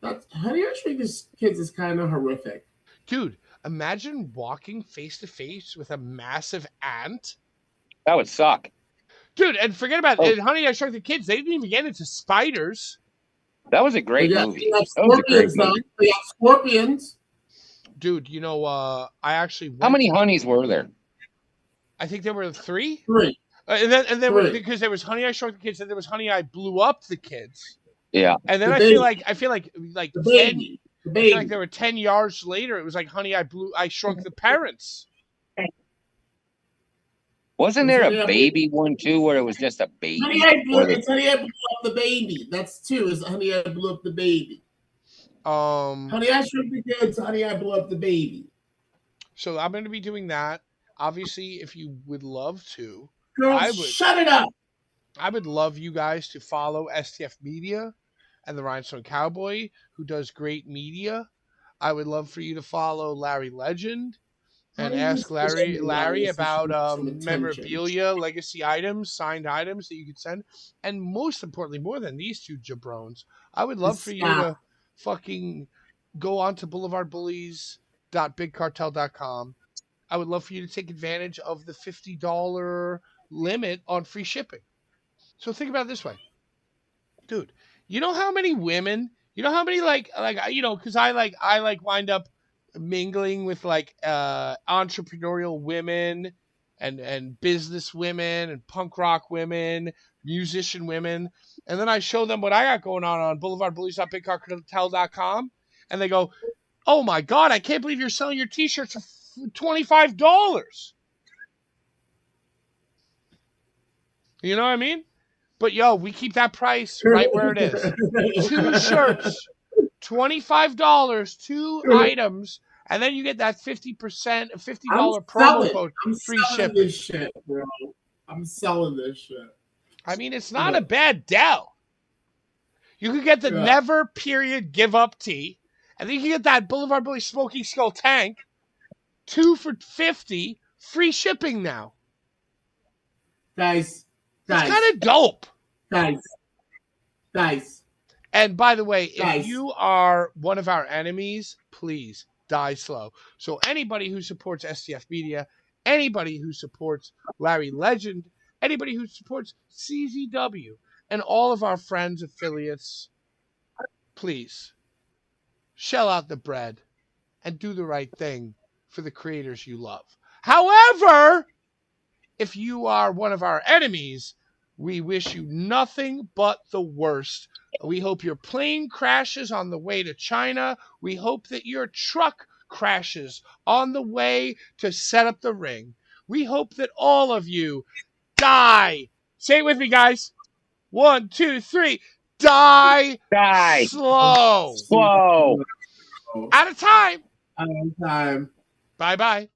Honey, I Shrunk the Kids is kind of horrific. Dude, imagine walking face to face with a massive ant. That would suck. Dude, and forget about it. Honey, I Shrunk the Kids. They didn't even get into spiders. That was a great movie. They got scorpions. Dude, I actually How many honeys were there? I think there were 3. 3. And then because there was Honey, I Shrunk the Kids, and there was Honey, I Blew Up the Kids. Yeah. And then I feel like the baby. I feel like there were 10 yards later. It was like Honey, I Shrunk the Parents. Wasn't there a baby one too, where it was just a baby? Honey, I Blew Up the Baby. That's 2. Is Honey, I Blew Up the Baby. Honey, I Shrunk the Kids. Honey, I Blew Up the Baby. So I'm going to be doing that. Obviously, if you would love to, shut it up. I would love you guys to follow STF Media and the Rhinestone Cowboy, who does great media. I would love for you to follow Larry Legend and ask Larry about memorabilia, legacy items, signed items that you could send. And most importantly, more than these two jabrones, I would love for you to fucking go on to boulevardbullies.bigcartel.com. I would love for you to take advantage of the $50 limit on free shipping. So think about it this way. Dude, you know how many women, because I wind up mingling with entrepreneurial women and business women and punk rock women, musician women, and then I show them what I got going on boulevardbullies.bigcartel.com, and they go, "Oh my God, I can't believe you're selling your t-shirts for $25." You know what I mean? But yo, we keep that price right where it is. 2 shirts, $25, 2 items, and then you get that 50%, $50 promo code, I'm free selling shipping. this shit, bro. I'm selling this shit. I mean, it's not a bad deal. You could get the never period give up tee, and then you can get that Blvd Bullies Smoking Skull tank, 2 for $50, free shipping now. Guys, It's kind of dope. Guys. And by the way, if you are one of our enemies, please die slow. So anybody who supports STF Media, anybody who supports Larry Legend, anybody who supports CZW, and all of our friends, affiliates, please shell out the bread and do the right thing for the creators you love. However, if you are one of our enemies, we wish you nothing but the worst. We hope your plane crashes on the way to China. We hope that your truck crashes on the way to set up the ring. We hope that all of you die. Say it with me, guys. 1, 2, 3. Die. Slow. Out of time. Bye-bye.